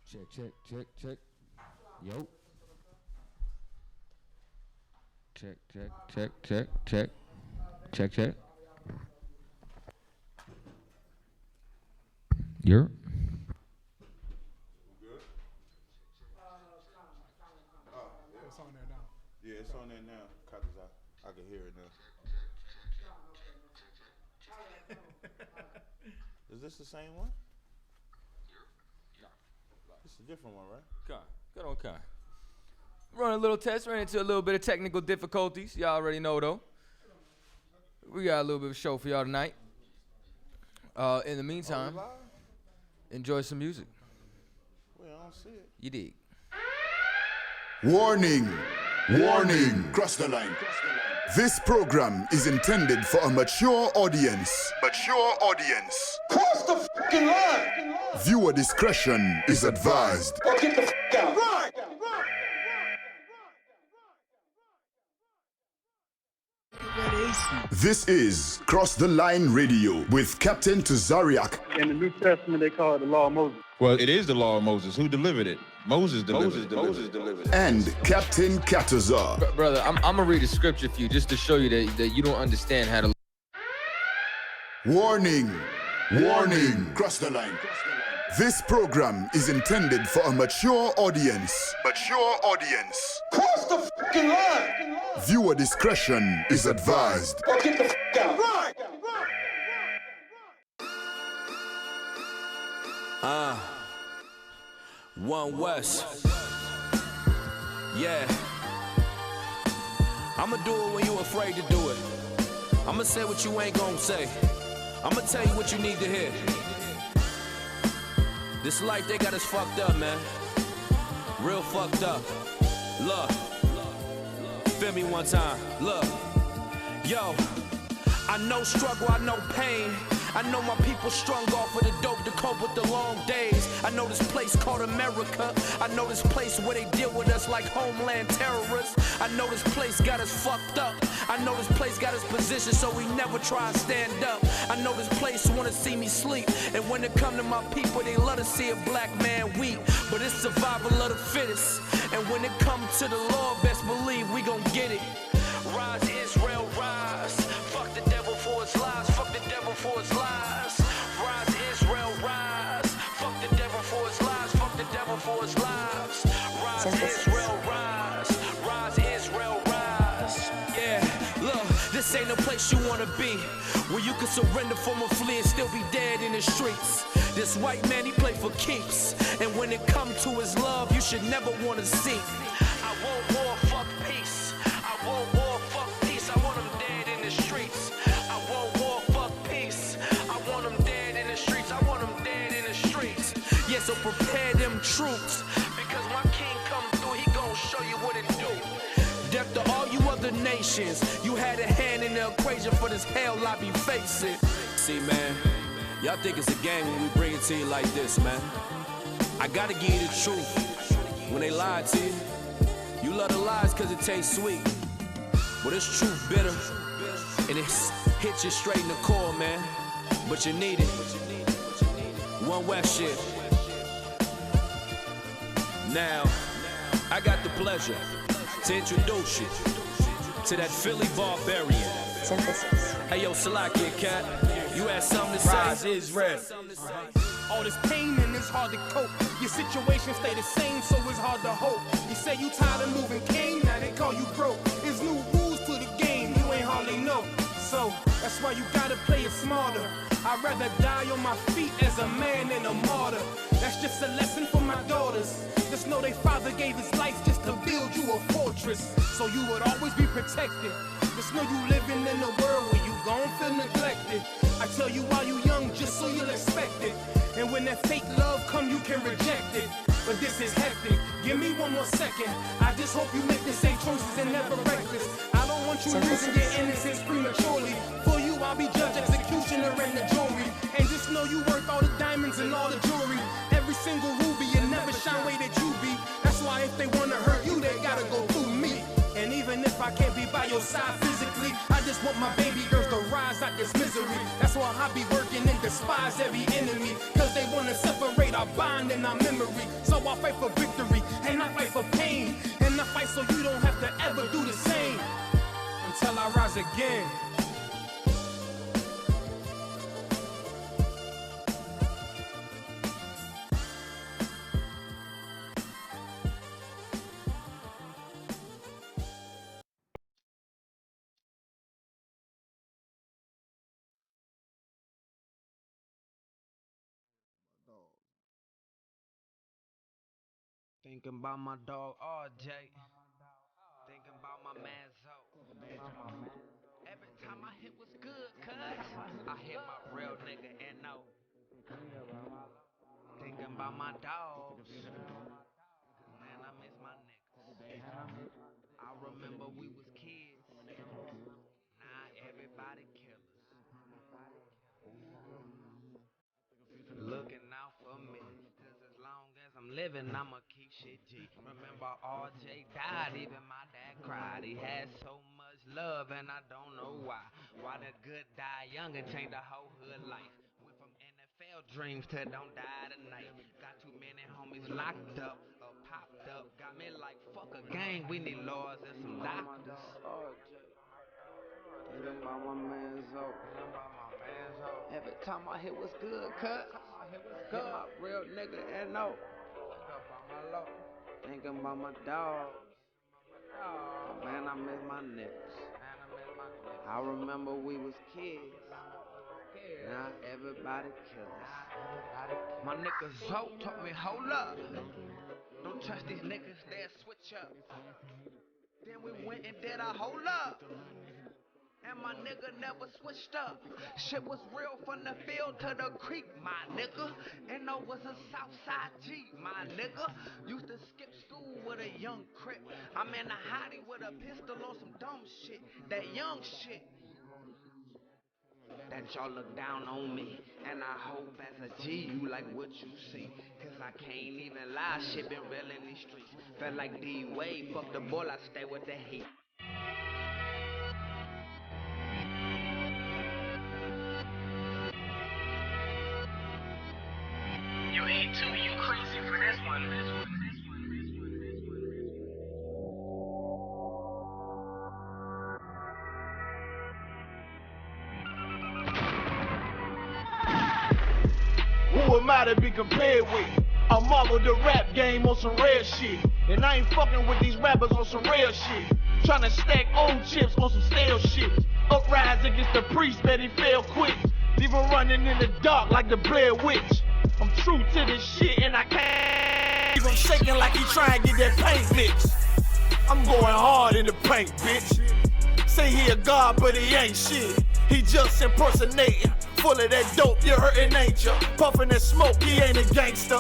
Check. Yo. Check. You're. It's on there now. Yeah, it's on there now. Chaataza. I can hear it now. Is this the same one? No. This is a different one, right? Good on Con. Run a little test, ran into a little bit of technical difficulties. Y'all already know though. We got a little bit of a show for y'all tonight. In the meantime, enjoy some music. Wait, I don't see it. You dig. Warning! Cross the line. This program is intended for a mature audience. Cross the fucking line! Viewer discretion is advised. Or get the fuck out. Right! This is Cross the Line Radio with Captain Tazaryach. In the New Testament, they call it the Law of Moses. Well, it is the law of Moses. Who delivered it? Moses delivered it. And Captain Chaataza. Brother, I'm gonna read a scripture for you just to show you that you don't understand how to. Warning! Cross the line. This program is intended for a mature audience. Cross the fucking line! Viewer discretion is advised. Or get the fuck out. Right! One West. Yeah. I'ma do it when you afraid to do it. I'ma say what you ain't gonna say. I'ma tell you what you need to hear. This life, they got us fucked up, man. Real fucked up. Look. Feel me one time. Look. Yo. I know struggle, I know pain. I know my people strung off of the dope to cope with the long days. I know this place called America. I know this place where they deal with us like homeland terrorists. I know this place got us fucked up. I know this place got us positioned so we never try to stand up. I know this place wanna see me sleep. And when it come to my people, they love to see a black man weak. But it's survival of the fittest. And when it comes to the Lord, best believe we gon' get it. Rise Israel, rise. Fuck the devil for his lies. Fuck the devil for his lies. Rise Israel, rise. Fuck the devil for his lies. Fuck the devil for his lives. Rise Israel, rise. Rise Israel, rise. Yeah, look, this ain't a place you wanna be, where you can surrender from a flea and still be dead in the streets. This white man, he play for keeps. And when it comes to his love, you should never wanna see. I want war, fuck peace. I want war, fuck peace. I want them dead in the streets. I want war, fuck peace. I want them dead in the streets. I want them dead in the streets. Yeah, so prepare them troops, because my king come through, he gon' show you what it do. Death to all you other nations, you had a hand in the equation for this hell I be facing. See, man, y'all think it's a game when we bring it to you like this, man. I gotta give you the truth. When they lie to you, you love the lies cause it tastes sweet. But it's truth bitter, and it hits you straight in the core, man. But you need it. One West shit. Now, I got the pleasure to introduce you to that Philly barbarian. Hey yo, Salakia Cat, you had something to say? Rise Israel. All this pain and it's hard to cope. Your situation stay the same, so it's hard to hope. You say you tired of moving cane, now they call you broke. There's new rules to the game, you ain't hardly know. So that's why you gotta play it smarter. I'd rather die on my feet as a man than a martyr. That's just a lesson for my daughters. Just know their father gave his life just to build you a fortress, so you would always be protected. Just know you living in a world where you gon' feel neglected. I tell you while you young, just so you'll expect it. And when that fake love come, you can reject it. But this is hectic, give me one more second. I just hope you make the same choices and never reckless. I don't want you losing your innocence prematurely. For you, I'll be judge, executioner, and the jury. And just know you worth all the diamonds and all the jewelry. Every single ruby, and never shine way that you be. That's why if they wanna hurt you, they gotta go through me. And even if I can't be by your side physically, I just want my baby girls to rise out this misery. That's why I be working and despise every enemy, cause they wanna separate our bond and our memory. So I fight for victory, and I fight for pain. And I fight so you don't have to ever do the same. Until I rise again. Thinking about my dog RJ. Thinking about my man Zoe. Every time I hit was good, cuz I hit my real nigga and no. Thinking about my dogs. Man, I miss my niggas. I remember we was kids. Now everybody killers. Looking out for me. Cause as long as I'm living, I'ma keep shit G. Remember RJ died, even my dad cried. He had so much love and I don't know why. Why the good die young and change the whole hood life. Went from NFL dreams to don't die tonight. Got too many homies locked up or popped up. Got me like fuck a gang, we need lawyers and some doctors. Thinking about my man Zoe. Every time I hit was good, cut. Hit my real nigga and no. Thinking about my dog. Oh, man, I miss my niggas. I remember we was kids. Now everybody killers. My nigga Zoe taught me, hold up. Don't trust these niggas, they'll switch up. Then we went and did a hold up. And my nigga never switched up. Shit was real from the field to the creek, my nigga. And I was a Southside G, my nigga. Used to skip school with a young crip. I'm in a hottie with a pistol on some dumb shit. That young shit. That y'all look down on me. And I hope as a G you like what you see. Cause I can't even lie, shit been real in these streets. Felt like D-Wade, fuck the ball, I stay with the heat. You ain't too, you crazy for this one. Who am I to be compared with? I marvel the rap game on some rare shit. And I ain't fucking with these rappers on some real shit. Tryna stack old chips on some stale shit. Uprise against the priest, bet he fell quick. Leave him running in the dark like the Blair Witch. I'm true to this shit and I can't. Leave him shaking like he trying to get that paint mix. I'm going hard in the paint, bitch. Say he a god, but he ain't shit. He just impersonating. Full of that dope, you're hurting, ain't ya? Puffing that smoke, he ain't a gangster.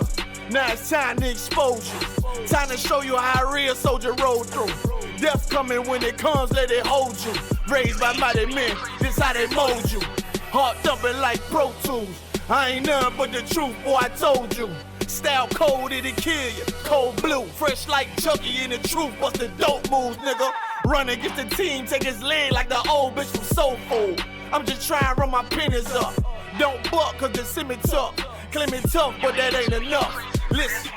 Now it's time to expose you. Time to show you how a real soldier roll through. Death coming when it comes, let it hold you. Raised by mighty men, this how they mold you. Heart thumping like Pro Tools. I ain't nothing but the truth, boy, I told you. Style cold, it'll kill you. Cold blue, fresh like Chucky in the truth. Bust the dope moves, nigga. Run against the team, take his leg like the old bitch from Soul Food. I'm just trying to run my pennies up. Don't buck, cause the semi tough. Claim it tough, but that ain't enough. Listen,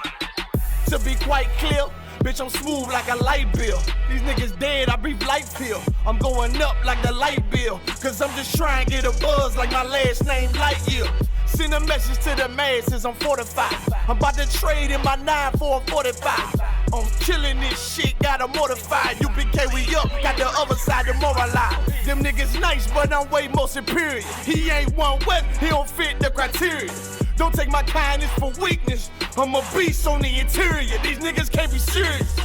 to be quite clear, bitch, I'm smooth like a light bill. These niggas dead, I breathe life pill. I'm going up like the light bill. Cause I'm just trying to get a buzz like my last name Lightyear. Send a message to the masses, I'm fortified. I'm about to trade in my 9 for a 45. I'm killing this shit, gotta mortify. UPK, we up, got the other side demoralized. Them niggas nice, but I'm way more superior. He ain't one wet, he don't fit the criteria. Don't take my kindness for weakness. I'm a beast on the interior. These niggas can't be serious.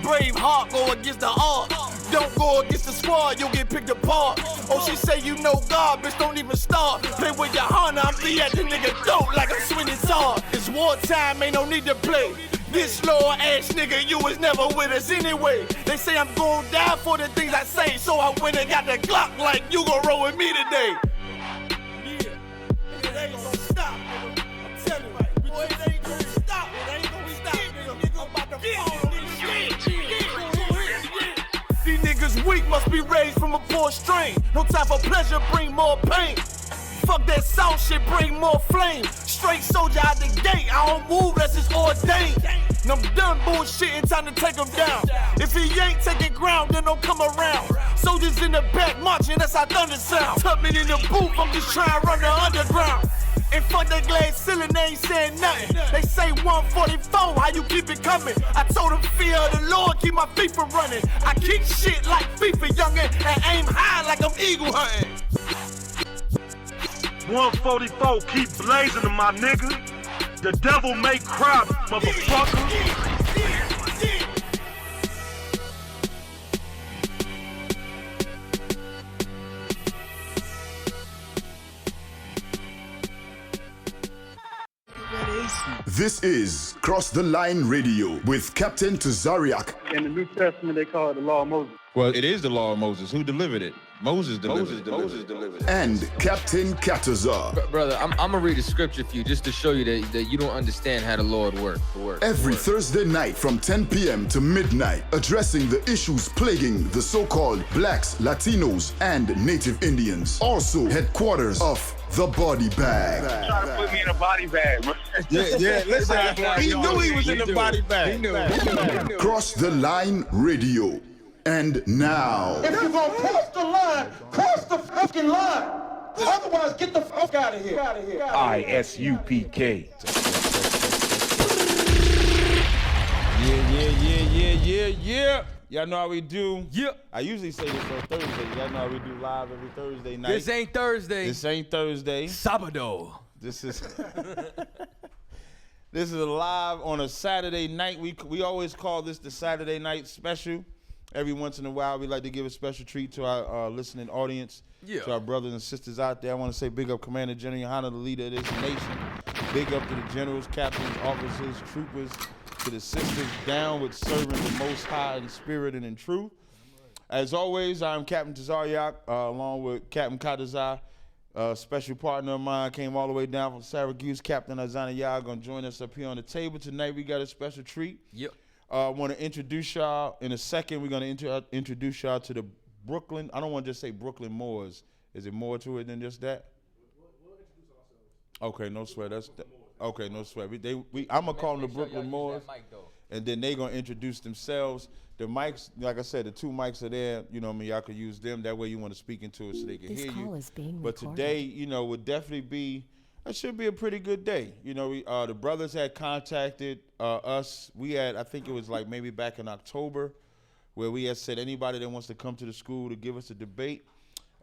Brave heart, go against the odds. Don't go against the squad, you'll get picked apart. Oh, she say you know God, bitch, don't even start. Play with your Honda, I'm be at the nigga dope like I'm swinging hard. It's wartime, ain't no need to play. This slow ass nigga, you was never with us anyway. They say I'm gon' die for the things I say, so I went and got the Glock like you gon' roll with me today. Yeah, it ain't gon' stop, nigga. I'm telling you, boy, it ain't gon' stop. It ain't gon' stop, nigga. I'm about to fall on this shit. These niggas weak, must be raised from a poor strain. No time for pleasure, bring more pain. Fuck that sound shit, bring more flame. Straight soldier out the gate, I don't move, that's just ordained. And I'm done bullshitting, time to take him down. If he ain't taking ground, then don't come around. Soldiers in the back marching, that's how thunder sound. Tubman in the booth, I'm just trying to run the underground. And fuck that glass ceiling, they ain't saying nothing. They say 144, how you keep it coming? I told them fear of the Lord, keep my FIFA running. I kick shit like FIFA youngin' and aim high like I'm eagle hunting. 144, keep blazing to my nigga. The devil may cry, motherfucker. This is Cross the Line Radio with Captain Tazaryach. In the New Testament, they call it the Law of Moses. Well, it is the law of Moses. Who delivered it? Moses delivered it. And Captain Chaataza. Brother, I'm gonna read a scripture for you just to show you that you don't understand how the Lord works. Every Thursday night from 10 p.m. to midnight, addressing the issues plaguing the so-called blacks, Latinos, and Native Indians. Also, headquarters of The Body Bag. Trying to put me in a body bag, bro. Yeah, listen, he knew he was in the body bag. He knew. Cross the Line Radio. And now, If you're gonna cross the line, cross the fucking line. Otherwise, get the fuck out of here. ISUPK. Yeah. Y'all know how we do. Yeah. I usually say this on Thursday. Y'all know how we do live every Thursday night. This ain't Thursday. This ain't Thursday. Sabado. This is this is live on a Saturday night. We always call this the Saturday night special. Every once in a while, we like to give a special treat to our listening audience, to our brothers and sisters out there. I want to say big up Commander General Yohana, the leader of this nation. Big up to the generals, captains, officers, troopers, to the sisters down with serving the Most High in spirit and in truth. As always, I'm Captain Tazaryach, along with Captain Chaataza, special partner of mine, came all the way down from Syracuse. Captain Azanayah going to join us up here on the table tonight. We got a special treat. Yep. I want to introduce y'all in a second. We're going to introduce y'all to the Brooklyn. I don't want to just say Brooklyn Moors. Is it more to it than just that? We'll introduce ourselves. Okay, no sweat. Okay, no sweat. I'm going to call them the Brooklyn Moors. And then they're going to introduce themselves. The mics, like I said, the two mics are there. You know what I mean? Y'all can use them. That way you want to speak into it so they can hear you. This call is being recorded. But today, would definitely be, it should be a pretty good day. The brothers had contacted us. We had, I think it was like maybe back in October, where we had said anybody that wants to come to the school to give us a debate,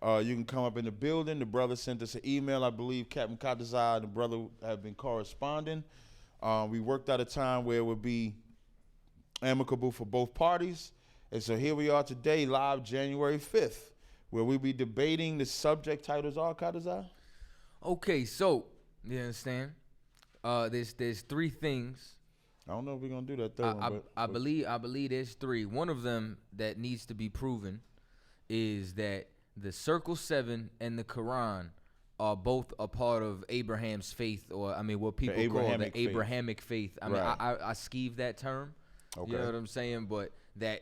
you can come up in the building. The brother sent us an email. I believe Captain Chaataza and the brother have been corresponding. We worked out a time where it would be amicable for both parties. And so here we are today, live January 5th, where we'll be debating the subject titles are, Chaataza? Okay, so, you understand? There's three things. I don't know if we're gonna do that third one. I believe there's three. One of them that needs to be proven is that the Circle 7 and the Quran are both a part of Abraham's faith, or what people call the Abrahamic faith. I skeeve that term. Okay. You know what I'm saying? But that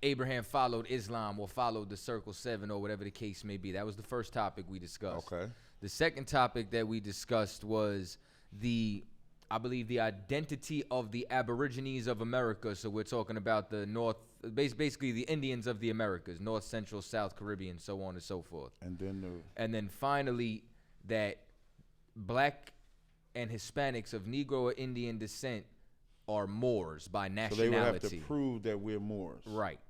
Abraham followed Islam or followed the Circle 7 or whatever the case may be. That was the first topic we discussed. Okay. The second topic that we discussed was the identity of the Aborigines of America. So we're talking about the basically the Indians of the Americas, North, Central, South Caribbean, so on and so forth. And then finally that Black and Hispanics of Negro or Indian descent are Moors by nationality. So they would have to prove that we're Moors. Right.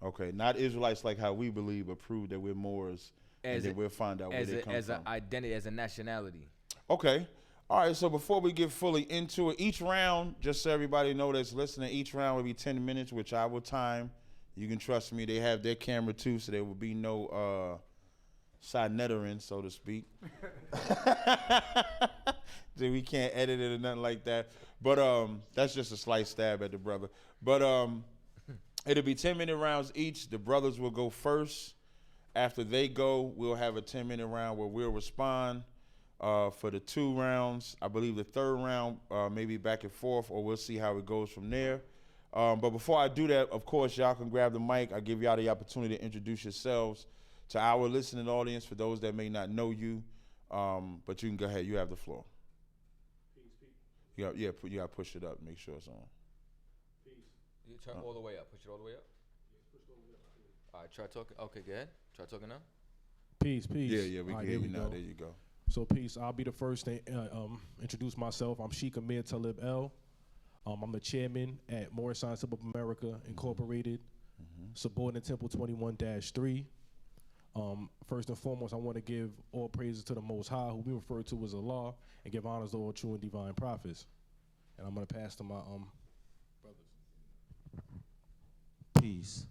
Okay, not Israelites like how we believe, but prove that we're Moors, and then we'll find out where they come from. As an identity, as a nationality. Okay. All right, so before we get fully into it, each round, just so everybody know that's listening, each round will be 10 minutes, which I will time. You can trust me. They have their camera, too, so there will be no side-nettering, so to speak. So we can't edit it or nothing like that. But that's just a slight stab at the brother. But it'll be 10-minute rounds each. The brothers will go first. After they go, we'll have a 10-minute round where we'll respond for the 2 rounds. I believe the third round, maybe back and forth, or we'll see how it goes from there. But before I do that, of course, y'all can grab the mic. I give y'all the opportunity to introduce yourselves to our listening audience, for those that may not know you, but you can go ahead. You have the floor. You got to push it up. Make sure it's on. You turn all the way up. Push it all the way up. All right, try talking. Okay, go ahead. Try talking now. Peace. Yeah, we can hear you now. There you go. So peace. I'll be the first to introduce myself. I'm Sheikh Amir Talib El. I'm the chairman at Moorish Science Temple of America Incorporated, subordinate Temple 21-3. First and foremost, I want to give all praises to the Most High, who we refer to as Allah, and give honors to all true and divine prophets. And I'm going to pass to my brothers. Peace.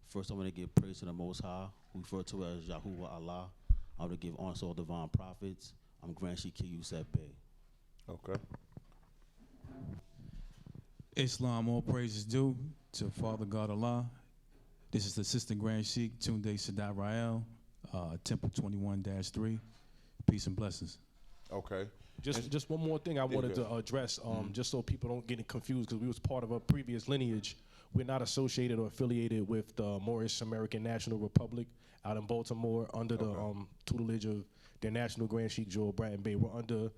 First, I want to give praise to the Most High, who refer to as Yahuwah Allah. I want to give honors to all divine prophets. I'm Grand Sheikh Yusef Bey. Okay. Islam, all praises due to Father God Allah. This is the Assistant Grand Sheikh Tunde Sadat Rael, Temple 21-3. Peace and blessings. Okay. Just one more thing I wanted to address, just so people don't get confused, because we was part of a previous lineage. We're not associated or affiliated with the Moorish American National Republic out in Baltimore under the tutelage of their National Grand Sheikh Joel Bratton Bey. We're under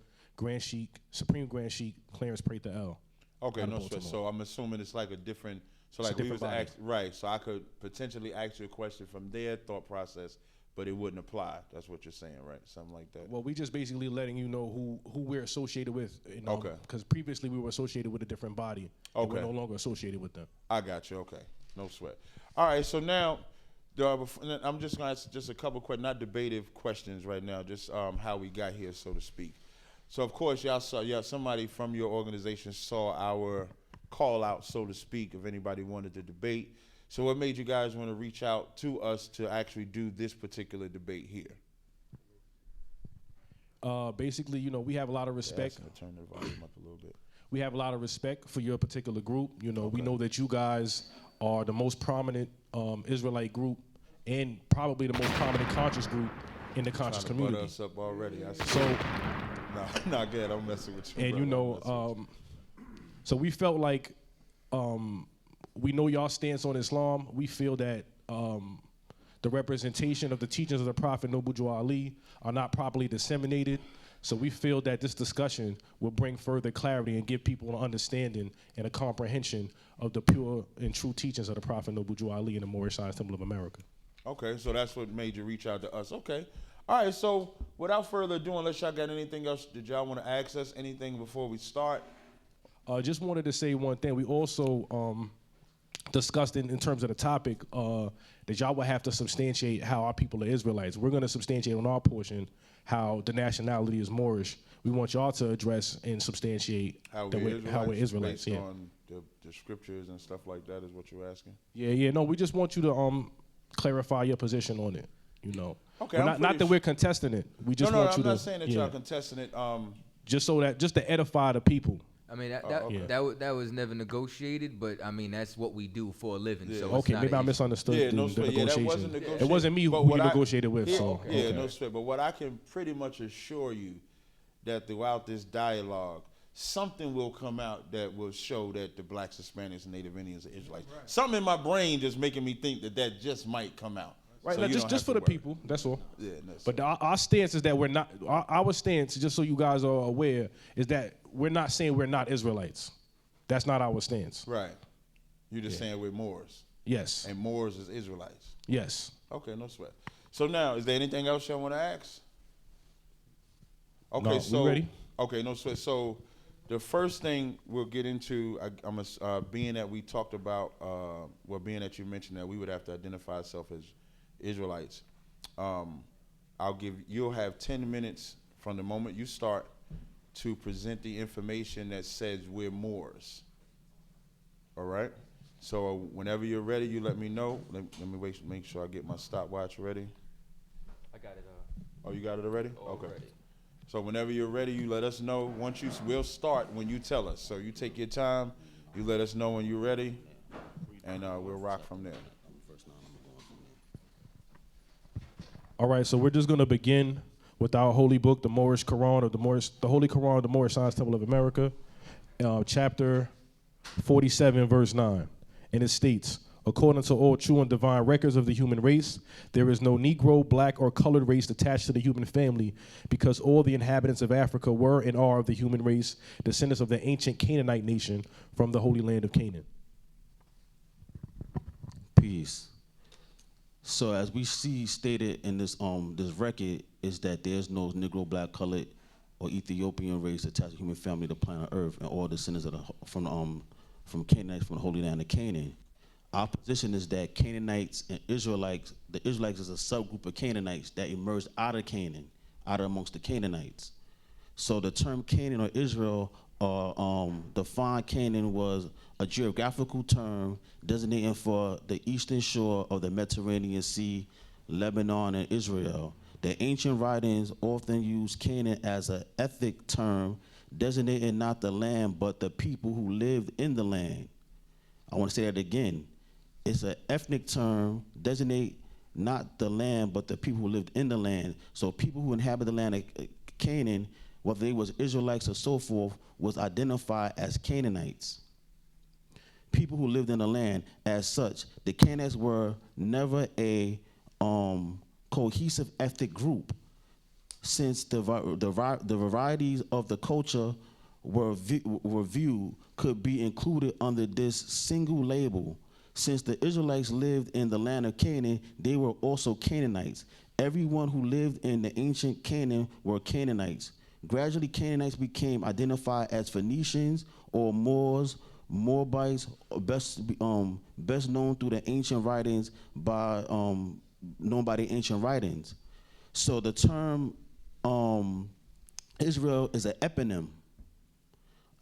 Supreme Grand Sheikh Clarence Prather L. Okay, no sweat. So I'm assuming it's like a different. So like we was right. So I could potentially ask you a question from their thought process, but it wouldn't apply. That's what you're saying, right? Something like that. Well, we just basically letting you know who we're associated with. You know, because previously we were associated with a different body. Okay. We're no longer associated with them. I got you. Okay, no sweat. All right. So now, I'm just gonna ask just a couple questions, not debative questions right now. Just how we got here, so to speak. So of course y'all saw, somebody from your organization saw our call out, so to speak, if anybody wanted to debate. So what made you guys want to reach out to us to actually do this particular debate here? Basically, we have a lot of respect. Turn the volume up a little bit. We have a lot of respect for your particular group. We know that you guys are the most prominent Israelite group and probably the most prominent conscious group in the conscious community. Us up already. So. No, not good. I'm messing with you. And so we felt like we know y'all stance on Islam. We feel that the representation of the teachings of the Prophet Noble Jew Ali are not properly disseminated. So we feel that this discussion will bring further clarity and give people an understanding and a comprehension of the pure and true teachings of the Prophet Noble Jew Ali in the Moorish Science Temple of America. Okay, so that's what made you reach out to us. Okay. All right, so without further ado, unless y'all got anything else, did y'all want to ask us anything before we start? Just wanted to say one thing. We also discussed in terms of the topic that y'all will have to substantiate how our people are Israelites. We're going to substantiate on our portion how the nationality is Moorish. We want y'all to address and substantiate how we're Israelites. Based on the scriptures and stuff like that is what you're asking? Yeah. No, we just want you to clarify your position on it, Okay, not that we're contesting it. We just want you to. I'm not saying that y'all contesting it. Just to edify the people. I mean that was never negotiated, but I mean that's what we do for a living. Yeah. So okay, maybe I misunderstood the negotiation. That wasn't negotiated. It wasn't me who we negotiated with. No sweat. But what I can pretty much assure you that throughout this dialogue, something will come out that will show that the blacks, Hispanics, and Native Indians are Israelites. Right. Something in my brain just making me think that just might come out. Right, so now, just for the people, that's all. Yeah, but our stance is that we're not. Our stance, just so you guys are aware, is that we're not saying we're not Israelites. That's not our stance. Right. You're just saying we're Moors. Yes. And Moors is Israelites. Yes. Okay, no sweat. So now, is there anything else y'all want to ask? Okay, no, so we ready? Okay, no sweat. So the first thing we'll get into, being that we talked about, being that you mentioned that we would have to identify ourselves as Israelites, you'll have 10 minutes from the moment you start to present the information that says we're Moors. All right? So whenever you're ready, you let me know. Let me make sure I get my stopwatch ready. I got it. Oh, you got it already? Okay. Ready. So whenever you're ready, you let us know. We'll start when you tell us. So you take your time, you let us know when you're ready, and we'll rock from there. All right, so we're just going to begin with our holy book, the Moorish Quran, or the Holy Quran of the Moorish Science Temple of America, chapter 47, verse 9. And it states, According to all true and divine records of the human race, there is no Negro, black, or colored race attached to the human family, because all the inhabitants of Africa were and are of the human race, descendants of the ancient Canaanite nation from the Holy Land of Canaan. Peace. So as we see stated in this record is that there's no Negro, black, colored, or Ethiopian race attached to human family to planet Earth, and all descendants of from Canaanites from the Holy Land of Canaan. Our position is that Canaanites and Israelites, the Israelites is a subgroup of Canaanites that emerged out of Canaan, out of amongst the Canaanites. So the term Canaan or Israel, defined Canaan was a geographical term designating for the eastern shore of the Mediterranean Sea, Lebanon, and Israel. The ancient writings often use Canaan as an ethnic term designating not the land, but the people who lived in the land. I want to say that again. It's an ethnic term, designate not the land, but the people who lived in the land. So people who inhabit the land of Canaan, whether they was Israelites or so forth, was identified as Canaanites. People who lived in the land as such. The Canaanites were never a cohesive ethnic group, since the varieties of the culture were viewed could be included under this single label. Since the Israelites lived in the land of Canaan, they were also Canaanites. Everyone who lived in the ancient Canaan were Canaanites. Gradually, Canaanites became identified as Phoenicians or Moors, Moabites, best known through the ancient writings known by the ancient writings. So the term Israel is an eponym.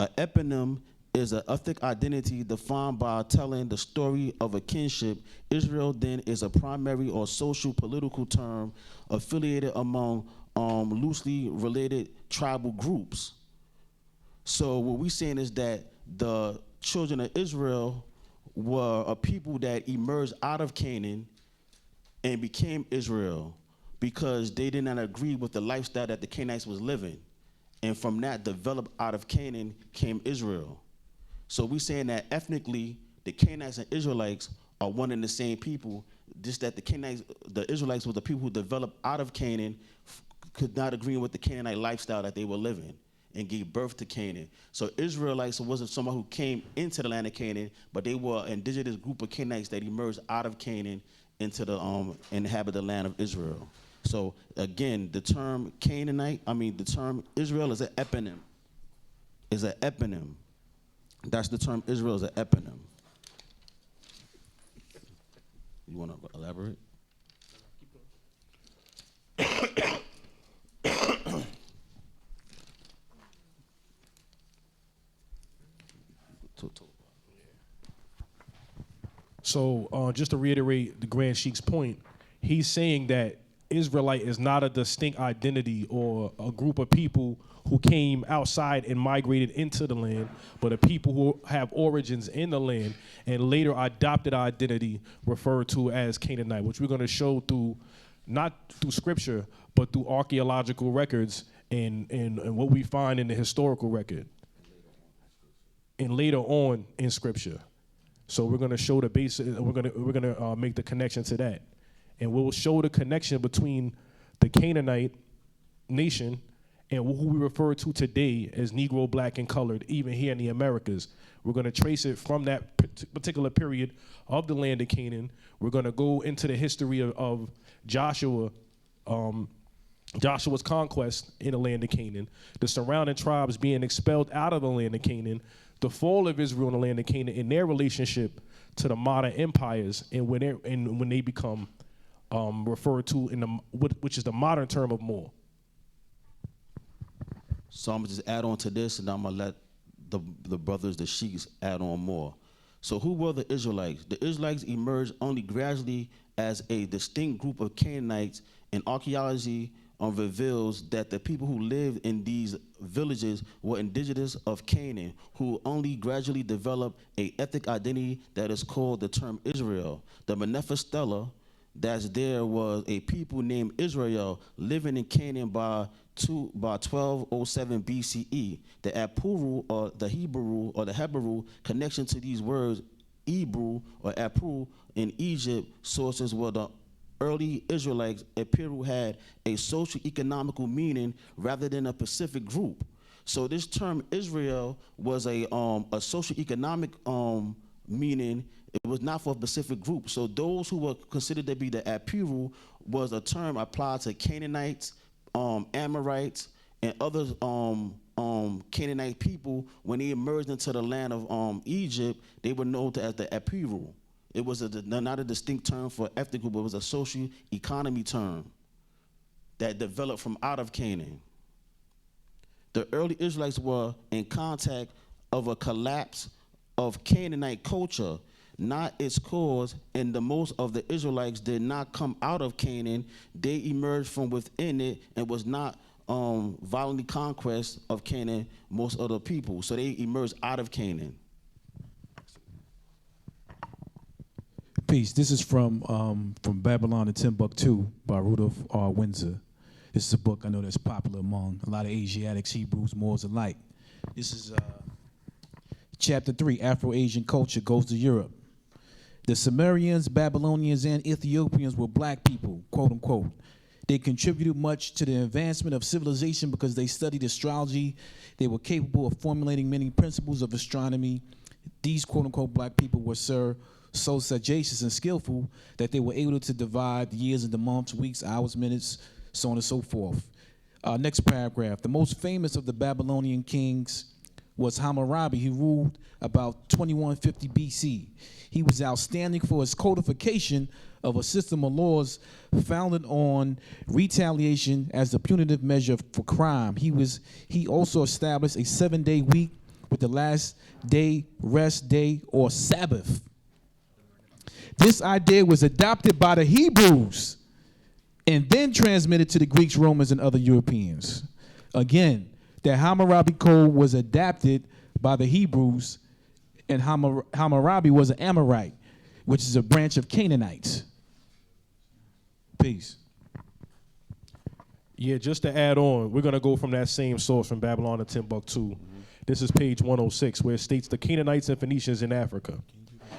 An eponym is an ethnic identity defined by telling the story of a kinship. Israel then is a primary or social political term affiliated among loosely related tribal groups. So what we're saying is that the children of Israel were a people that emerged out of Canaan and became Israel because they did not agree with the lifestyle that the Canaanites was living. And from that, developed out of Canaan came Israel. So we're saying that ethnically, the Canaanites and Israelites are one and the same people, just that the Israelites were the people who developed out of Canaan, could not agree with the Canaanite lifestyle that they were living and gave birth to Canaan. So Israelites wasn't someone who came into the land of Canaan, but they were an indigenous group of Canaanites that emerged out of Canaan into the inhabit the land of Israel. So again, the term the term Israel is an eponym. Is an eponym. That's the term Israel is an eponym. You want to elaborate? So just to reiterate the Grand Sheik's point, he's saying that Israelite is not a distinct identity or a group of people who came outside and migrated into the land, but a people who have origins in the land and later adopted identity referred to as Canaanite, which we're going to show through, not through scripture, but through archaeological records and what we find in the historical record and later on in scripture. So we're going to show the basis, we're going to make the connection to that. And we'll show the connection between the Canaanite nation and who we refer to today as Negro, black, and colored, even here in the Americas. We're going to trace it from that particular period of the land of Canaan. We're going to go into the history of Joshua, Joshua's conquest in the land of Canaan, the surrounding tribes being expelled out of the land of Canaan, the fall of Israel in the land of Canaan, and their relationship to the modern empires, and when they become referred to which is the modern term of Moor. So I'm gonna just add on to this, and I'm gonna let the brothers, the sheiks, add on more. So who were the Israelites? The Israelites emerged only gradually as a distinct group of Canaanites, and archaeology reveals that the people who lived in these villages were indigenous of Canaan, who only gradually developed a ethnic identity that is called the term Israel. The Stela that's there was a people named Israel living in Canaan by 1207 BCE. The Apuru or the Hebrew connection to these words Hebrew or Apru in Egypt, sources were the early Israelites. Apru had a socio-economical meaning rather than a specific group. So this term Israel was a socio-economic meaning. It was not for a specific group. So those who were considered to be the Apru was a term applied to Canaanites, Amorites, and other Canaanite people. When they emerged into the land of Egypt, they were known as the Apru. It was not a distinct term for ethnic group, but it was a social economy term that developed from out of Canaan. The early Israelites were in contact of a collapse of Canaanite culture, not its cause, and the most of the Israelites did not come out of Canaan. They emerged from within it and was not violently conquest of Canaan, most other people. So they emerged out of Canaan. Peace. This is from Babylon to Timbuktu by Rudolph R. Windsor. This is a book I know that's popular among a lot of Asiatics, Hebrews, Moors alike. This is chapter 3, Afro-Asian culture goes to Europe. The Sumerians, Babylonians, and Ethiopians were black people, quote unquote. They contributed much to the advancement of civilization because they studied astrology. They were capable of formulating many principles of astronomy. These quote unquote black people were so sagacious and skillful that they were able to divide the years into months, weeks, hours, minutes, so on and so forth. Next paragraph. The most famous of the Babylonian kings was Hammurabi. He ruled about 2150 BC. He was outstanding for his codification of a system of laws founded on retaliation as the punitive measure for crime. He also established a 7-day week with the last day, rest day, or Sabbath. This idea was adopted by the Hebrews and then transmitted to the Greeks, Romans, and other Europeans. Again, the Hammurabi Code was adapted by the Hebrews, and Hammurabi was an Amorite, which is a branch of Canaanites. Peace. Yeah, just to add on, we're going to go from that same source from Babylon to Timbuktu. This is page 106, where it states the Canaanites and Phoenicians in Africa.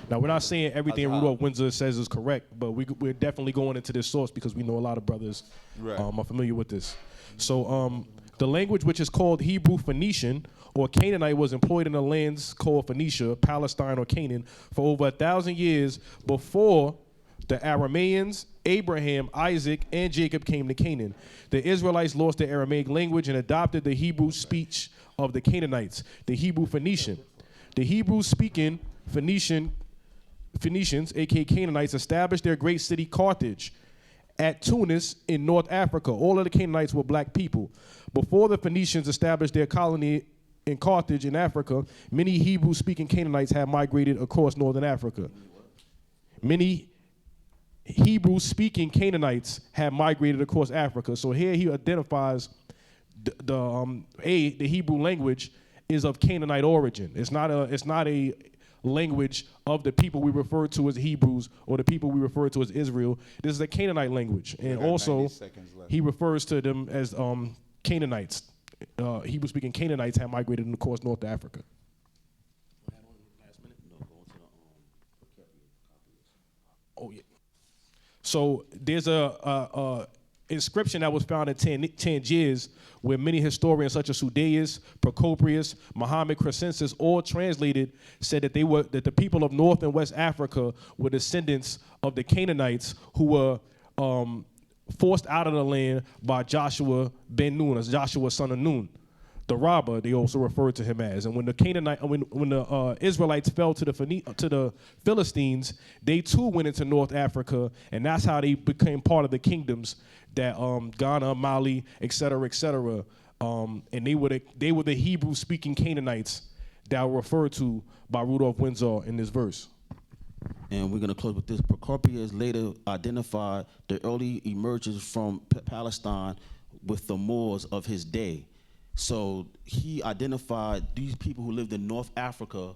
Now, we're not saying everything Rudolph Windsor says is correct, but we're definitely going into this source because we know a lot of brothers are familiar with this. So the language which is called Hebrew Phoenician or Canaanite was employed in the lands called Phoenicia, Palestine, or Canaan for over 1,000 years before the Arameans, Abraham, Isaac, and Jacob came to Canaan. The Israelites lost the Aramaic language and adopted the Hebrew speech of the Canaanites, the Hebrew Phoenician. The Hebrew-speaking Phoenicians, aka Canaanites, established their great city Carthage at Tunis in North Africa. All of the Canaanites were black people. Before the Phoenicians established their colony in Carthage in Africa, many Hebrew-speaking Canaanites had migrated across northern Africa. Many Hebrew-speaking Canaanites had migrated across Africa. So here he identifies the Hebrew language is of Canaanite origin. It's not a language of the people we refer to as Hebrews or the people we refer to as Israel. This is a Canaanite language. And also, he refers to them as Canaanites. Hebrew-speaking Canaanites have migrated across North Africa. Oh, yeah. So there's a inscription that was found in Tangiers where many historians such as Sudeus, Procopius, Muhammad Crescensus, all translated, said that the people of North and West Africa were descendants of the Canaanites who were forced out of the land by Joshua ben Nun, as Joshua son of Nun, the robber. They also referred to him as. And when the Israelites fell to the Philistines, they too went into North Africa, and that's how they became part of the kingdoms that Ghana, Mali, et cetera, and they were the Hebrew-speaking Canaanites that were referred to by Rudolph Windsor in this verse. And we're going to close with this. Procopius later identified the early emergence from Palestine with the Moors of his day. So he identified these people who lived in North Africa,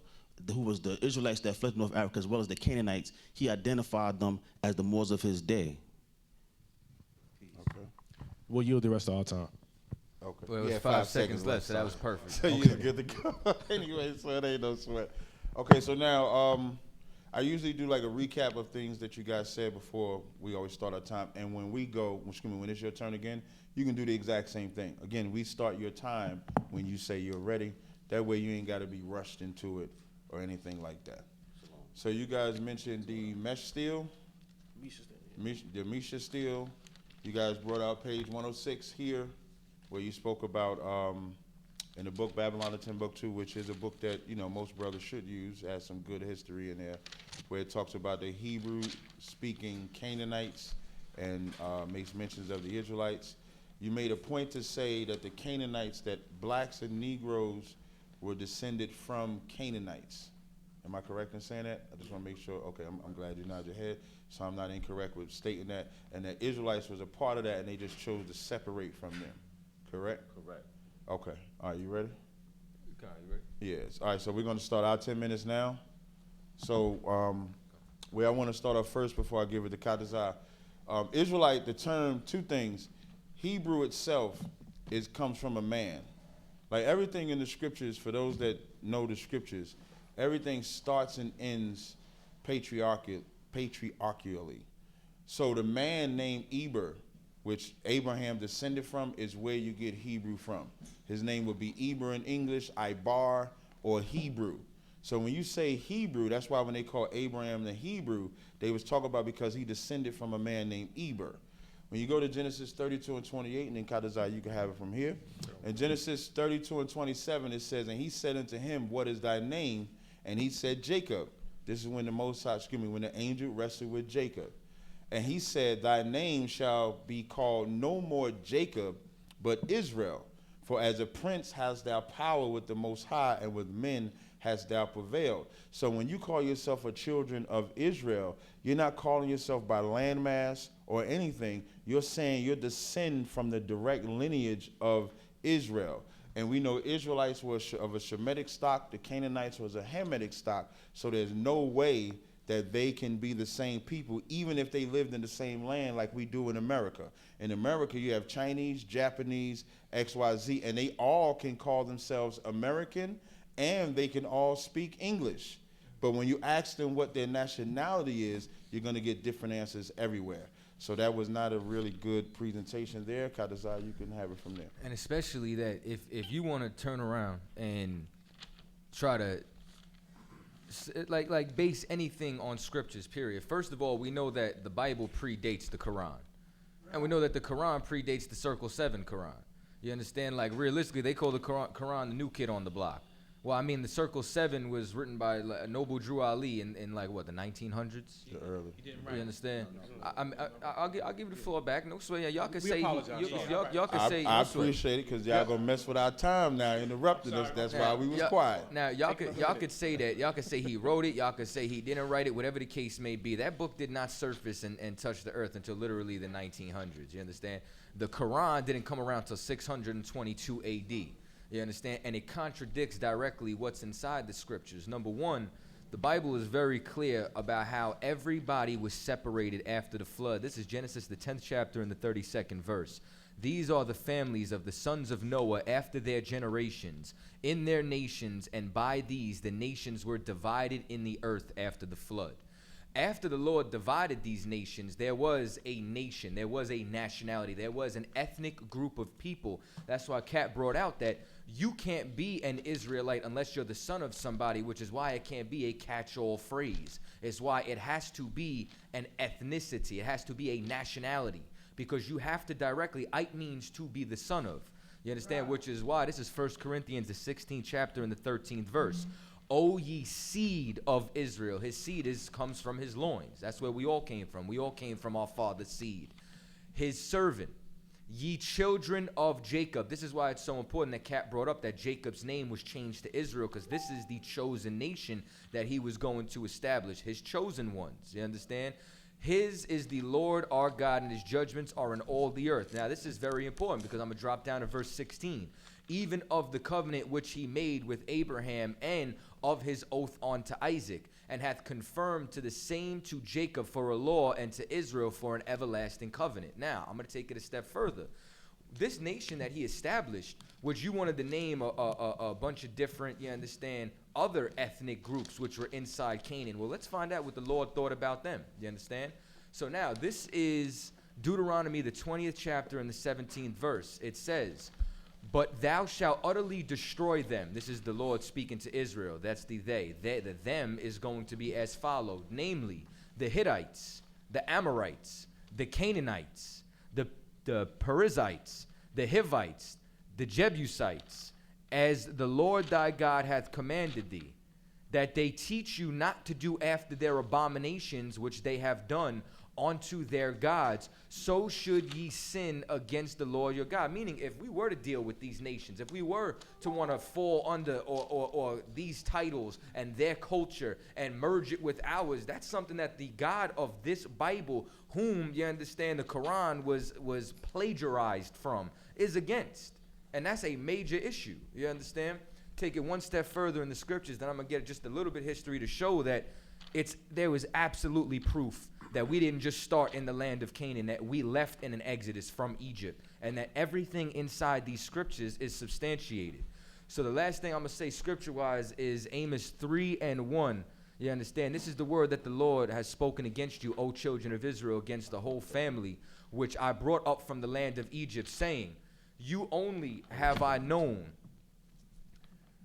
who was the Israelites that fled North Africa, as well as the Canaanites. He identified them as the Moors of his day. Okay. We'll yield the rest of our time. Okay. Well, it was 5 seconds left, so that was perfect. So you're good to go. Anyway, so it ain't no sweat. Okay, so now I usually do like a recap of things that you guys said before we always start our time. And when we go, when it's your turn again, you can do the exact same thing. Again, we start your time when you say you're ready. That way you ain't got to be rushed into it or anything like that. So you guys mentioned the mesh steel. The Misha steel. You guys brought out page 106 here, where you spoke about in the book Babylon the Timbuktu, which is a book that most brothers should use. Has some good history in there, where it talks about the Hebrew-speaking Canaanites and makes mentions of the Israelites. You made a point to say that the Canaanites, that blacks and Negroes were descended from Canaanites. Am I correct in saying that? I just want to make sure. Okay, I'm glad you nodded your head, so I'm not incorrect with stating that. And that Israelites was a part of that, and they just chose to separate from them. Correct? Correct. Okay. All right, you ready? Okay, you ready? Yes. All right, so we're going to start our 10 minutes now. So where I want to start off first before I give it to Chaataza. Israelite, the term, two things. Hebrew itself comes from a man. Like everything in the scriptures, for those that know the scriptures, everything starts and ends patriarchally. So the man named Eber, which Abraham descended from, is where you get Hebrew from. His name would be Eber in English, Ibar, or Hebrew. So when you say Hebrew, that's why when they call Abraham the Hebrew, they was talking about because he descended from a man named Eber. When you go to Genesis 32 and 28, and then Chaataza, you can have it from here. In Genesis 32 and 27, it says, and he said unto him, what is thy name? And he said, Jacob. This is when when the angel wrestled with Jacob. And he said, thy name shall be called no more Jacob, but Israel. For as a prince hast thou power with the Most High, and with men hast thou prevailed. So when you call yourself a children of Israel, you're not calling yourself by landmass or anything. You're saying you're descend from the direct lineage of Israel. And we know Israelites were of a Shemitic stock. The Canaanites was a Hamitic stock. So there's no way that they can be the same people, even if they lived in the same land like we do in America. In America, you have Chinese, Japanese, XYZ, and they all can call themselves American, and they can all speak English. But when you ask them what their nationality is, you're going to get different answers everywhere. So that was not a really good presentation there. Chaataza, you can have it from there. And especially that if you want to turn around and try to like base anything on scriptures, period. First of all, we know that the Bible predates the Quran. And we know that the Quran predates the Circle 7 Quran. You understand? Like realistically, they call the Quran the new kid on the block. Well, I mean, the Circle 7 was written by Noble Drew Ali in like what, the 1900s? The early. You understand? I'll give you the floor back. No swear, y'all can We say apologize. y'all can say. I appreciate it because y'all gonna mess with our time now, interrupting us. That's why we was quiet. Now y'all could say that. Y'all could say he wrote it. Y'all could say he didn't write it. Whatever the case may be, that book did not surface and touch the earth until literally the 1900s. You understand? The Quran didn't come around till 622 A.D. You understand? And it contradicts directly what's inside the scriptures. Number one, the Bible is very clear about how everybody was separated after the flood. This is Genesis, the 10th chapter and the 32nd verse. These are the families of the sons of Noah after their generations, in their nations, and by these the nations were divided in the earth after the flood. After the Lord divided these nations, there was a nation, there was a nationality, there was an ethnic group of people. That's why Kat brought out that you can't be an Israelite unless you're the son of somebody, which is why it can't be a catch-all phrase. It's why it has to be an ethnicity. It has to be a nationality, because you have to directly, it means to be the son of. You understand? Right. Which is why this is 1 Corinthians, the 16th chapter and the 13th verse. O ye seed of Israel. His seed comes from his loins. That's where we all came from. We all came from our father's seed. His servant. Ye children of Jacob. This is why it's so important that Kat brought up that Jacob's name was changed to Israel, because this is the chosen nation that he was going to establish. His chosen ones. You understand? His is the Lord our God, and his judgments are in all the earth. Now, this is very important because I'm going to drop down to verse 16. Even of the covenant which he made with Abraham, and of his oath unto Isaac, and hath confirmed to the same to Jacob for a law, and to Israel for an everlasting covenant. Now, I'm going to take it a step further. This nation that he established, which you wanted to name a bunch of different, you understand, other ethnic groups which were inside Canaan. Well, let's find out what the Lord thought about them. You understand? So now, this is Deuteronomy, the 20th chapter and the 17th verse. It says, "But thou shalt utterly destroy them." This is the Lord speaking to Israel. That's the they. The them is going to be as followed. Namely, the Hittites, the Amorites, the Canaanites, the Perizzites, the Hivites, the Jebusites, as the Lord thy God hath commanded thee, that they teach you not to do after their abominations which they have done unto their gods, so should ye sin against the Lord your God. Meaning, if we were to deal with these nations, if we were to want to fall under or these titles and their culture and merge it with ours, that's something that the God of this Bible, whom, you understand, the Quran was plagiarized from, is against. And that's a major issue. You understand? Take it one step further in the scriptures, then I'm going to get just a little bit of history to show that there was absolutely proof that we didn't just start in the land of Canaan, that we left in an exodus from Egypt, and that everything inside these scriptures is substantiated. So the last thing I'm going to say scripture-wise is Amos 3:1. You understand? This is the word that the Lord has spoken against you, O children of Israel, against the whole family, which I brought up from the land of Egypt, saying, you only have I known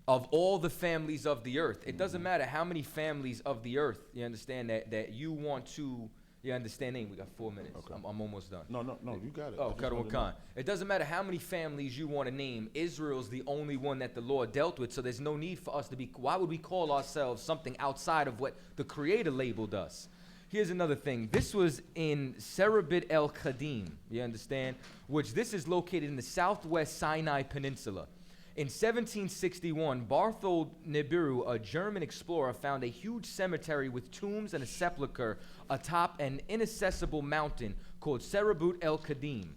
of all the families of the earth. It doesn't matter how many families of the earth, you understand, that you want to, you understand, we got 4 minutes. Okay. I'm almost done. No, you got it. Oh, Khan. It doesn't matter how many families you want to name. Israel's the only one that the Lord dealt with, so there's no need for us to be, why would we call ourselves something outside of what the Creator labeled us? Here's another thing. This was in Serabit el Khadim, you understand, which this is located in the southwest Sinai Peninsula. In 1761, Barthold Nibiru, a German explorer, found a huge cemetery with tombs and a sepulchre atop an inaccessible mountain called Serabut el Khadim.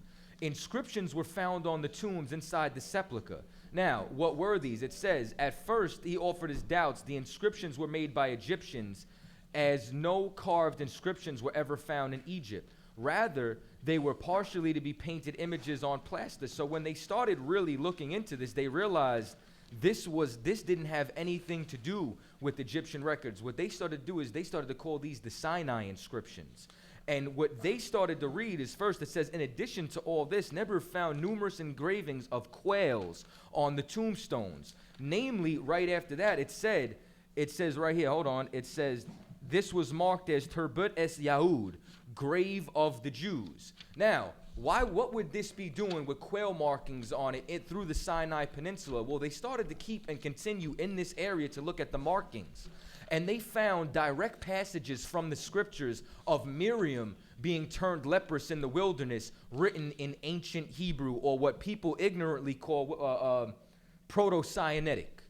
Inscriptions were found on the tombs inside the sepulchre. Now, what were these? It says, at first he offered his doubts. The inscriptions were made by Egyptians, as no carved inscriptions were ever found in Egypt. Rather, they were partially to be painted images on plaster. So when they started really looking into this, they realized this didn't have anything to do with Egyptian records. What they started to do is they started to call these the Sinai inscriptions. And what they started to read is, first it says, in addition to all this, Nebuchadnezzar found numerous engravings of quails on the tombstones. Namely, right after that, it says right here, hold on, it says, this was marked as Turbut es Yahud, grave of the Jews. Now, what would this be doing with quail markings on it through the Sinai Peninsula? Well, they started to keep and continue in this area to look at the markings. And they found direct passages from the scriptures of Miriam being turned leprous in the wilderness, written in ancient Hebrew, or what people ignorantly call Proto-Sinaitic.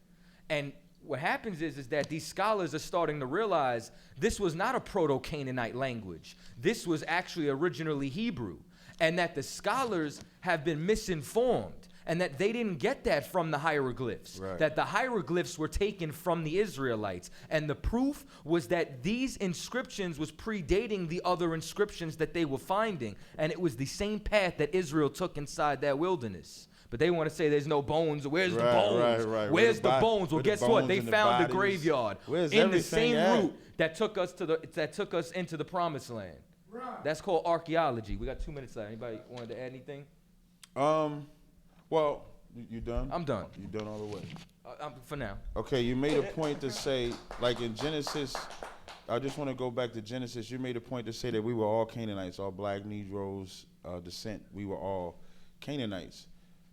And what happens is that these scholars are starting to realize this was not a Proto-Canaanite language. This was actually originally Hebrew. And that the scholars have been misinformed, and that they didn't get that from the hieroglyphs. Right. That the hieroglyphs were taken from the Israelites. And the proof was that these inscriptions was predating the other inscriptions that they were finding. And it was the same path that Israel took inside that wilderness. But they want to say there's no bones. Where's the bones? Right. Where's the bones? Well, guess what? They found the graveyard in the same route that took us into the promised land. Right. That's called archaeology. We got 2 minutes left. Anybody wanted to add anything? Well, you done? I'm done. You done all the way? For now. Okay, you made a point to say, like in Genesis, I just want to go back to Genesis. You made a point to say that we were all Canaanites, all black Negroes, descent. We were all Canaanites.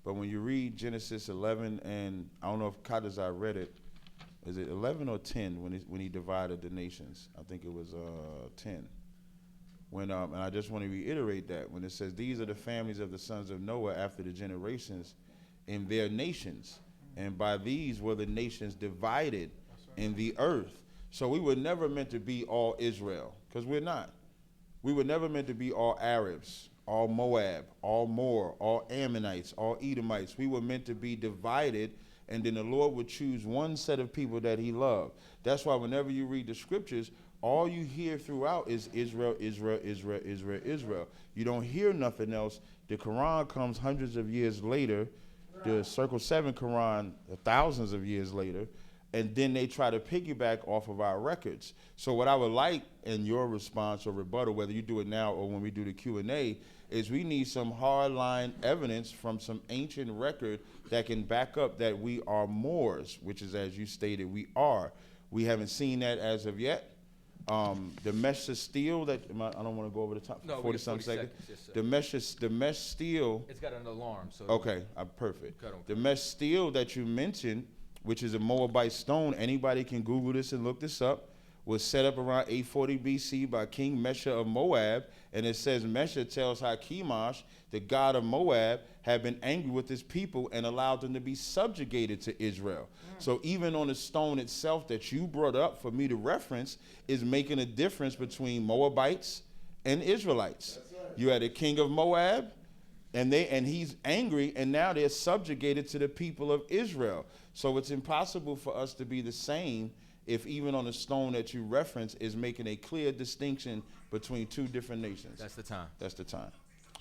But when you read Genesis 11, and I don't know if Chaataza read it, is it 11 or 10 when he divided the nations? I think it was 10. And I just want to reiterate that when it says, these are the families of the sons of Noah after the generations in their nations. And by these were the nations divided in the earth. So we were never meant to be all Israel, because we're not. We were never meant to be all Arabs, all Moab, all Moor, all Ammonites, all Edomites. We were meant to be divided, and then the Lord would choose one set of people that he loved. That's why whenever you read the scriptures, all you hear throughout is Israel, Israel, Israel, Israel, Israel. You don't hear nothing else. The Quran comes hundreds of years later, the Circle 7 Quran thousands of years later, and then they try to piggyback off of our records. So what I would like in your response or rebuttal, whether you do it now or when we do the Q&A, is we need some hardline evidence from some ancient record that can back up that we are Moors, which is, as you stated, we are. We haven't seen that as of yet. The mesh of steel that, I don't want to go over the top, No, 40-some seconds. Yes, sir. The mesh steel. It's got an alarm. So Okay, perfect. The mesh steel that you mentioned, which is a Moabite stone, anybody can Google this and look this up, was set up around 840 BC by King Mesha of Moab, and it says Mesha tells how Chemosh, the god of Moab, had been angry with his people and allowed them to be subjugated to Israel. So even on the stone itself that you brought up for me to reference is making a difference between Moabites and Israelites. You had a king of Moab, and he's angry, and now they're subjugated to the people of Israel. So it's impossible for us to be the same if even on the stone that you reference is making a clear distinction between two different nations. That's the time. That's the time.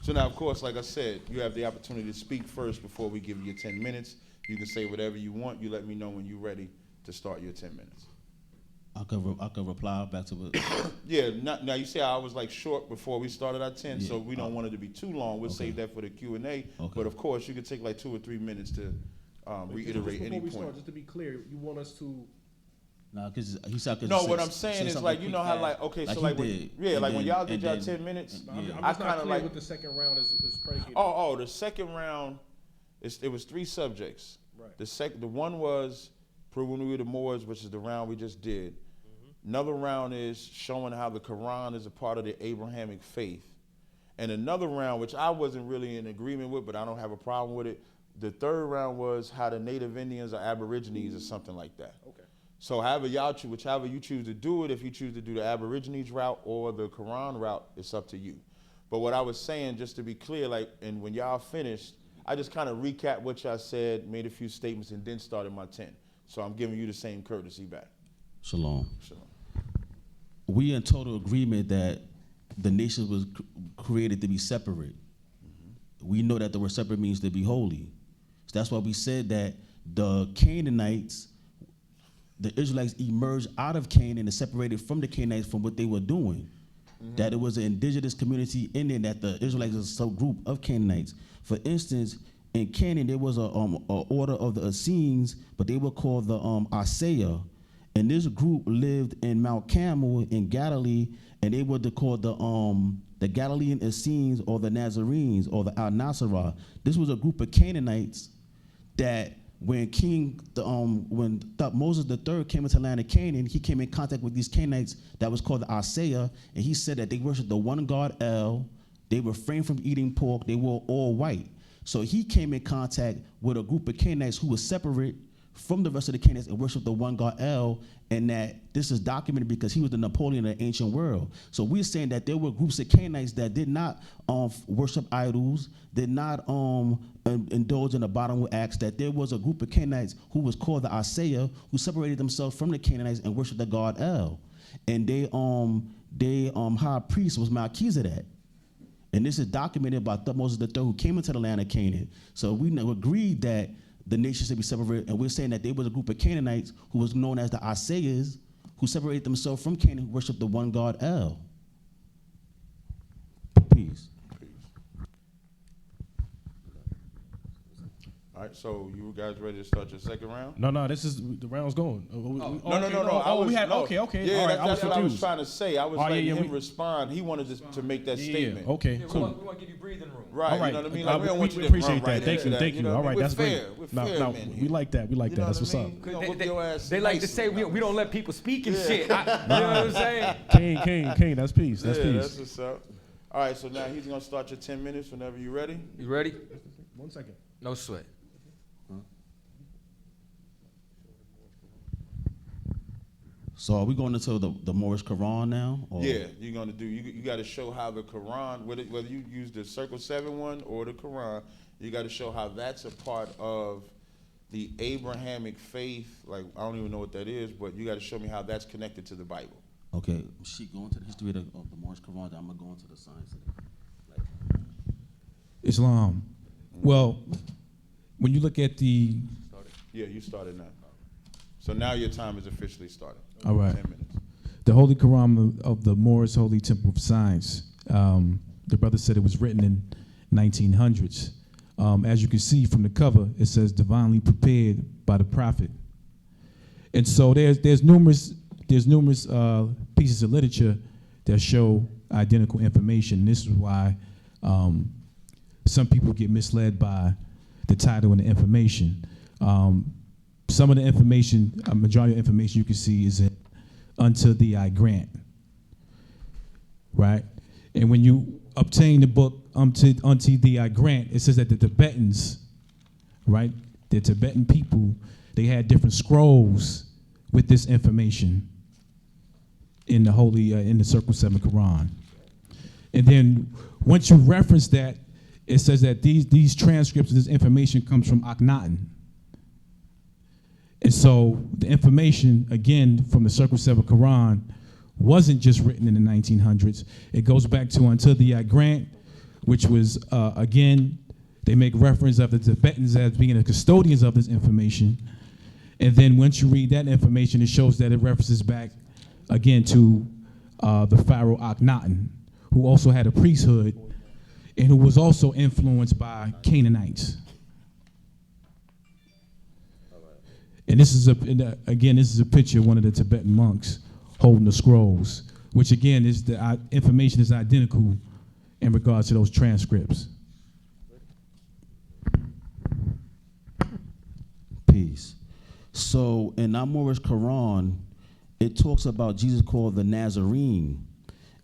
So now, of course, like I said, you have the opportunity to speak first before we give you your 10 minutes. You can say whatever you want. You let me know when you're ready to start your 10 minutes. I could reply back to it. Yeah, now you say I was like short before we started our 10, so we don't want it to be too long. We'll save that for the Q&A. Okay. But of course, you could take like 2 or 3 minutes to reiterate any point. Start, just to be clear, you want us to... Nah, because he said. No, what I'm saying is like, you know how like, okay, so like when y'all did y'all 10 minutes, I kind of like what the second round is predicated. The second round, it was 3 subjects. Right. The one was proving we were the Moors, which is the round we just did. Mm-hmm. Another round is showing how the Quran is a part of the Abrahamic faith. And another round, which I wasn't really in agreement with, but I don't have a problem with it. The third round was how the Native Indians or Aborigines or something like that. Okay. So whichever you choose to do it, if you choose to do the Aborigines route or the Quran route, it's up to you. But what I was saying, just to be clear, like, and when y'all finished, I just kind of recapped what y'all said, made a few statements, and then started my 10. So I'm giving you the same courtesy back. Shalom. We in total agreement that the nation was created to be separate. Mm-hmm. We know that the word separate means to be holy. So that's why we said that the Canaanites, the Israelites emerged out of Canaan and separated from the Canaanites from what they were doing. Mm-hmm. That it was an indigenous community in there, that the Israelites was a subgroup of Canaanites. For instance, in Canaan, there was a order of the Essenes, but they were called the Asaya. And this group lived in Mount Carmel in Galilee, and they were called the Galilean Essenes or the Nazarenes or the Al-Nasarah. This was a group of Canaanites that when Moses III came into the land of Canaan, he came in contact with these Canaanites that was called the Asaya, and he said that they worshiped the one God El, they refrained from eating pork, they were all white. So he came in contact with a group of Canaanites who were separate from the rest of the Canaanites and worshiped the one God El, and that this is documented because he was the Napoleon of the ancient world. So we're saying that there were groups of Canaanites that did not worship idols, did not indulge in abominable acts, that there was a group of Canaanites who was called the Asaya, who separated themselves from the Canaanites and worshiped the God El. And they high priest was Melchizedek. And this is documented by Moses III, who came into the land of Canaan. So we agreed that the nation should be separated, and we're saying that there was a group of Canaanites who was known as the Asayas, who separated themselves from Canaan, who worshiped the one God El. Peace. All right, so you guys ready to start your second round? No, this is the round's going. No. Okay. Yeah, all right, that's what I was confused. trying to say. I was letting him respond. He wanted to make that statement. Okay, cool. We want to give you breathing room. Right, all right. You know what I mean? Like, we don't want you to appreciate run right that. Thank into you. that, All right, that's fair. great. We're fair, man. We like that. That's what's up. They like to say we don't let people speak and shit. You know what I'm saying? King, that's peace. That's peace. That's what's up. All right, so now he's going to start your 10 minutes whenever you're ready. You ready? 1 second. No sweat. So are we going into the Moorish Quran now? Or? Yeah, you're going to do, you got to show how the Quran, whether you use the Circle 7 one or the Quran, you got to show how that's a part of the Abrahamic faith. Like, I don't even know what that is, but you got to show me how that's connected to the Bible. Okay, she going to the history of the Moorish Quran, I'm going to go into the science of it. Islam. Well, when you look at the... Yeah, you started now. So now your time is officially started. All right. 10 minutes. The Holy Quran of the Moorish Holy Temple of Science. The brother said it was written in 1900s. As you can see from the cover, it says divinely prepared by the prophet. And so there's numerous pieces of literature that show identical information. This is why some people get misled by the title and the information. Some of the information, a majority of information you can see is in Until Thee I Grant, right? And when you obtain the book Until Thee I Grant, it says that the Tibetans, right, the Tibetan people, they had different scrolls with this information in the holy, in the Circle 7 Quran. And then once you reference that, it says that these transcripts of this information comes from Akhenaten. And so the information, again, from the Circle 7 Quran wasn't just written in the 1900s. It goes back to Until Thee I Grant, which was, again, they make reference of the Tibetans as being the custodians of this information. And then once you read that information, it shows that it references back, again, to the Pharaoh Akhenaten, who also had a priesthood and who was also influenced by Canaanites. And this is a picture of one of the Tibetan monks holding the scrolls, which again is the information is identical in regards to those transcripts. Peace. So in our Moorish Quran, it talks about Jesus called the Nazarene.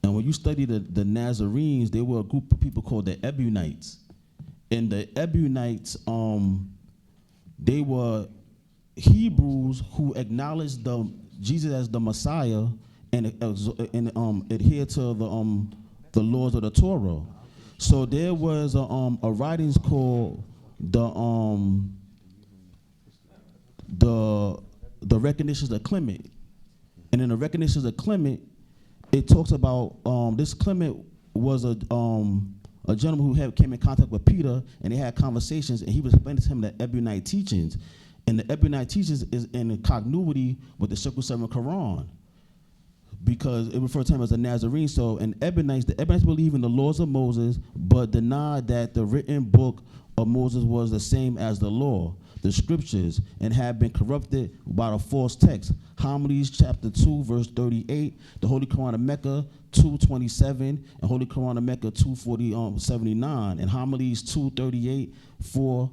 And when you study the Nazarenes, they were a group of people called the Ebionites. And the Ebionites, they were Hebrews who acknowledged Jesus as the Messiah and adhere to the laws of the Torah. So there was a writings called the Recognitions of Clement, and in the Recognitions of Clement, it talks about this Clement was a gentleman who came in contact with Peter, and they had conversations, and he was explaining to him the Ebionite teachings. And the Ebionite teachings is in continuity with the Circle 7 Quran, because it referred to him as a Nazarene. So the Ebionites believe in the laws of Moses, but denied that the written book of Moses was the same as the law, the scriptures, and had been corrupted by the false text. Homilies chapter 2, verse 38, the Holy Quran of Mecca 2:27, and Holy Quran of Mecca 2:79, and Homilies 2:38, 4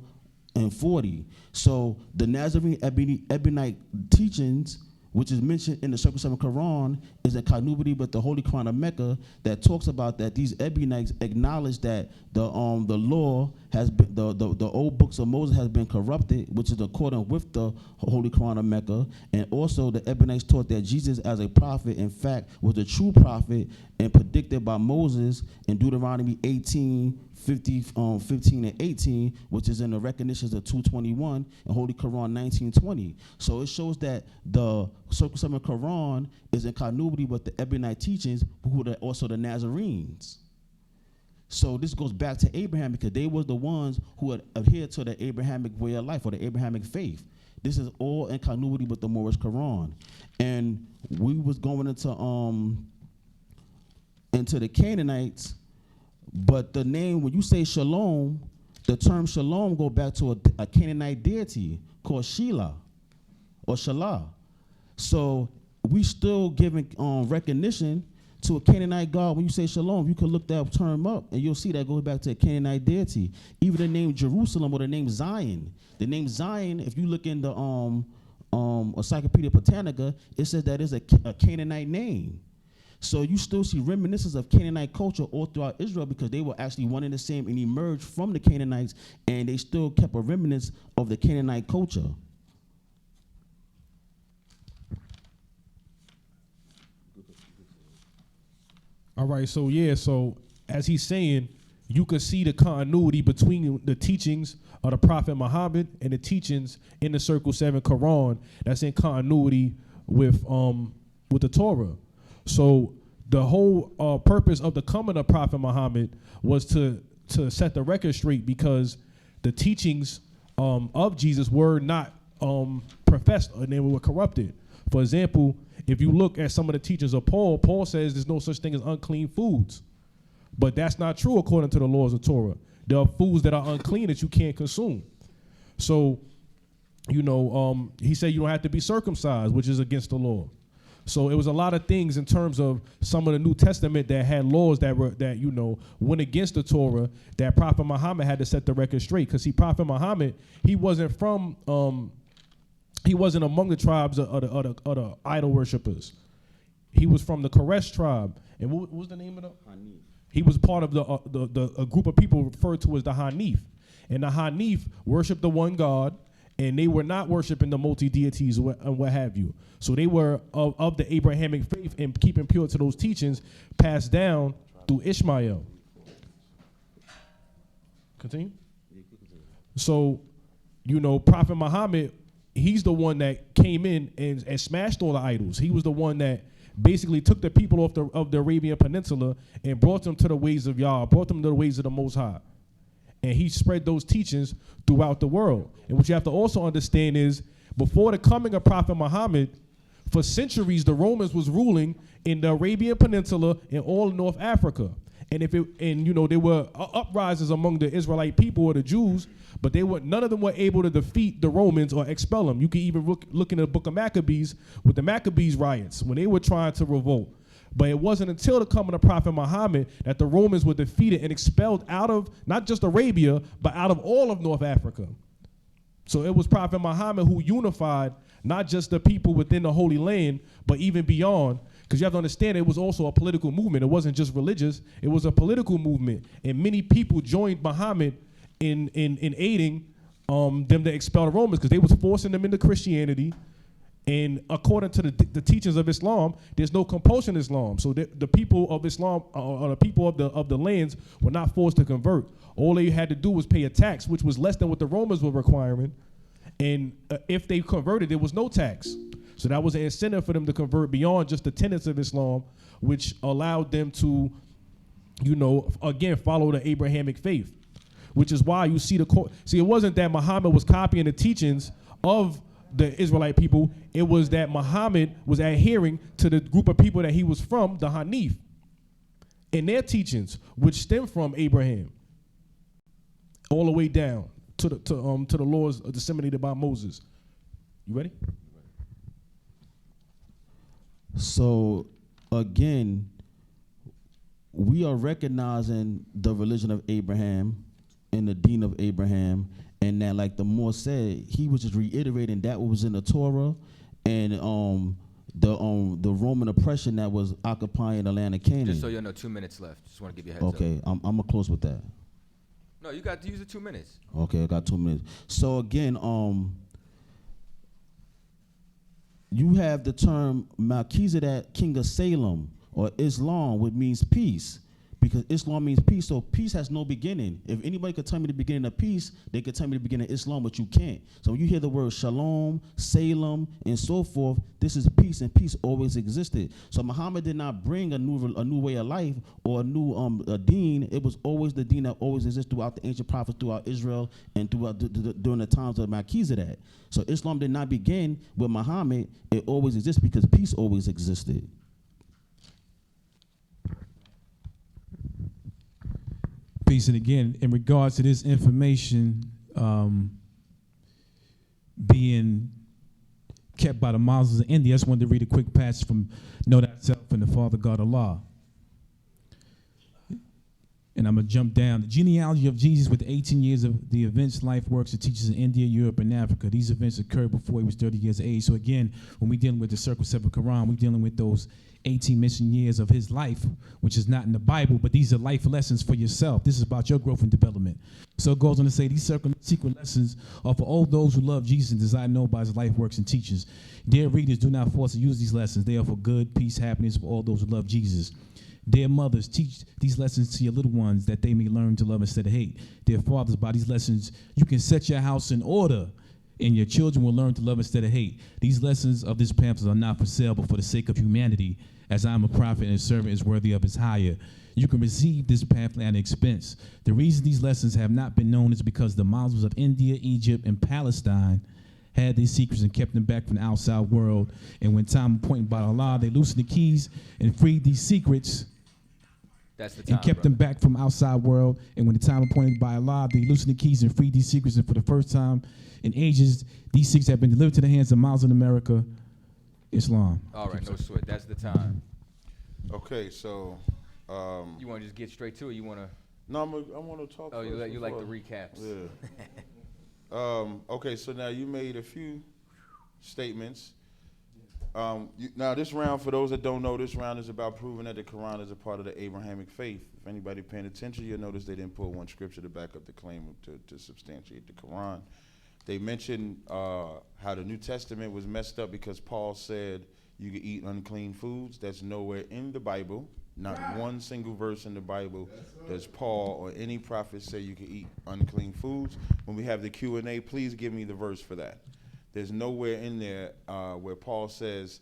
and 40. So the Nazarene Ebionite teachings, which is mentioned in the Circle 7 Quran, is in continuity with the Holy Quran of Mecca that talks about that these Ebionites acknowledge that the law has been, the old books of Moses has been corrupted, which is according with the Holy Quran of Mecca. And also the Ebionites taught that Jesus as a prophet, in fact, was the true prophet and predicted by Moses in Deuteronomy 18, 15 and 18, which is in the Recognitions of 221 and Holy Quran 1920. So it shows that the Circle 7 Quran is in continuity with the Ebionite teachings, who are also the Nazarenes. So this goes back to Abraham, because they were the ones who had adhered to the Abrahamic way of life, or the Abrahamic faith. This is all in continuity with the Moorish Quran. And we was going into the Canaanites, but the name, when you say Shalom, the term Shalom go back to a Canaanite deity called Shelah or Shalah. So we still giving recognition to a Canaanite god. When you say Shalom, you can look that term up and you'll see that goes back to a Canaanite deity. Even the name Jerusalem or the name Zion. The name Zion, if you look in the Encyclopedia Britannica, it says that is a Canaanite name. So you still see reminiscences of Canaanite culture all throughout Israel, because they were actually one and the same and emerged from the Canaanites, and they still kept a remnants of the Canaanite culture. All right, so as he's saying, you could see the continuity between the teachings of the Prophet Muhammad and the teachings in the Circle 7 Quran that's in continuity with the Torah. So the whole purpose of the coming of Prophet Muhammad was to set the record straight, because the teachings of Jesus were not professed and they were corrupted. For example, if you look at some of the teachings of Paul, Paul says there's no such thing as unclean foods. But that's not true according to the laws of Torah. There are foods that are unclean that you can't consume. So, he said you don't have to be circumcised, which is against the law. So it was a lot of things in terms of some of the New Testament that had laws that went against the Torah, that Prophet Muhammad had to set the record straight. Because Prophet Muhammad, he wasn't among the tribes of the idol worshippers. He was from the Koresh tribe. And what was the name of the? Hanif. He was part of a group of people referred to as the Hanif. And the Hanif worshiped the one God, and they were not worshiping the multi-deities and what have you. So they were of the Abrahamic faith and keeping pure to those teachings passed down through Ishmael. Continue? So, Prophet Muhammad, he's the one that came in and smashed all the idols. He was the one that basically took the people of the Arabian Peninsula and brought them to the ways of Yah, brought them to the ways of the Most High. And he spread those teachings throughout the world. And what you have to also understand is, before the coming of Prophet Muhammad, for centuries the Romans was ruling in the Arabian Peninsula and all North Africa. And there were uprisings among the Israelite people or the Jews, but none of them were able to defeat the Romans or expel them. You can even look in the book of Maccabees with the Maccabees riots when they were trying to revolt. But it wasn't until the coming of Prophet Muhammad that the Romans were defeated and expelled out of not just Arabia, but out of all of North Africa. So it was Prophet Muhammad who unified not just the people within the Holy Land, but even beyond. Because you have to understand, it was also a political movement. It wasn't just religious. It was a political movement. And many people joined Muhammad in aiding them to expel the Romans, because they was forcing them into Christianity. And according to the teachings of Islam, there's no compulsion in Islam. So the people of Islam, or the people of the lands, were not forced to convert. All they had to do was pay a tax, which was less than what the Romans were requiring. And if they converted, there was no tax. So that was an incentive for them to convert beyond just the tenets of Islam, which allowed them to, again, follow the Abrahamic faith. Which is why you see it wasn't that Muhammad was copying the teachings of the Israelite people. It was that Muhammad was adhering to the group of people that he was from, the Hanif, and their teachings, which stem from Abraham, all the way down to the laws disseminated by Moses. You ready? So again, we are recognizing the religion of Abraham and the deen of Abraham. And that, like the Moor said, he was just reiterating that what was in the Torah and the Roman oppression that was occupying the land of Canaan. Just so you know, 2 minutes left. Just want to give you a heads up. Okay, I'm gonna close with that. No, you got to use the 2 minutes. Okay, I got 2 minutes. So again, you have the term Melchizedek, king of Salem, or Islam, which means peace. Because Islam means peace, so peace has no beginning. If anybody could tell me the beginning of peace, they could tell me the beginning of Islam, but you can't. So when you hear the word shalom, Salem, and so forth, this is peace, and peace always existed. So Muhammad did not bring a new way of life or a new a deen. It was always the deen that always existed throughout the ancient prophets, throughout Israel, and throughout during the times of Melchizedek. So Islam did not begin with Muhammad. It always exists because peace always existed. Peace. And again, in regards to this information being kept by the Muslims of India, I just wanted to read a quick passage from Know Thyself and the Father God Allah. And I'm going to jump down. The genealogy of Jesus with 18 years of the events, life, works, and teachers in India, Europe, and Africa. These events occurred before he was 30 years of age. So again, when we're dealing with the Circle 7 Quran, we're dealing with those 18 missing years of his life, which is not in the Bible, but these are life lessons for yourself. This is about your growth and development. So it goes on to say, these secret lessons are for all those who love Jesus and desire to know about his life, works, and teachings. Dear readers, do not force to use these lessons. They are for good, peace, happiness for all those who love Jesus. Dear mothers, teach these lessons to your little ones that they may learn to love instead of hate. Dear fathers, by these lessons, you can set your house in order, and your children will learn to love instead of hate. These lessons of this pamphlet are not for sale, but for the sake of humanity, as I am a prophet and a servant is worthy of his hire. You can receive this pamphlet at an expense. The reason these lessons have not been known is because the Muslims of India, Egypt, and Palestine had these secrets and kept them back from the outside world. And when time appointed by Allah, they loosened the keys and freed these secrets. That's the time, and kept them back from outside world. And when the time appointed by Allah, they loosened the keys and freed these secrets. And for the first time in ages, these secrets have been delivered to the hands of Muslim America, Islam. All right, no sweat. That's the time. Okay, so. You want to just get straight to it? You want to? No, I want to talk. Oh, you like the recaps? Yeah. Okay, so now you made a few statements. Now this round, for those that don't know, this round is about proving that the Quran is a part of the Abrahamic faith. If anybody paying attention, you'll notice they didn't pull one scripture to back up the claim to substantiate the Quran. They mentioned how the New Testament was messed up because Paul said you could eat unclean foods. That's nowhere in the Bible. Not one single verse in the Bible does Paul or any prophet say you can eat unclean foods. When we have the Q&A, please give me the verse for that. There's nowhere in there where Paul says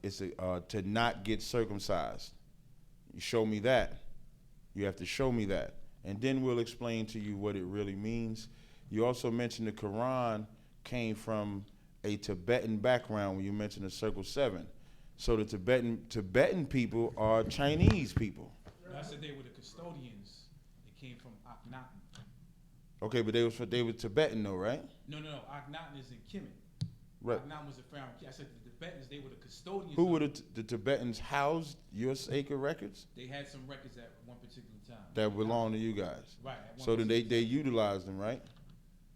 it's to not get circumcised. You show me that. You have to show me that. And then we'll explain to you what it really means. You also mentioned the Quran came from a Tibetan background when you mentioned the Circle 7. So the Tibetan people are Chinese people. I said they were the custodians. They came from Akhenaten. Okay, but they were Tibetan though, right? No. Akhenaten is in Kemet. Right. Akhenaten was a pharaoh. I said the Tibetans, they were the custodians. Who were the Tibetans housed your sacred records? They had some records at one particular time. That belonged to you guys. Right. So then they utilized them, right?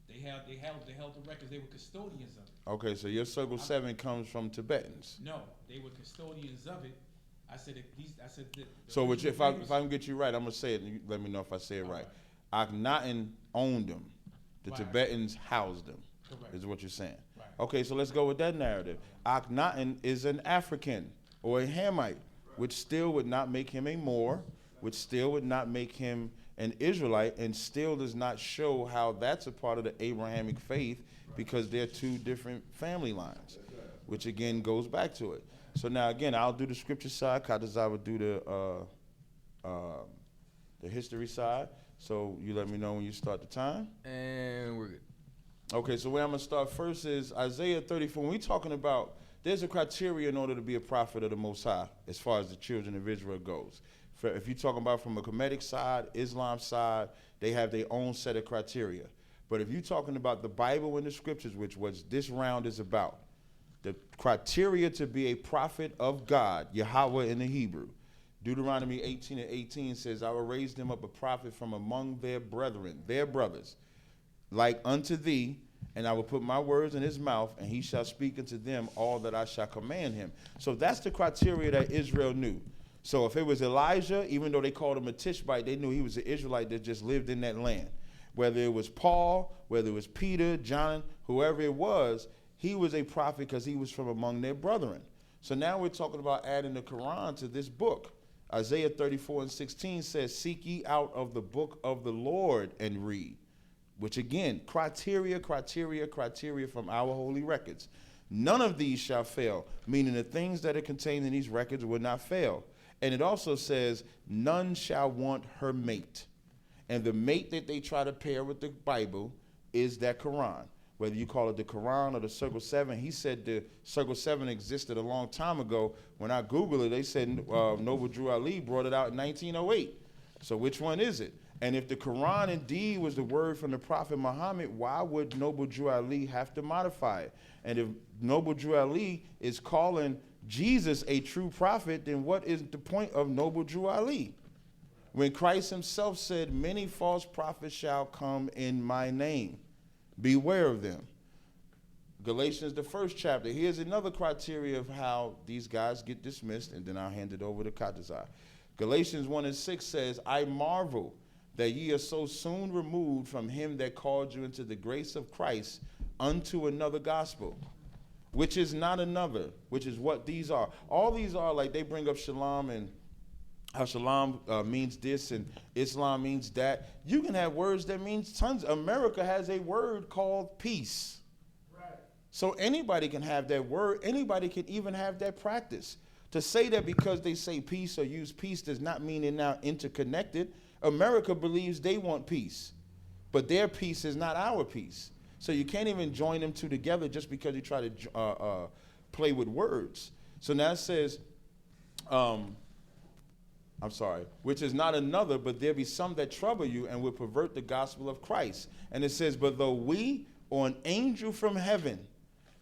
They held the records. They were custodians of it. Okay, so your Circle 7 comes from Tibetans. No, they were custodians of it. I said So if I can get you right, I'm gonna say it. And you let me know if I say it right. Akhenaten owned them. The Tibetans housed them. Correct. Is what you're saying. Right. Okay, so let's go with that narrative. Akhenaten is an African or a Hamite, which still would not make him a Moor, which still would not make him an Israelite, and still does not show how that's a part of the Abrahamic faith, because they're two different family lines, which again goes back to it. So now again, I'll do the scripture side. Chaataza will do the history side. So you let me know when you start the time. And we're good. Okay, so where I'm gonna start first is Isaiah 34. When we're talking about, there's a criteria in order to be a prophet of the Most High as far as the children of Israel goes. If you're talking about from a Kemetic side, Islam side, they have their own set of criteria. But if you're talking about the Bible and the scriptures, which was this round is about, the criteria to be a prophet of God, Yahweh in the Hebrew, Deuteronomy 18:18 says, I will raise them up a prophet from among their brethren, their brothers, like unto thee, and I will put my words in his mouth, and he shall speak unto them all that I shall command him. So that's the criteria that Israel knew. So if it was Elijah, even though they called him a Tishbite, they knew he was an Israelite that just lived in that land. Whether it was Paul, whether it was Peter, John, whoever it was, he was a prophet because he was from among their brethren. So now we're talking about adding the Quran to this book. Isaiah 34:16 says, seek ye out of the book of the Lord and read. Which again, criteria from our holy records. None of these shall fail, meaning the things that are contained in these records will not fail. And it also says, none shall want her mate. And the mate that they try to pair with the Bible is that Quran. Whether you call it the Quran or the Circle 7, he said the Circle 7 existed a long time ago. When I Googled it, they said Noble Drew Ali brought it out in 1908. So which one is it? And if the Quran indeed was the word from the Prophet Muhammad, why would Noble Drew Ali have to modify it? And if Noble Drew Ali is calling Jesus a true prophet, then what is the point of Noble Drew Ali? When Christ himself said, many false prophets shall come in my name. Beware of them. Galatians, the 1st chapter. Here's another criteria of how these guys get dismissed, and then I'll hand it over to Chaataza. Galatians 1:6 says, I marvel that ye are so soon removed from him that called you into the grace of Christ unto another gospel, which is not another, which is what these are. All these are, like, they bring up shalom and how shalom means this and Islam means that. You can have words that means tons. America has a word called peace. Right. So anybody can have that word. Anybody can even have that practice. To say that because they say peace or use peace does not mean they're now interconnected. America believes they want peace, but their peace is not our peace. So you can't even join them two together just because you try to play with words. So now it says, I'm sorry, which is not another, but there be some that trouble you and will pervert the gospel of Christ. And it says, but though we or an angel from heaven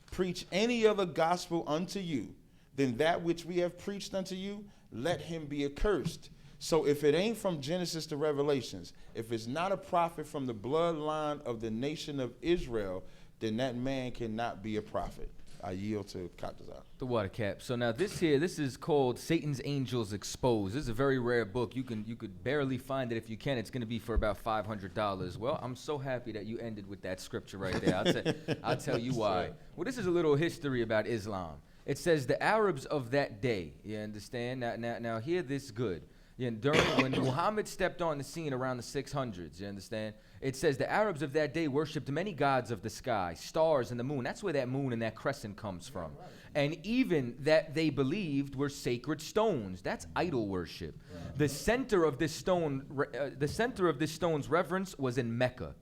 preach any other gospel unto you than that which we have preached unto you, let him be accursed. So if it ain't from Genesis to Revelations, if it's not a prophet from the bloodline of the nation of Israel, then that man cannot be a prophet. I yield to Chaataza. The water cap. So now this is called Satan's Angels Exposed. This is a very rare book. You could barely find it. If you can, it's going to be for about $500. Well, I'm so happy that you ended with that scripture right there. I'll tell you why. Well, this is a little history about Islam. It says the Arabs of that day. You understand? Now hear this good. When Muhammad stepped on the scene around the 600s, you understand? It says the Arabs of that day worshipped many gods of the sky, stars and the moon. That's where that moon and that crescent comes from. And even that they believed were sacred stones. That's idol worship. The center of this stone's reverence was in Mecca.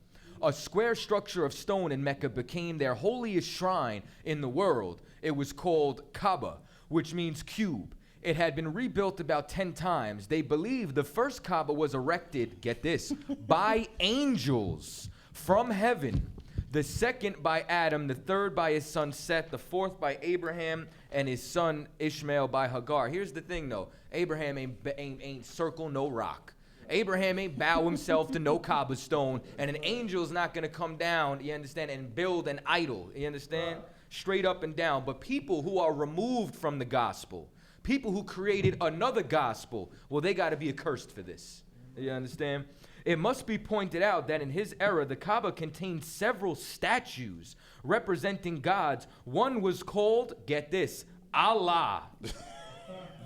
A square structure of stone in Mecca became their holiest shrine in the world. It was called Kaaba, which means cube. It had been rebuilt about 10 times. They believe the first Kaaba was erected, get this, by angels from heaven. The second by Adam, the third by his son Seth, the fourth by Abraham, and his son Ishmael by Hagar. Here's the thing though, Abraham ain't circle no rock. Abraham ain't bow himself to no Kaaba stone, and an angel's not gonna come down, you understand, and build an idol, you understand? Straight up and down. But people who are removed from the gospel, people who created another gospel, well, they got to be accursed for this. You understand? It must be pointed out that in his era, the Kaaba contained several statues representing gods. One was called, get this, Allah,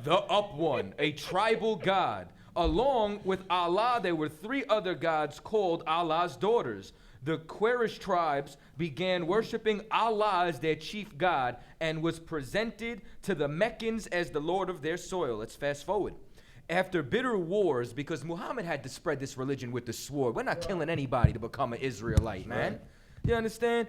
the up one, a tribal god. Along with Allah, there were 3 other gods called Allah's daughters. The Quraysh tribes began worshiping Allah as their chief god and was presented to the Meccans as the lord of their soil. Let's fast forward. After bitter wars, because Muhammad had to spread this religion with the sword. We're not killing anybody to become an Israelite, man. You understand?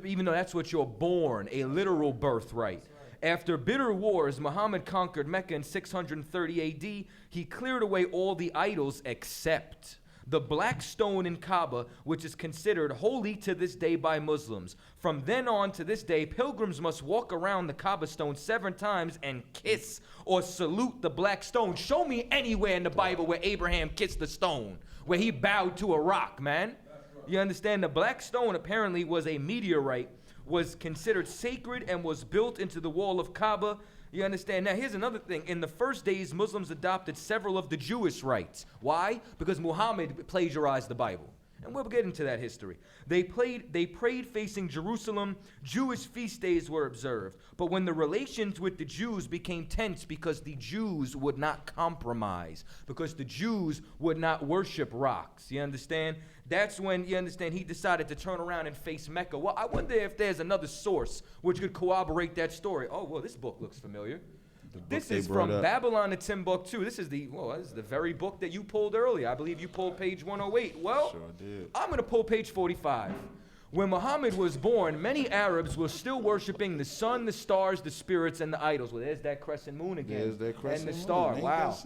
Even though that's what you're born, a literal birthright. After bitter wars, Muhammad conquered Mecca in 630 AD. He cleared away all the idols except the black stone in Kaaba, which is considered holy to this day by Muslims. From then on to this day, pilgrims must walk around the Kaaba stone 7 times and kiss or salute the black stone. Show me anywhere in the Bible where Abraham kissed the stone, where he bowed to a rock, man. You understand? The black stone apparently was a meteorite, was considered sacred, and was built into the wall of Kaaba. You understand? Now, here's another thing. In the first days, Muslims adopted several of the Jewish rites. Why? Because Muhammad plagiarized the Bible. And we'll get into that history. They prayed facing Jerusalem. Jewish feast days were observed. But when the relations with the Jews became tense because the Jews would not compromise, because the Jews would not worship rocks, you understand? That's when, you understand, he decided to turn around and face Mecca. Well, I wonder if there's another source which could corroborate that story. Oh, well, this book looks familiar. This is from Babylon to Timbuktu. This is the very book that you pulled earlier. I believe you pulled page 108. Well, sure did. I'm going to pull page 45. When Muhammad was born, many Arabs were still worshiping the sun, the stars, the spirits, and the idols. Well, there's that crescent moon again. There's that crescent and the star. moon. Wow.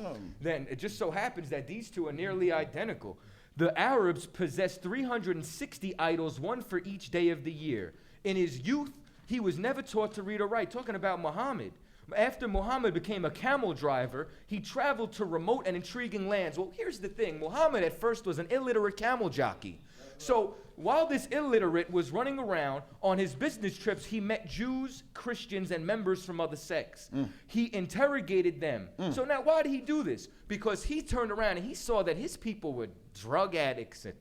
Then it just so happens that these two are nearly identical. The Arabs possessed 360 idols, one for each day of the year. In his youth, he was never taught to read or write. Talking about Muhammad. After Muhammad became a camel driver, he traveled to remote and intriguing lands. Well, here's the thing. Muhammad at first was an illiterate camel jockey. So while this illiterate was running around on his business trips, he met Jews, Christians, and members from other sects. He interrogated them. So now why did he do this? Because he turned around and he saw that his people were drug addicts and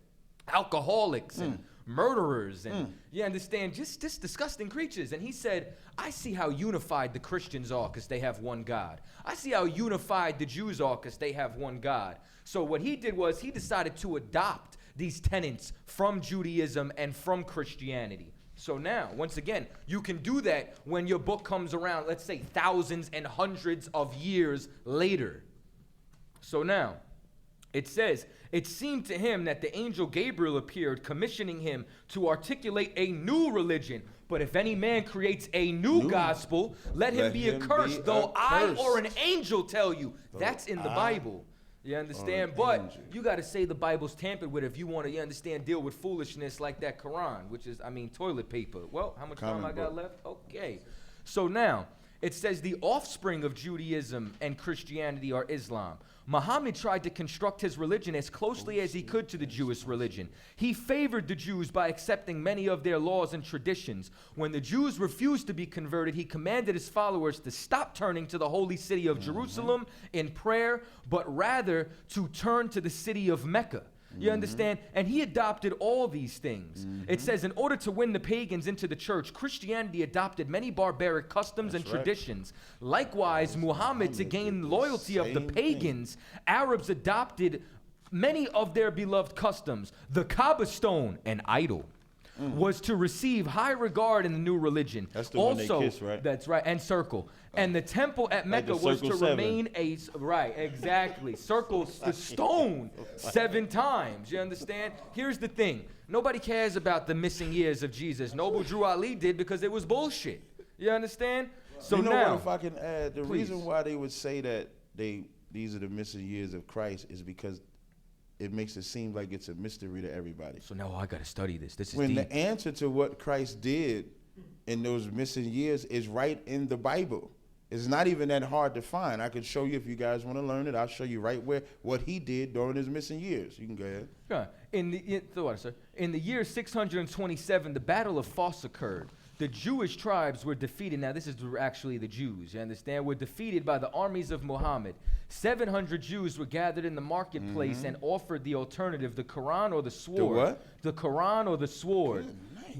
alcoholics and murderers and, you understand, just disgusting creatures. And he said, I see how unified the Christians are because they have one God. I see how unified the Jews are because they have one God. So what he did was he decided to adopt these tenets from Judaism and from Christianity. So now, once again, you can do that when your book comes around, let's say thousands and hundreds of years later. So now, It says, it seemed to him that the angel Gabriel appeared, commissioning him to articulate a new religion. But if any man creates a new gospel, let him be accursed, though I or an angel tell you. That's in the Bible. You understand? But you got to say the Bible's tampered with if you want to, you understand, deal with foolishness like that Quran, which is, I mean, toilet paper. Well, how much time I got left? Okay. So now, it says the offspring of Judaism and Christianity are Islam. Muhammad tried to construct his religion as closely as he could to the Jewish religion. He favored the Jews by accepting many of their laws and traditions. When the Jews refused to be converted, he commanded his followers to stop turning to the holy city of Jerusalem in prayer, but rather to turn to the city of Mecca. You understand? And he adopted all these things. It says, in order to win the pagans into the church, Christianity adopted many barbaric customs and traditions. Likewise, Muhammad, to gain loyalty of the pagans, Arabs adopted many of their beloved customs. The Kaaba stone, an idol, was to receive high regard in the new religion. That's the also, one they kiss, right? That's right, and circle. And the temple at Mecca was to remain right, exactly. Circles the stone 7 times. You understand? Here's the thing. Nobody cares about the missing years of Jesus. Noble Drew Ali did because it was bullshit. You understand? So you know now, what, if I can add, the reason why they would say that these are the missing years of Christ is because it makes it seem like it's a mystery to everybody. So now I got to study this. This is when deep. the answer to what Christ did in those missing years is right in the Bible. It's not even that hard to find. I could show you if you guys want to learn it. I'll show you right where what he did during his missing years. You can go ahead. Yeah. In the year 627, the Battle of Foss occurred. The Jewish tribes were defeated. Now, this is actually the Jews, you understand? Were defeated by the armies of Muhammad. 700 Jews were gathered in the marketplace and offered the alternative, the Quran or the sword. The what? The Quran or the sword.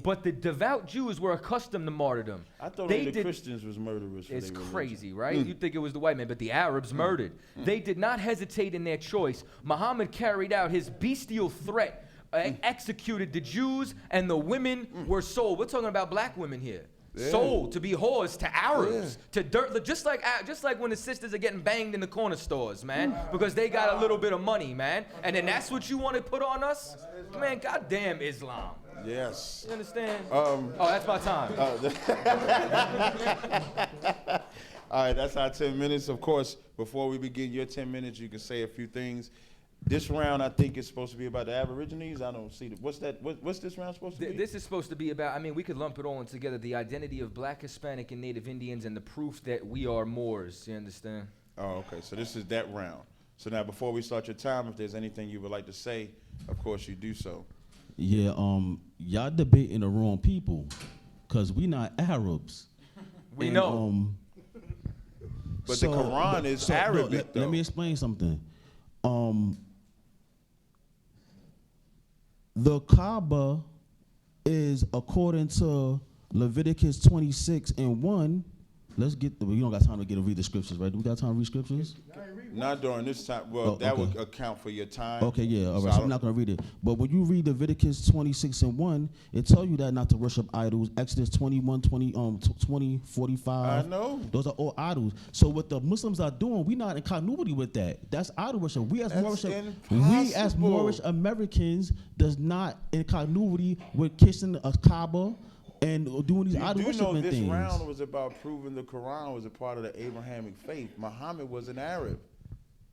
But the devout Jews were accustomed to martyrdom. I thought only the Christians was murderers. It's crazy, right? You'd think it was the white man, but the Arabs murdered. They did not hesitate in their choice. Muhammad carried out his bestial threat, executed the Jews, and the women were sold. We're talking about black women here. Sold to be whores to Arabs, to dirt, just like when the sisters are getting banged in the corner stores, man, because they got a little bit of money, man. And then that's what you want to put on us? Man, goddamn Islam. Yes. You understand? Oh, that's my time. All right, that's our 10 minutes. Of course, before we begin your 10 minutes, you can say a few things. This round, I think, is supposed to be about the Aborigines. I don't see what's this round supposed to be? This is supposed to be about, I mean, we could lump it all in together, the identity of Black, Hispanic, and Native Indians and the proof that we are Moors. You understand? Oh, okay. So this is that round. So now, before we start your time, if there's anything you would like to say, of course you do so. Yeah, y'all debating the wrong people, cause we not Arabs. We know. But the Quran is Arabic. Let me explain something. The Kaaba is, according to Leviticus 26:1. Let's get we don't got time to read the scriptures, right? Do we got time to read scriptures? Not during this time. Well, that would account for your time. Okay, yeah, all right. So I'm not going to read it. But when you read Leviticus 26:1, it tells you that not to worship idols. Exodus 20, 45. I know. Those are all idols. So what the Muslims are doing, we're not in continuity with that. That's idol worship. We as Moorish Americans does not in continuity with kissing a Kaaba and doing these idol worship things. This round was about proving the Quran was a part of the Abrahamic faith. Muhammad was an Arab.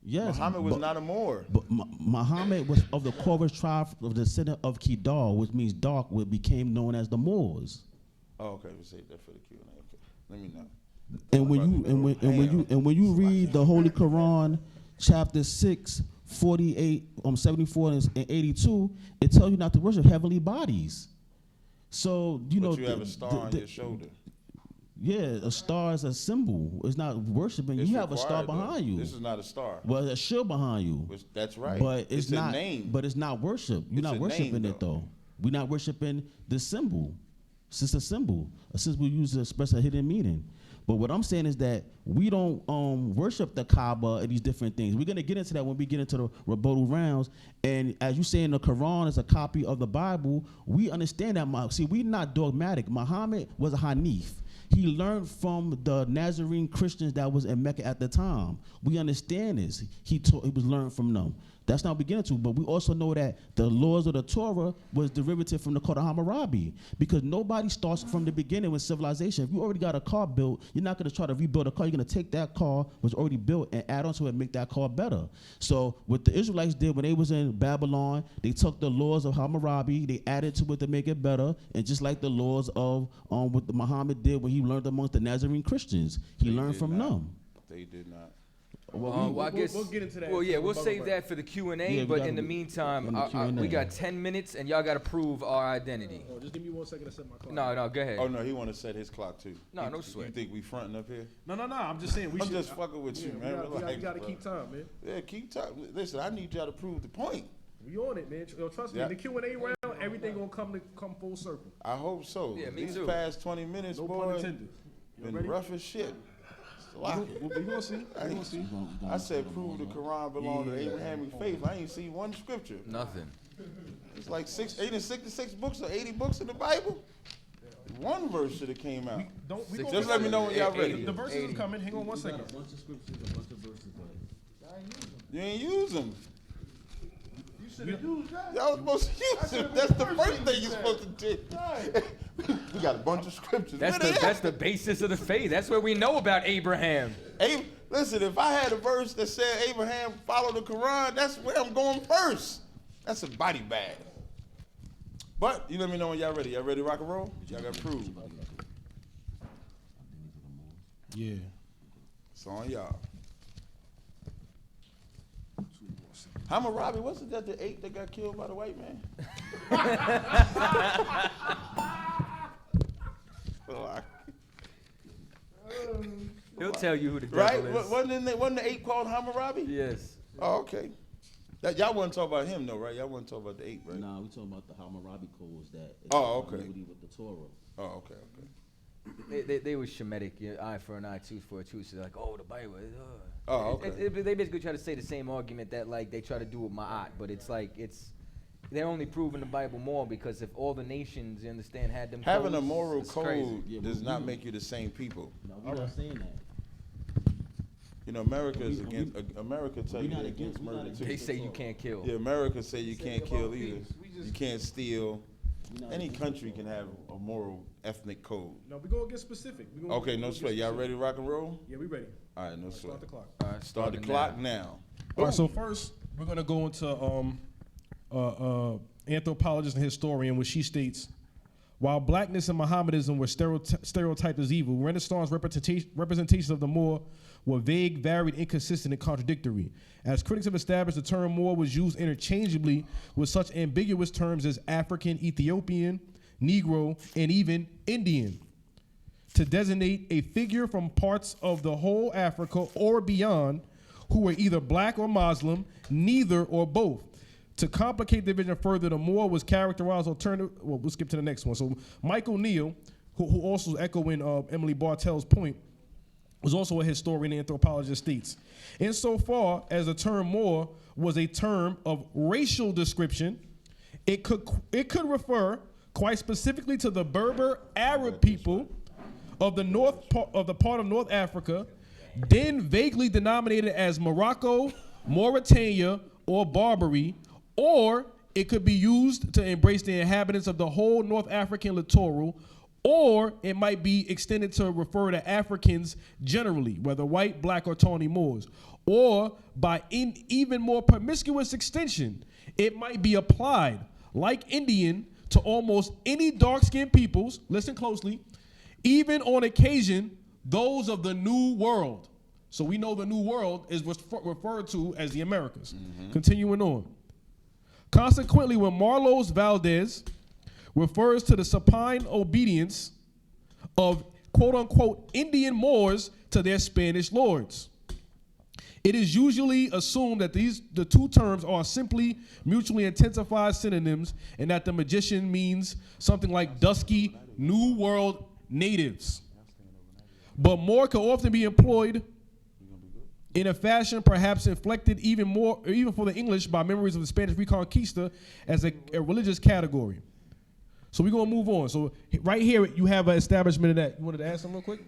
Yes, Muhammad was not a Moor. But Muhammad was of the Quraysh tribe of the descendant of Kedar, which means dark, what became known as the Moors. Oh, okay. We'll save that for the Q&A. Okay. Let me know. And when you read the Holy Quran, chapter 6, 48, 74 and 82, it tells you not to worship heavenly bodies. So you know you have a star on your shoulder. Yeah, a star is a symbol. It's not worshiping. You have a star behind you. This is not a star. Well, a shield behind you. That's right. But it's not. A name. But it's not worship. You're not worshiping it though. We're not worshiping the symbol. It's just a symbol. A symbol used to express a hidden meaning. But what I'm saying is that we don't worship the Kaaba and these different things. We're gonna get into that when we get into the rebuttal rounds. And as you say, in the Quran is a copy of the Bible. We understand that. See, we're not dogmatic. Muhammad was a Hanif. He learned from the Nazarene Christians that was in Mecca at the time. We understand this. He was learned from them. That's not beginning to, but we also know that the laws of the Torah was derivative from the Code of Hammurabi, because nobody starts from the beginning with civilization. If you already got a car built, you're not going to try to rebuild a car. You're going to take that car was already built and add on to it and make that car better. So what the Israelites did when they was in Babylon, they took the laws of Hammurabi, they added to it to make it better, and just like the laws of what the Muhammad did when he learned amongst the Nazarene Christians, he learned from them. They did not. Well, I guess we'll get into that. Well, yeah, we'll save that for the Q&A. But in the meantime, we got 10 minutes, and y'all got to prove our identity. Oh, just give me 1 second to set my clock. No, go ahead. Oh no, he want to set his clock too. No sweat. You think we fronting up here? No. I'm just saying we I'm should. just fucking with you, man. You got to keep time, man. Yeah, keep time. Listen, I need y'all to prove the point. We on it, man. Trust me. In the Q&A round, everything gonna come full circle. I hope so. Yeah, me These too. past 20 minutes, No boy, pun intended. been ready? rough as shit. We gonna see. I said prove the Quran belong to the Abrahamic faith. I ain't seen one scripture. Nothing. It's like 66 books or 80 books in the Bible. One verse should have came out. Just let me know when y'all ready. The verses is coming. Hang on 1 second. A bunch of scriptures, a bunch of verses, but You ain't use them. You should have used that. Y'all supposed to use them. That's the first thing you're supposed to do. We got a bunch of scriptures. That's the basis of the faith. That's where we know about Abraham. Listen, if I had a verse that said Abraham followed the Quran, that's where I'm going first. That's a body bag. But you let me know when y'all ready. Y'all ready to rock and roll? Y'all got to prove. Yeah. It's on y'all. Hammurabi, wasn't that the 8 that got killed by the white man? He'll tell you who the devil right? is. Wasn't the 8 called Hammurabi? Yes. Oh, okay. Y'all wasn't talking about him though, right? Y'all wasn't talking about the 8, right? Nah, we talking about the Hammurabi codes that. Oh, okay. With the Torah. Oh, okay. They were Shemitic, eye for an eye, tooth for a tooth. So like, oh, the Bible. Oh, okay. They basically try to say the same argument that like they try to do with Ma'at, but it's like they're only proving the Bible more because if all the nations, you understand, had them Having codes, a moral it's code crazy. does not make you the same people. No, we're not saying that. You know, America is against. America tell you they're against murder too. They say you can't kill. Yeah, America say you can't kill either. You can't steal. Any country can have a moral ethnic code. No, we're gonna get specific. Okay, no sweat. Y'all ready to rock and roll? Yeah, we ready. All right, no sweat. Start the clock. All right, Start the clock now. All right, so first we're gonna go into anthropologist and historian, where she states, while blackness and Mohammedanism were stereotyped as evil, Renaissance representations of the Moor were vague, varied, inconsistent, and contradictory. As critics have established, the term Moor was used interchangeably with such ambiguous terms as African, Ethiopian, Negro, and even Indian, to designate a figure from parts of the whole Africa or beyond who were either black or Muslim, neither or both. To complicate the division further, the Moor was characterized alternative. Well, we'll skip to the next one. So Michael Neal, who also echoing Emily Bartell's point, was also a historian and anthropologist, states, insofar as the term Moor was a term of racial description, it could refer quite specifically to the Berber Arab people of the part of North Africa, then vaguely denominated as Morocco, Mauritania, or Barbary, or it could be used to embrace the inhabitants of the whole North African littoral, or it might be extended to refer to Africans generally, whether white, black, or tawny Moors. Or by even more promiscuous extension, it might be applied, like Indian, to almost any dark-skinned peoples, listen closely, even on occasion, those of the New World. So we know the New World is what's referred to as the Americas. Continuing on. Consequently, when Marlos Valdez refers to the supine obedience of quote-unquote Indian Moors to their Spanish lords, it is usually assumed that the two terms are simply mutually intensified synonyms and that the magician means something like dusky New World natives. But Moor can often be employed in a fashion perhaps inflected even for the English by memories of the Spanish Reconquista as a religious category. So we're gonna move on. So right here you have an establishment of that. You wanted to ask something real quick?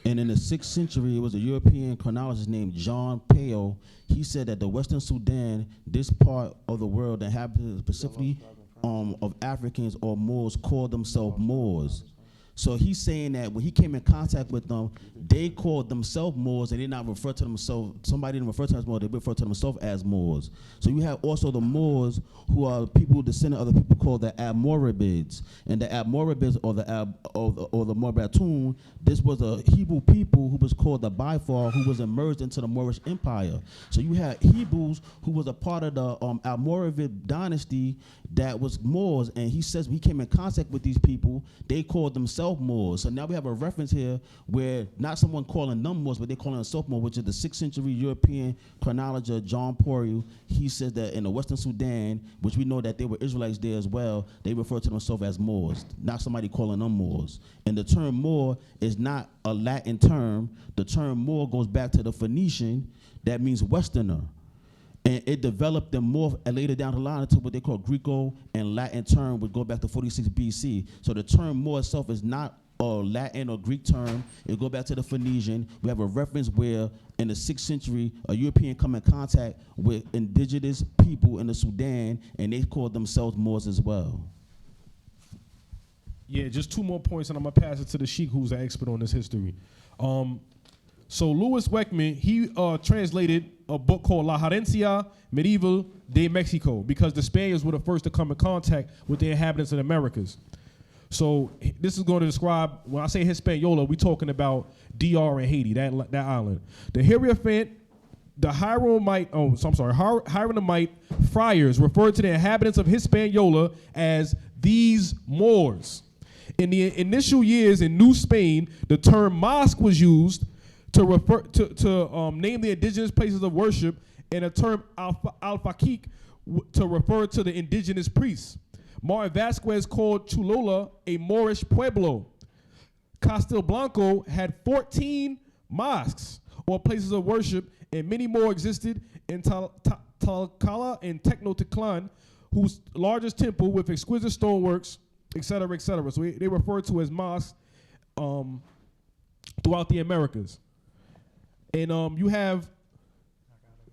And in the 6th century, it was a European chronologist named John Pale. He said that the Western Sudan, this part of the world inhabited specifically of Africans or Moors, called themselves Moors. So he's saying that when he came in contact with them, they called themselves Moors, and they not refer to themselves, somebody didn't refer to them as Moors, they refer to themselves as Moors. So you have also the Moors, who are people descendant of the people called the Almoravids. And the Almoravids or the Morbatun, this was a Hebrew people who was called the Bifar, who was emerged into the Moorish Empire. So you had Hebrews who was a part of the Almoravid dynasty that was Moors, and he says when he came in contact with these people, they called themselves Moors. So now we have a reference here where not someone calling them Moors, but they calling themselves Moors, which is the 6th century European chronologist John Poriu. He says that in the Western Sudan, which we know that they were Israelites there as well, they refer to themselves as Moors, not somebody calling them Moors. And the term Moor is not a Latin term. The term Moor goes back to the Phoenician, that means Westerner. And it developed them more later down the line into what they call Greco and Latin term, would go back to 46 BC. So the term Moor itself is not a Latin or Greek term. It go back to the Phoenician. We have a reference where in the 6th century, a European come in contact with indigenous people in the Sudan, and they called themselves Moors as well. Yeah, just 2 more points, and I'm gonna pass it to the Sheik, who's an expert on this history. So Louis Weckman, he translated a book called La Herencia Medieval de Mexico, because the Spaniards were the first to come in contact with the inhabitants of the Americas. So this is going to describe, when I say Hispaniola, we're talking about DR and Haiti, that island. The Hierophant, the Hieronymite friars referred to the inhabitants of Hispaniola as these Moors. In the initial years in New Spain, the term mosque was used to refer to name the indigenous places of worship, and a term al-Fakik to refer to the indigenous priests. Martin Vasquez called Chulola a Moorish pueblo. Castilblanco had 14 mosques or places of worship, and many more existed in Talcala and Tecnoteclan, whose largest temple with exquisite stoneworks, etc., etc. So they refer to as mosques throughout the Americas. And you have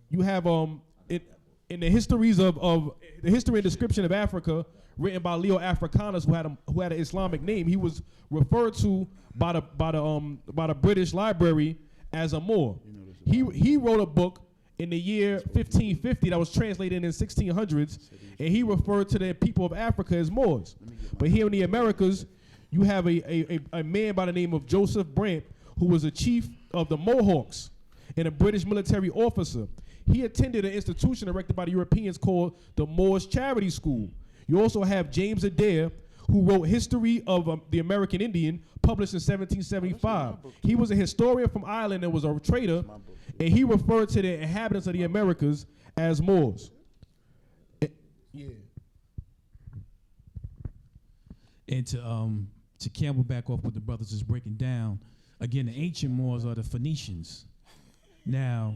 in the histories of the history and description of Africa, written by Leo Africanus, who had an Islamic name, he was referred to by the British Library as a Moor. He wrote a book in the year 1550 that was translated in the 1600s, and he referred to the people of Africa as Moors. But here in the Americas, you have a man by the name of Joseph Brant, who was a chief of the Mohawks and a British military officer. He attended an institution erected by the Europeans called the Moorish Charity School. You also have James Adair, who wrote History of the American Indian, published in 1775. He was a historian from Ireland and was a trader, and he referred to the inhabitants of the Americas as Moors. And to camel back off what the brothers is breaking down, again, the ancient Moors are the Phoenicians. Now,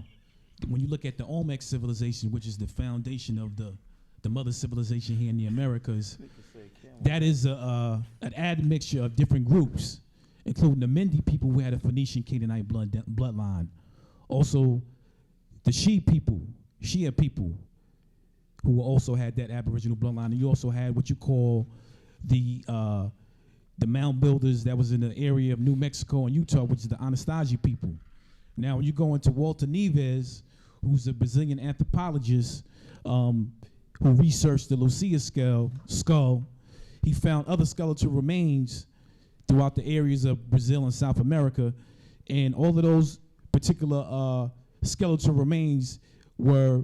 when you look at the Olmec civilization, which is the foundation of the mother civilization here in the Americas, that is an admixture of different groups, including the Mende people who had a Phoenician Canaanite bloodline. Also, the Shia people, who also had that Aboriginal bloodline. And you also had what you call the mound builders that was in the area of New Mexico and Utah, which is the Anasazi people. Now, when you go into Walter Neves, who's a Brazilian anthropologist who researched the Lucia skull, he found other skeletal remains throughout the areas of Brazil and South America, and all of those particular skeletal remains were,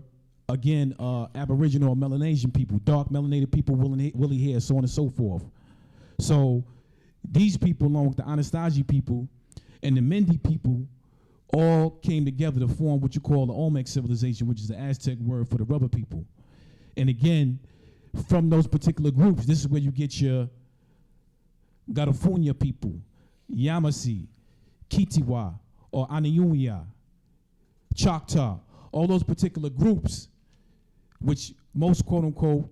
again, Aboriginal or Melanesian people, dark melanated people, woolly hair, so on and so forth. So these people, along with the Anasazi people and the Mende people, all came together to form what you call the Olmec civilization, which is the Aztec word for the rubber people. And again, from those particular groups, this is where you get your Garafunya people, Yamasee, Kitiwa, or Anayunya, Choctaw, all those particular groups, which most quote-unquote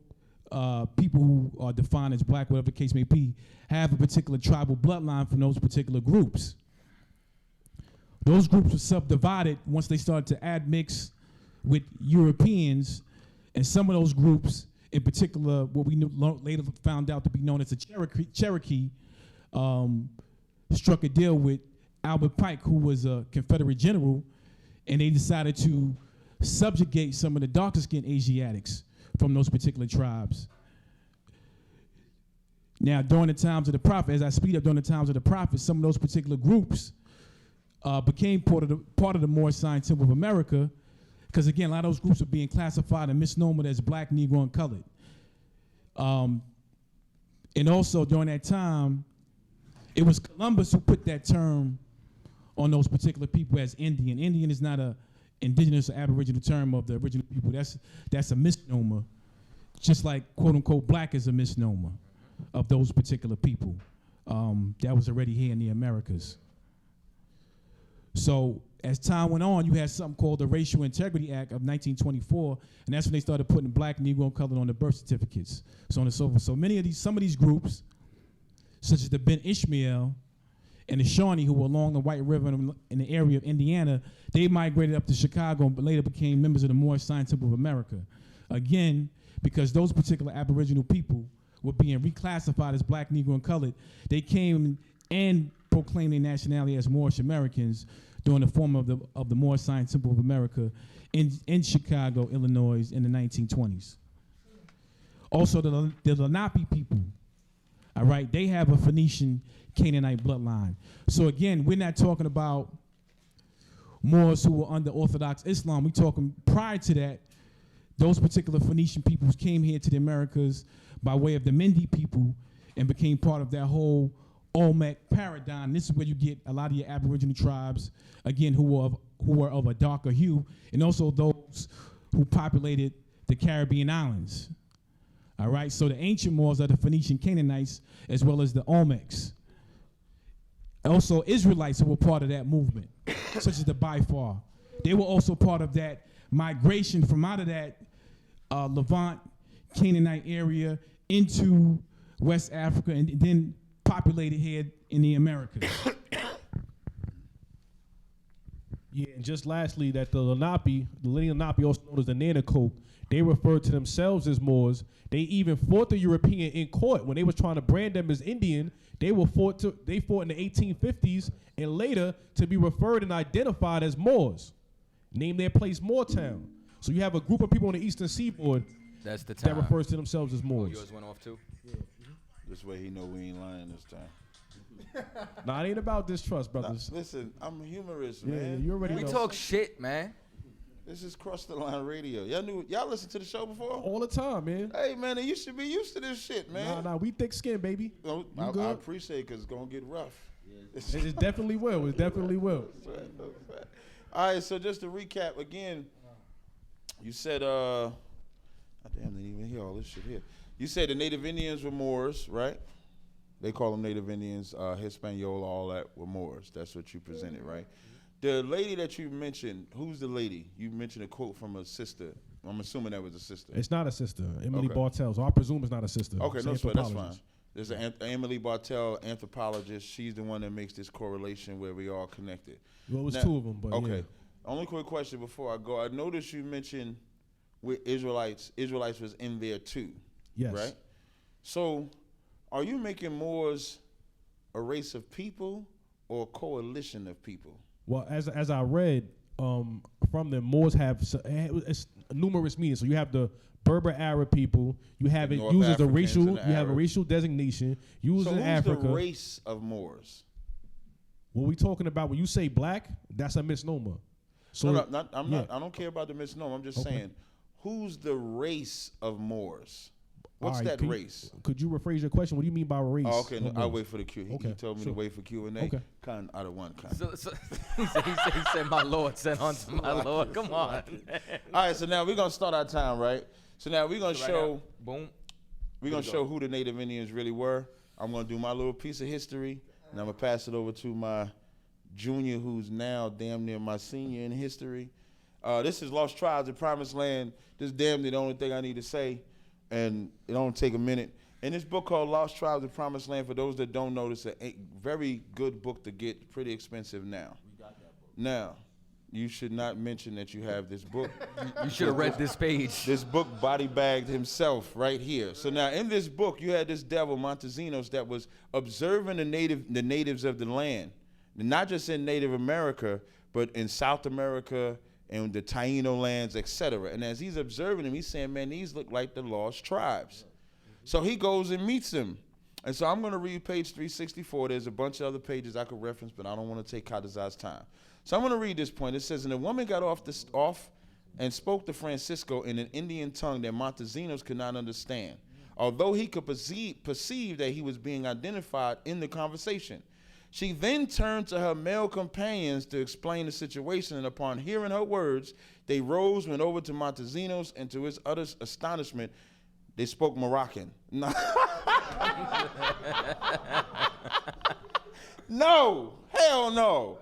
people who are defined as black, whatever the case may be, have a particular tribal bloodline from those particular groups. Those groups were subdivided once they started to admix with Europeans, and some of those groups, in particular, what we later found out to be known as the Cherokee, struck a deal with Albert Pike, who was a Confederate general, and they decided to subjugate some of the darker-skinned Asiatics from those particular tribes. Now, during the times of the prophet, as I speed up, during the times of the prophet, some of those particular groups became part of the Moorish Zion Temple of America, because again, a lot of those groups are being classified and misnomered as black, Negro, and colored. And also during that time, it was Columbus who put that term on those particular people as Indian. Indian is not a indigenous or aboriginal term of the original people. That's a misnomer, just like quote unquote black is a misnomer of those particular people. That was already here in the Americas. So as time went on, you had something called the Racial Integrity Act of 1924, and that's when they started putting black, Negro, and colored on the birth certificates, so on and so forth. So some of these groups, such as the Ben Ishmael and the Shawnee, who were along the White River in the area of Indiana, they migrated up to Chicago, but later became members of the Moorish Zion Temple of America. Again, because those particular Aboriginal people were being reclassified as black, Negro, and colored, they came and proclaimed their nationality as Moorish Americans during the form of the Moorish Zion Temple of America in Chicago, Illinois, in the 1920s. Also, the Lenape people, all right, they have a Phoenician Canaanite bloodline. So again, we're not talking about Moors who were under Orthodox Islam. We're talking prior to that, those particular Phoenician peoples came here to the Americas by way of the Mende people and became part of that whole Olmec paradigm. This is where you get a lot of your Aboriginal tribes, again, who were of a darker hue, and also those who populated the Caribbean islands. All right, so the ancient Moors are the Phoenician Canaanites as well as the Olmecs. Also, Israelites who were part of that movement, such as the Bifar. They were also part of that migration from out of that Levant Canaanite area into West Africa and then populated here in the Americas. Yeah, and just lastly, that the Lenape, also known as the Nanacoke, they referred to themselves as Moors. They even fought the European in court when they was trying to brand them as Indian. They fought in the 1850s and later to be referred and identified as Moors. Named their place Moortown. So you have a group of people on the Eastern Seaboard That's the time. that refers to themselves as Moors. Yours went off too? Yeah. This way he know we ain't lying this time. Nah, it ain't about distrust, brothers. Nah, listen, I'm a humorist, Yeah, man. you already We know. talk shit, man. This is Cross the Line Radio. Y'all listen to the show before? All the time, man. Hey, man, you should be used to this shit, man. Nah, we thick skin, baby. No, You I good? appreciate it because it's going to get rough. It definitely will. It definitely will. All right, so just to recap again, you said, damn, they didn't even hear all this shit here. You said the Native Indians were Moors, right? They call them Native Indians, Hispaniola, all that were Moors. That's what you presented, right? The lady that you mentioned, who's the lady? You mentioned a quote from a sister. I'm assuming that was a sister. It's not a sister. Emily Okay. Bartell. So I presume it's not a sister. Okay, It's no an sweat, that's fine. anthropologist. There's an Emily Bartell, anthropologist. She's the one that makes this correlation where we all connected. Well, it was Now- two of them, but okay. yeah. Only quick question before I go. I noticed you mentioned with Israelites was in there too. Yes. Right? So are you making Moors a race of people or a coalition of people? Well, as I read, from them, Moors have it's numerous meanings. So you have the Berber Arab people. You have The it North used as a Africans racial. and the You have a Arabs. racial designation used So in who's Africa. the race of Moors? What we talking about when you say black? That's a misnomer. So No, I don't care about the misnomer. I'm just Okay. saying, who's the race of Moors? What's All right, that could you- race? Could you rephrase your question? What do you mean by race? Oh, okay, no, of I'll Moors? wait for the Q. He Okay, told me sure. to wait for Q&A. Okay. Kind out of one kind. So, he said, my Lord said unto my Lord. Come on. All right, so now we're gonna start our time, right? So now we're gonna So right show. now, boom. We're gonna show who the Native Indians really were. I'm gonna do my little piece of history, and I'm gonna pass it over to my junior, who's now damn near my senior in history. This is Lost Tribes in Promised Land. This is damn near the only thing I need to say. and it don't take a minute. In this book called Lost Tribes, The Promised Land, for those that don't know, it's a very good book to get, pretty expensive now. We got that book. Now, you should not mention that you have this book. You should have read this page. This book body bagged himself right here. So now in this book, you had this devil, Montezinos, that was observing the natives of the land. Not just in Native America, but in South America and the Taino lands, etc. And as he's observing them, he's saying, man, these look like the lost tribes. So he goes and meets them. And so I'm going to read page 364. There's a bunch of other pages I could reference, but I don't want to take Chaataza's time. So I'm going to read this point. It says, and the woman got off and spoke to Francisco in an Indian tongue that Montezinos could not understand, although he could perceive that he was being identified in the conversation. She then turned to her male companions to explain the situation, and upon hearing her words, they rose, went over to Montezinos, and to his utter astonishment, they spoke Moroccan. No, hell no.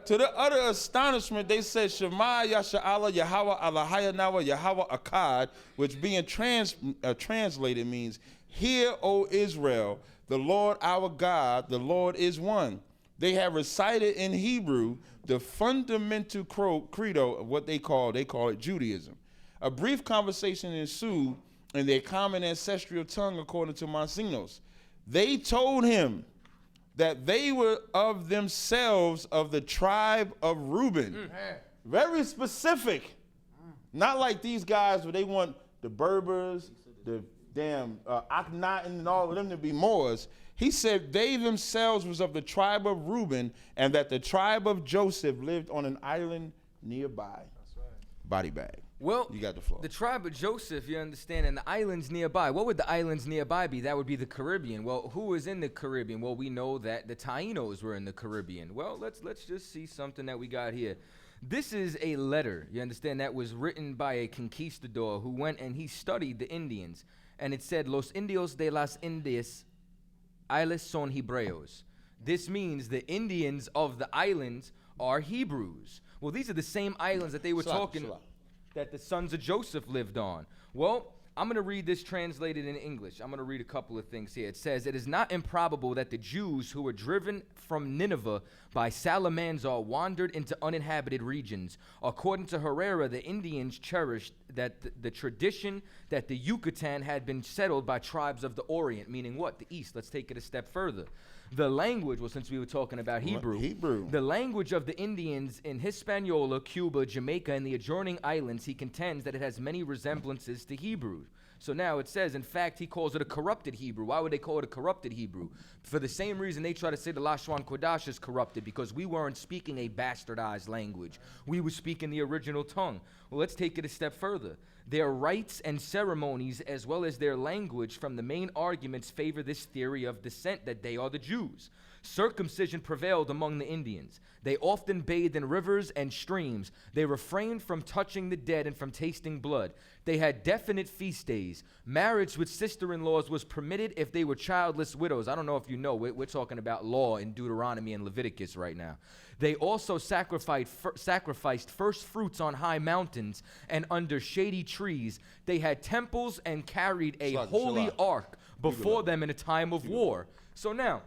To the utter astonishment, they said, Shema Yasha'Allah Yahweh Allahayanawa Yahweh Akkad, which being translated means, Hear, O Israel, the Lord our God, the Lord is one. They have recited in Hebrew the fundamental credo of what they call it Judaism. A brief conversation ensued in their common ancestral tongue, according to Montezinos. They told him that they were of themselves of the tribe of Reuben. Very specific. Not like these guys where they want the Berbers, the damn Akhenaten and all of them to be Moors. He said they themselves was of the tribe of Reuben, and that the tribe of Joseph lived on an island nearby. That's right. Body bag. Well, you got the floor. The tribe of Joseph, you understand, and the islands nearby. What would the islands nearby be? That would be the Caribbean. Well, who was in the Caribbean? Well, we know that the Tainos were in the Caribbean. Well, let's just see something that we got here. This is a letter, you understand, that was written by a conquistador who went and he studied the Indians. And it said, Los Indios de las Indias Islas son Hebreos. This means the Indians of the islands are Hebrews. Well, these are the same islands that they were talking that the sons of Joseph lived on. Well, I'm going to read this translated in English. I'm going to read a couple of things here. It says, it is not improbable that the Jews who were driven from Nineveh by Salamanzar wandered into uninhabited regions. According to Herrera, the Indians cherished that the tradition that the Yucatan had been settled by tribes of the Orient, meaning what? The East. Let's take it a step further. The language, well, since we were talking about Hebrew, the language of the Indians in Hispaniola, Cuba, Jamaica, and the adjoining islands, he contends that it has many resemblances to Hebrew. So now it says, in fact, he calls it a corrupted Hebrew. Why would they call it a corrupted Hebrew? For the same reason they try to say the Lashon Kodash is corrupted, because we weren't speaking a bastardized language. We were speaking the original tongue. Well, let's take it a step further. Their rites and ceremonies, as well as their language, from the main arguments favor this theory of descent that they are the Jews. Circumcision prevailed among the Indians. They often bathed in rivers and streams. They refrained from touching the dead and from tasting blood. They had definite feast days. Marriage with sister-in-laws was permitted if they were childless widows. I don't know if you know, we're talking about law in Deuteronomy and Leviticus right now. They also sacrificed first fruits on high mountains and under shady trees. They had temples and carried a holy ark before them in a time of war. So now,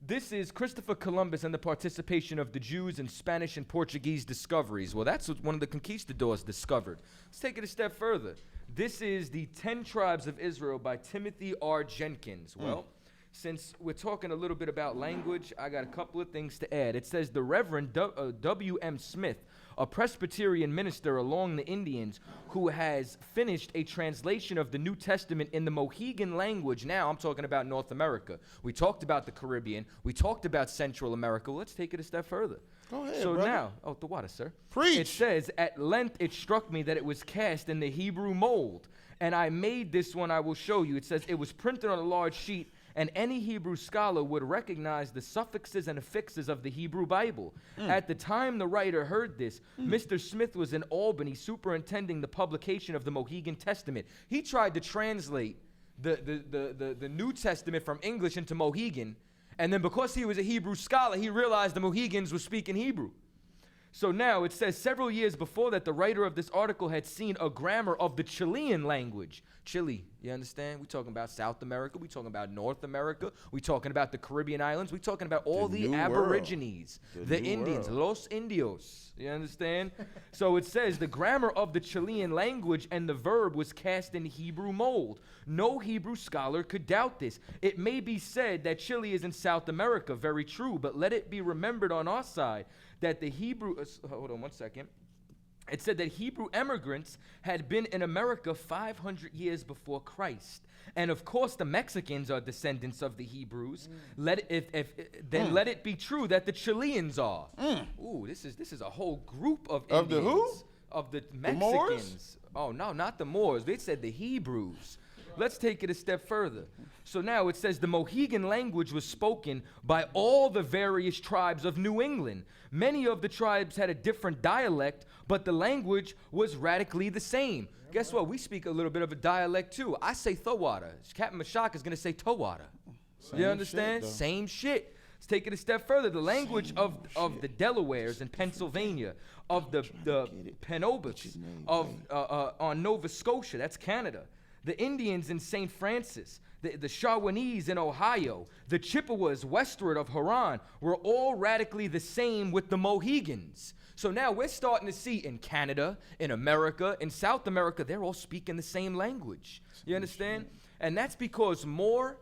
this is Christopher Columbus and the participation of the Jews in Spanish and Portuguese discoveries. Well, that's what one of the conquistadors discovered. Let's take it a step further. This is the 10 Tribes of Israel by Timothy R. Jenkins. Well, since we're talking a little bit about language, I got a couple of things to add. It says the Reverend W.M. Smith, a Presbyterian minister along the Indians, who has finished a translation of the New Testament in the Mohegan language. Now I'm talking about North America. We talked about the Caribbean. We talked about Central America. Well, let's take it a step further. Go ahead, so brother. now, the water, sir. Preach. It says, at length it struck me that it was cast in the Hebrew mold, and I made this one I will show you. It says it was printed on a large sheet, and any Hebrew scholar would recognize the suffixes and affixes of the Hebrew Bible. At the time the writer heard this, Mr. Smith was in Albany superintending the publication of the Mohegan Testament. He tried to translate the New Testament from English into Mohegan, and then because he was a Hebrew scholar, he realized the Mohegans were speaking Hebrew. So now it says several years before that, the writer of this article had seen a grammar of the Chilean language. Chile, you understand? We're talking about South America. We're talking about North America. We're talking about the Caribbean islands. We're talking about all the Aborigines, the Indians, Los Indios. You understand? So it says the grammar of the Chilean language and the verb was cast in Hebrew mold. No Hebrew scholar could doubt this. It may be said that Chile is in South America, very true, but let it be remembered on our side that the Hebrew, hold on one second. It said that Hebrew immigrants had been in America 500 years before Christ. And of course, the Mexicans are descendants of the Hebrews. Let it be true that the Chileans are. Ooh, this is a whole group of Indians. Of the who? Of the The Mexicans. Moors? Oh, no, not the Moors. They said the Hebrews. Let's take it a step further. So now it says the Mohegan language was spoken by all the various tribes of New England. Many of the tribes had a different dialect, but the language was radically the same. Guess what? We speak a little bit of a dialect too. I say Thowata. Captain Mashak is going to say Towata. You understand? Shit, Same shit. Let's take it a step further. The language of the Delawares in Pennsylvania, of the Penobaks, on Nova Scotia, that's Canada. The Indians in St. Francis, the Shawanese in Ohio, the Chippewas westward of Huron were all radically the same with the Mohegans. So now we're starting to see in Canada, in America, in South America, they're all speaking the same language. You understand? And that's because more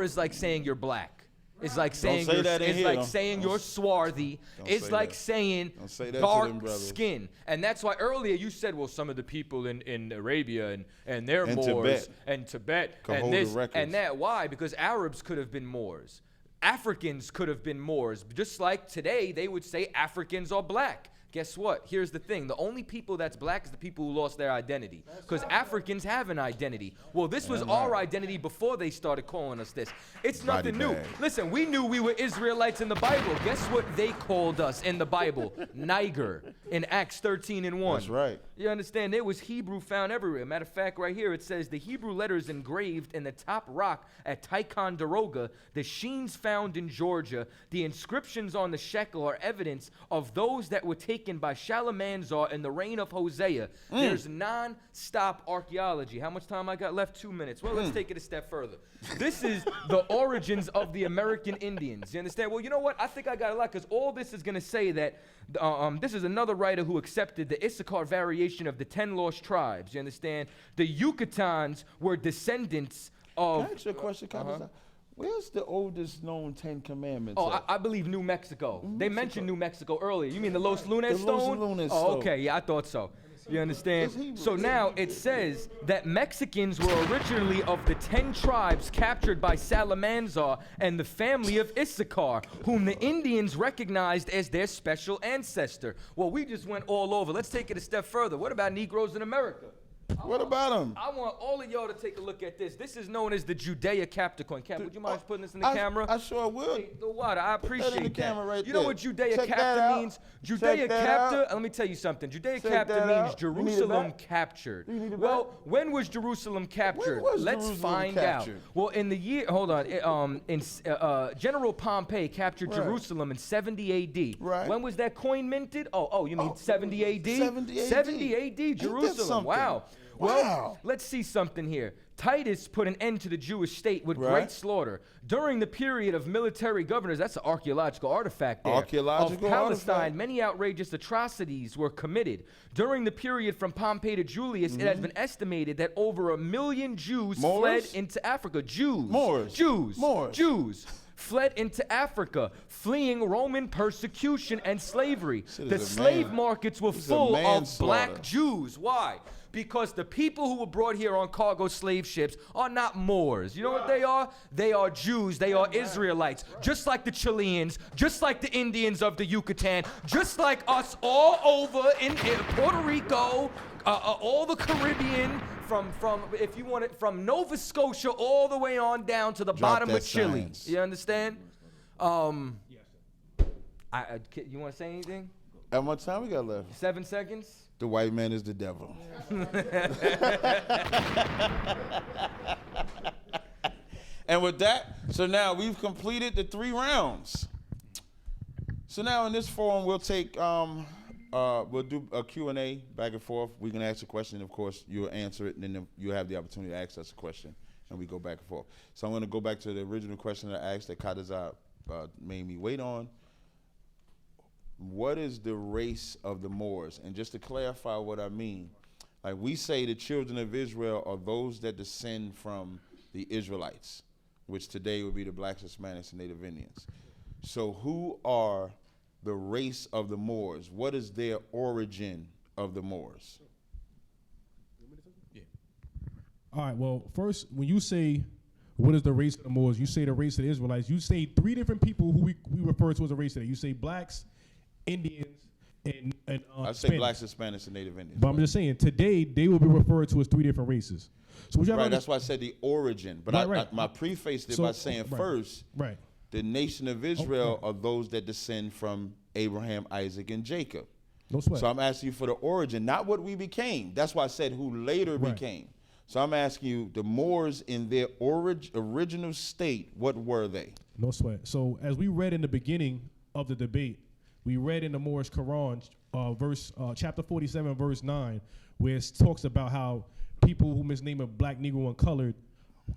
is like saying you're black. It's like saying you're swarthy. It's like saying dark skin. And that's why earlier you said, well, some of the people in Arabia and they're Moors and Tibet and this and that. Why? Because Arabs could have been Moors. Africans could have been Moors. Just like today, they would say Africans are black. Guess what? Here's the thing. The only people that's black is the people who lost their identity. Because Africans have an identity. Well, this was our identity before they started calling us this. It's nothing new. Listen, we knew we were Israelites in the Bible. Guess what they called us in the Bible? Niger in Acts 13:1. That's right. You understand? There was Hebrew found everywhere. Matter of fact, right here it says the Hebrew letters engraved in the top rock at Ticonderoga, the sheens found in Georgia, the inscriptions on the shekel are evidence of those that were taken by Shalmaneser in the reign of Hosea. There's non-stop archaeology. How much time I got left? 2 minutes. Well, let's take it a step further. This is the origins of the American Indians. You understand? Well, you know what? I think I got a lot because all this is going to say that this is another writer who accepted the Issachar variation of the 10 lost tribes. You understand? The Yucatans were descendants of... Can I ask you a question, Chaataza? Where's the oldest known 10 Commandments? Oh, I believe New Mexico. They mentioned New Mexico earlier. You mean the Los Lunas stone? Los Lunas oh, stone. okay. Yeah, I thought so. You understand? So now it says that Mexicans were originally of the 10 tribes captured by Salmanasar and the family of Issachar, whom the Indians recognized as their special ancestor. Well, we just went all over. Let's take it a step further. What about Negroes in America? What about them? I want all of y'all to take a look at this. This is known as the Judea-Capticon. Cap, would you mind putting this in the camera? I sure will. Hey, the water, I appreciate in the camera right You know there. what Judea-Capta means? Judea-Capta, let me tell you something. Judea-Capta means Jerusalem captured. Well, when was Jerusalem captured? Let's find out. Well, in the year, hold on, General Pompey captured Jerusalem in 70 AD. Right. When was that coin minted? Oh, you mean 70 AD? 70 AD. 70 AD, Jerusalem. Wow. Well, let's see something here. Titus put an end to the Jewish state with great slaughter. During the period of military governors, that's an archaeological artifact there, of Palestine, many outrageous atrocities were committed. During the period from Pompey to Julius, it has been estimated that over 1 million Jews fled into Africa. Jews fled into Africa, fleeing Roman persecution and slavery. The slave markets were full of black Jews. Why? Because the people who were brought here on cargo slave ships are not Moors. You know what they are? They are Jews. They are Israelites. Just like the Chileans, just like the Indians of the Yucatan, just like us all over in Puerto Rico, all the Caribbean, from if you want it, from Nova Scotia all the way on down to the bottom of Chile. You understand? You want to say anything? How much time we got left? 7 seconds. The white man is the devil. And with that, so now we've completed the 3 rounds. So now in this forum, we'll take, we'll do a Q&A back and forth. We can ask a question, of course, you'll answer it, and then you'll have the opportunity to ask us a question, and we go back and forth. So I'm going to go back to the original question that I asked that Chaataza made me wait on. What is the race of the Moors? And just to clarify what I mean, like we say the children of Israel are those that descend from the Israelites, which today would be the Blacks, Hispanics, and Native Indians. So who are the race of the Moors? What is their origin of the Moors? All right, well, first, when you say what is the race of the Moors, you say the race of the Israelites. You say three different people who we refer to as a race today. You say blacks, Indians, and I say Hispanics. Blacks, Hispanics, and Native Indians. But I'm just saying, today, they will be referred to as three different races. So what you Right, that's why I said the origin. But Right. I prefaced it So- by saying right. first, Right. the nation of Israel are those that descend from Abraham, Isaac, and Jacob. No sweat. So I'm asking you for the origin, not what we became. That's why I said who later Right. became. So I'm asking you, the Moors in their original state, what were they? No sweat. So as we read in the beginning of the debate, we read in the Moorish Quran, chapter 47, verse 9, where it talks about how people who misname a black, Negro, and colored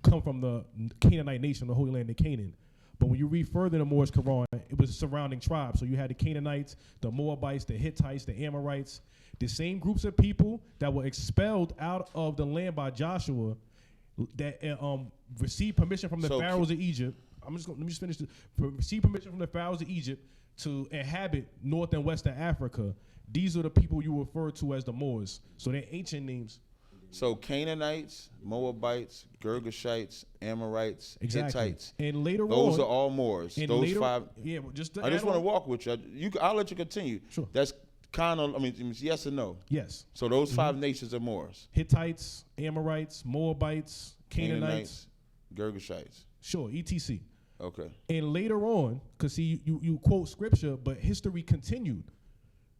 come from the Canaanite nation, the Holy Land of Canaan. But when you read further in the Moorish Quran, it was surrounding tribes. So you had the Canaanites, the Moabites, the Hittites, the Amorites, the same groups of people that were expelled out of the land by Joshua that received permission from the pharaohs of Egypt. Let me just finish. Received permission from the pharaohs of Egypt to inhabit North and Western Africa. These are the people you refer to as the Moors. So they're ancient names. So Canaanites, Moabites, Girgashites, Amorites, Exactly. Hittites. And later those on, are all Moors. and Those later- five. yeah, well, just to I just add want to on- walk with you. I'll let you continue. Sure. That's kind of, I mean, it's yes or no? Yes. So those five nations are Moors. Hittites, Amorites, Moabites, Canaanites. Girgashites. Sure, etc. Okay. And later on, because see, you quote scripture, but history continued.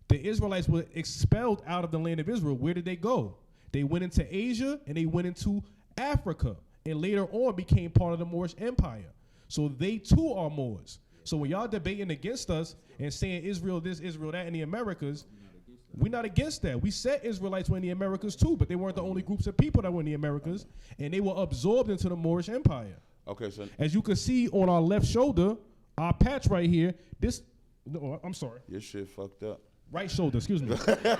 The Israelites were expelled out of the land of Israel. Where did they go? They went into Asia and they went into Africa, and later on became part of the Moorish Empire. So they too are Moors. So when y'all debating against us and saying Israel this, Israel that in the Americas, we're not against that. We said Israelites were in the Americas too, but they weren't the only groups of people that were in the Americas, and they were absorbed into the Moorish Empire. Okay, so As you can see on our left shoulder, our patch right here, no, I'm sorry. your shit fucked up. Right shoulder, excuse me.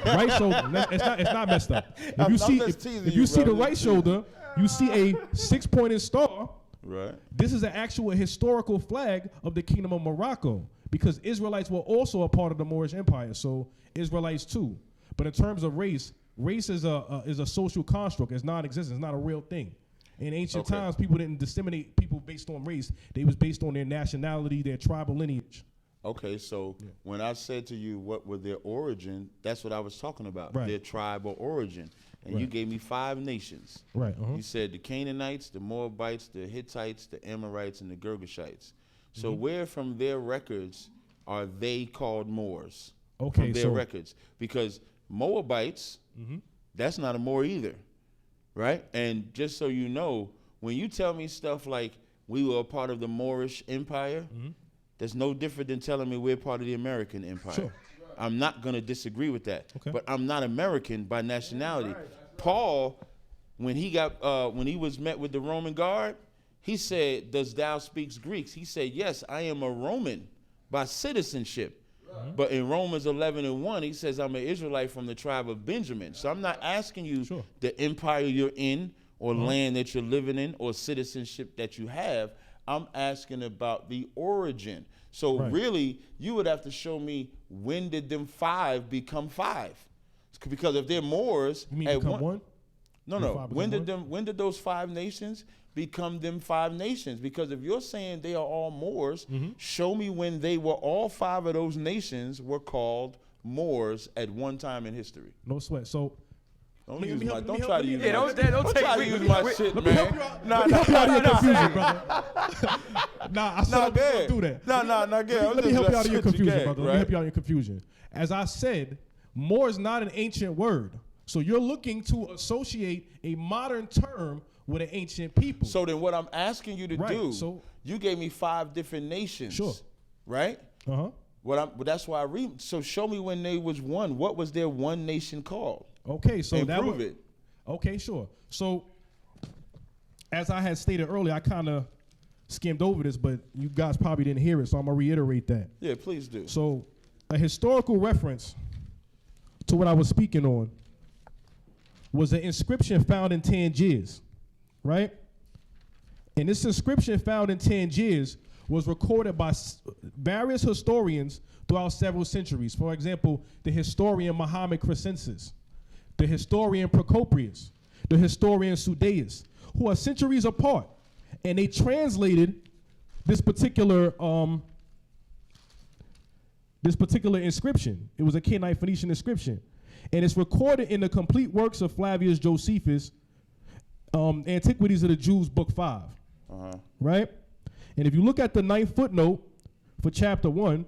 Right shoulder. It's not messed up. If I'm you see, just teasing if you see the brother. right shoulder, you see a 6-pointed star. Right. This is an actual historical flag of the Kingdom of Morocco, because Israelites were also a part of the Moorish Empire, so Israelites too. But in terms of race is a social construct. It's non-existent. It's not a real thing. In ancient times, people didn't disseminate people based on race. They was based on their nationality, their tribal lineage. Okay, so when I said to you what were their origin, that's what I was talking about, Right. their tribal origin. And you Right. gave me 5 nations. Right. You said the Canaanites, the Moabites, the Hittites, the Amorites, and the Girgashites. So where from their records are they called Moors? Okay, From their so- records. Because Moabites, that's not a Moor either, right? And just so you know, when you tell me stuff like we were a part of the Moorish Empire, that's no different than telling me we're part of the American Empire. Sure. I'm not going to disagree with that. Okay. But I'm not American by nationality. Paul, when he was met with the Roman guard, he said, "Does thou speak Greek?" He said, "Yes, I am a Roman by citizenship." But in Romans 11:1, he says, "I'm an Israelite from the tribe of Benjamin." So I'm not asking you the empire you're in or land that you're living in or citizenship that you have. I'm asking about the origin. So really, you would have to show me when did them 5 become 5? Because if they're Moors, You mean at become one? No, Did no. 5 When become did when did those 5 nations become them 5 nations? Because if you're saying they are all Moors, show me when they were all 5 of those nations were called Moors at one time in history. No sweat. So Don't Let me use help- my. let me Don't help- try let to me- use yeah, my. don't Don't try to use my shit, let me help you man. out. Let me help you out of your confusion, brother. Nah, I said I was gonna do that. Nah, Let me help you out of your confusion, brother. Let me right? help you out of your confusion. As I said, Moor is not an ancient word. So you're looking to associate a modern term with an ancient people. So then what I'm asking you to Right, do, so- you gave me 5 different nations. Sure. Right? Uh-huh. But that's why I read. So show me when they was one. What was their one nation called? Okay, so and that prove was, it. Okay, sure. So as I had stated earlier, I kind of skimmed over this, but you guys probably didn't hear it, so I'm gonna reiterate that. Yeah, please do. So a historical reference to what I was speaking on was an inscription found in Tangiers, right? And this inscription found in Tangiers was recorded by various historians throughout several centuries. For example, the historian Muhammad Crescensis, the historian Procopius, the historian Sudeus, who are centuries apart. And they translated this particular inscription. It was a Canaanite Phoenician inscription. And it's recorded in the complete works of Flavius Josephus, Antiquities of the Jews, Book 5. Right? And if you look at the 9th footnote for chapter 1,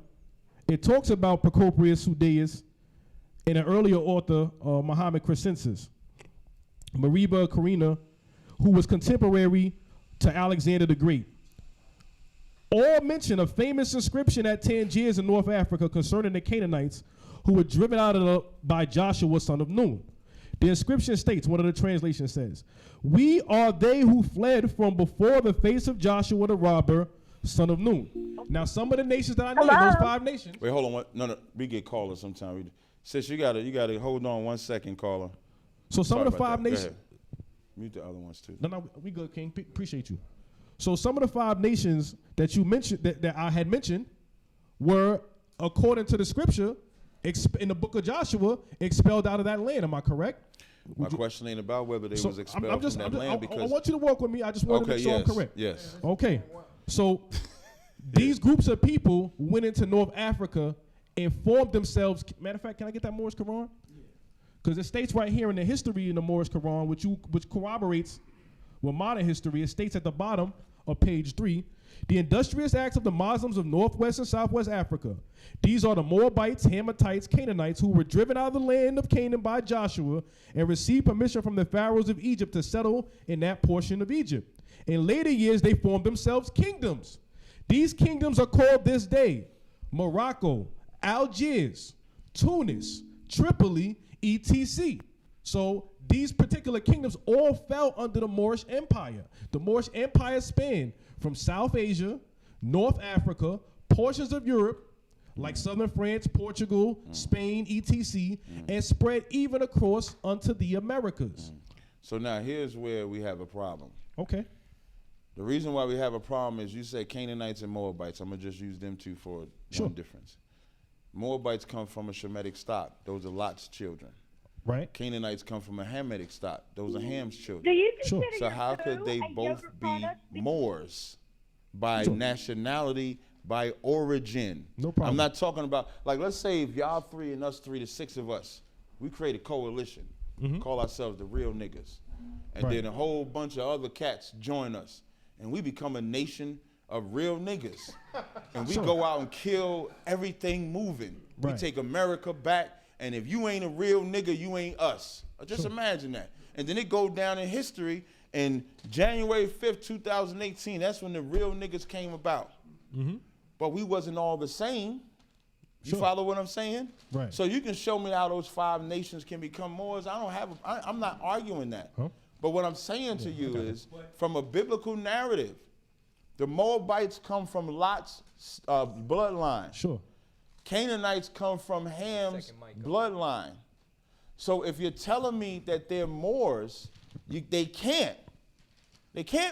it talks about Procopius Sudeus and an earlier author, Muhammad Crescensis, Mariba Carina, who was contemporary to Alexander the Great. All mention a famous inscription at Tangiers in North Africa concerning the Canaanites who were driven out by Joshua, son of Nun. The inscription states, one of the translations says, "We are they who fled from before the face of Joshua the robber, son of Nun." Now, some of the nations that I named, those 5 nations. Wait, hold on. No, we get callers sometime. Sis, you gotta hold on 1 second, caller. So some of the 5 nations. Go ahead. Mute the other ones too. No, we good, King. Appreciate you. So some of the 5 nations that you mentioned, that I had mentioned, were, according to the scripture, in the book of Joshua, expelled out of that land. Am I correct? My question ain't about whether they was expelled from that land because I want you to walk with me. I just want to make sure I'm correct. Yes. Okay. So these groups of people went into North Africa and formed themselves. Matter of fact, can I get that Moorish Quran? Because it states right here in the history in the Moorish Quran, which corroborates with modern history, it states at the bottom of page 3, the industrious acts of the Muslims of Northwest and Southwest Africa. These are the Moabites, Hamathites, Canaanites, who were driven out of the land of Canaan by Joshua and received permission from the pharaohs of Egypt to settle in that portion of Egypt. In later years, they formed themselves kingdoms. These kingdoms are called this day Morocco, Algiers, Tunis, Tripoli, etc. So these particular kingdoms all fell under the Moorish Empire. The Moorish Empire spanned from South Asia, North Africa, portions of Europe, like southern France, Portugal, Spain, etc., and spread even across unto the Americas. So now here's where we have a problem. Okay. The reason why we have a problem is you say Canaanites and Moabites. I'm going to just use them two for one difference. Moabites come from a Shemitic stock. Those are Lot's children. Right. Canaanites come from a Hamitic stock. Those are Ham's children. Do you consider So how could they both be Moors by nationality, by origin? No problem. I'm not talking about, like, let's say if y'all 3 and us 3, the 6 of us, we create a coalition, call ourselves the real niggas. And then a whole bunch of other cats join us. And we become a nation of real niggas. And we go out and kill everything moving. We take America back. And if you ain't a real nigga, you ain't us. Just imagine that. And then it go down in history. And January 5th, 2018, that's when the real niggas came about. But we wasn't all the same. You follow what I'm saying? Right. So you can show me how those 5 nations can become Moors. I'm not arguing that. But what I'm saying to you is, from a biblical narrative, the Moabites come from Lot's bloodline. Sure. Canaanites come from Ham's bloodline. So if you're telling me that they're Moors, they can't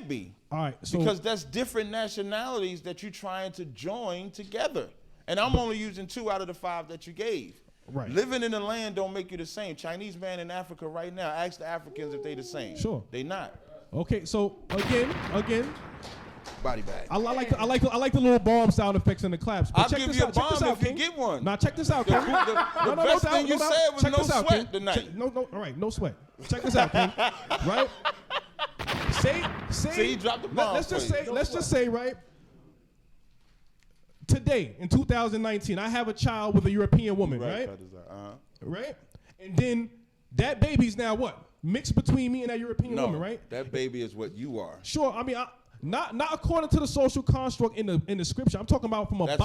be. All right. So because that's different nationalities that you're trying to join together. And I'm only using 2 out of the 5 that you gave. Right. Living in the land don't make you the same. Chinese man in Africa right now, ask the Africans if they the same. Sure. They not. Okay, so again. Body bag. I like the little bomb sound effects and the claps. But I'll give you a bomb if you get one. Now check this out, King. The best thing you said was no sweat tonight. All right, no sweat. Check this out, King. Right? Say. See, he dropped the bomb. Let's just say, right? Today, in 2019, I have a child with a European woman, right? Right? And then that baby's now what? Mixed between me and that European woman, right? That baby is what you are. Sure. I mean, Not according to the social construct in the scripture. I'm talking about from a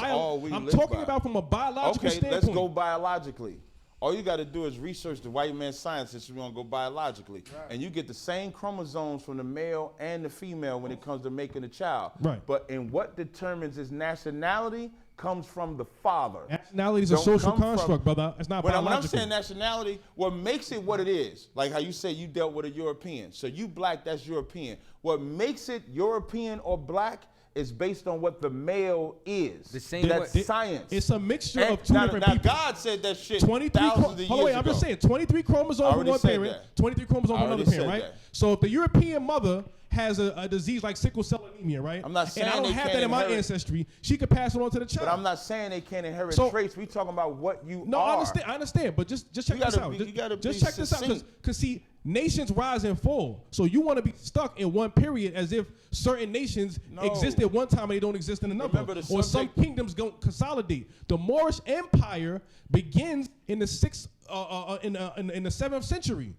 biological standpoint. Let's go biologically. All you got to do is research the white man's science since we're going to go biologically. Right. And you get the same chromosomes from the male and the female when it comes to making a child. Right. But in what determines his nationality comes from the father. Nationality is a social construct, brother. It's not biological. When I'm saying nationality, what makes it what it is, like how you say you dealt with a European. So you black, that's European. What makes it European or black is based on what the male is. The same. That's science. It's a mixture of two different people. Now God said that shit thousands of years ago. I'm just saying, 23 chromosomes from one parent, 23 chromosomes from another parent, right? So if the European mother has a disease like sickle cell anemia, right? I'm not saying and I don't have that in my ancestry, she could pass it on to the child. But I'm not saying they can't inherit traits. We talking about what you are. No, I understand, but just check this out. Just check this out, because see, nations rise and fall. So you want to be stuck in one period as if certain nations exist at one time and they don't exist in another. Or some kingdoms don't consolidate. The Moorish Empire begins in the 7th century.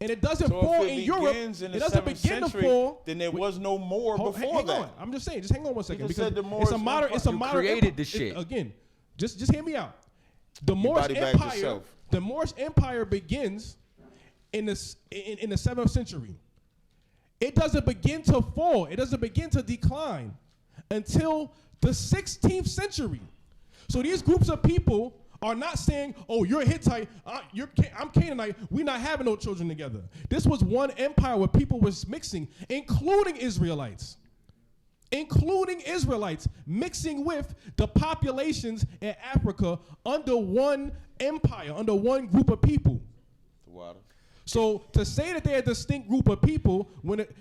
And it doesn't fall in Europe. It doesn't begin to fall. Then there was no more before that. On. I'm just saying. Just hang on one second. Because it's a modern. It's a modern. Created the shit again. Just hear me out. The Moorish Empire. The Moorish Empire begins in the 7th century. It doesn't begin to fall. It doesn't begin to decline until the 16th century. So these groups of people are not saying, oh, you're a Hittite, I'm Canaanite, we're not having no children together. This was one empire where people was mixing, including Israelites, mixing with the populations in Africa under one empire, under one group of people. The water. So to say that they're a distinct group of people,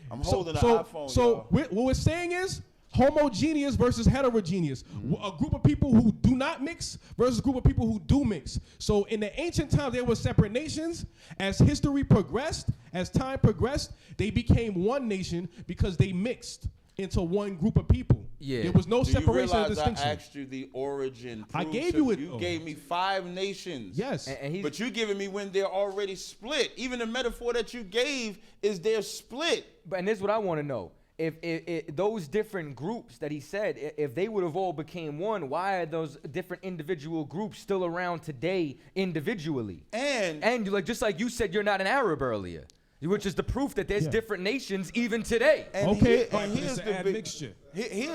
I'm holding an iPhone. So what we're saying is homogeneous versus heterogeneous. A group of people who do not mix versus a group of people who do mix. So in the ancient times, there were separate nations. As history progressed, as time progressed, they became one nation because they mixed into one group of people. Yeah. There was no separation or distinction. I asked you the origin. I gave you it. You gave me 5 nations. Yes. But you're giving me when they're already split. Even the metaphor that you gave is they're split. And this is what I want to know. If those different groups that he said, if they would have all became one, why are those different individual groups still around today individually? And like just like you said, you're not an Arab earlier, which is the proof that there's different nations even today. And here's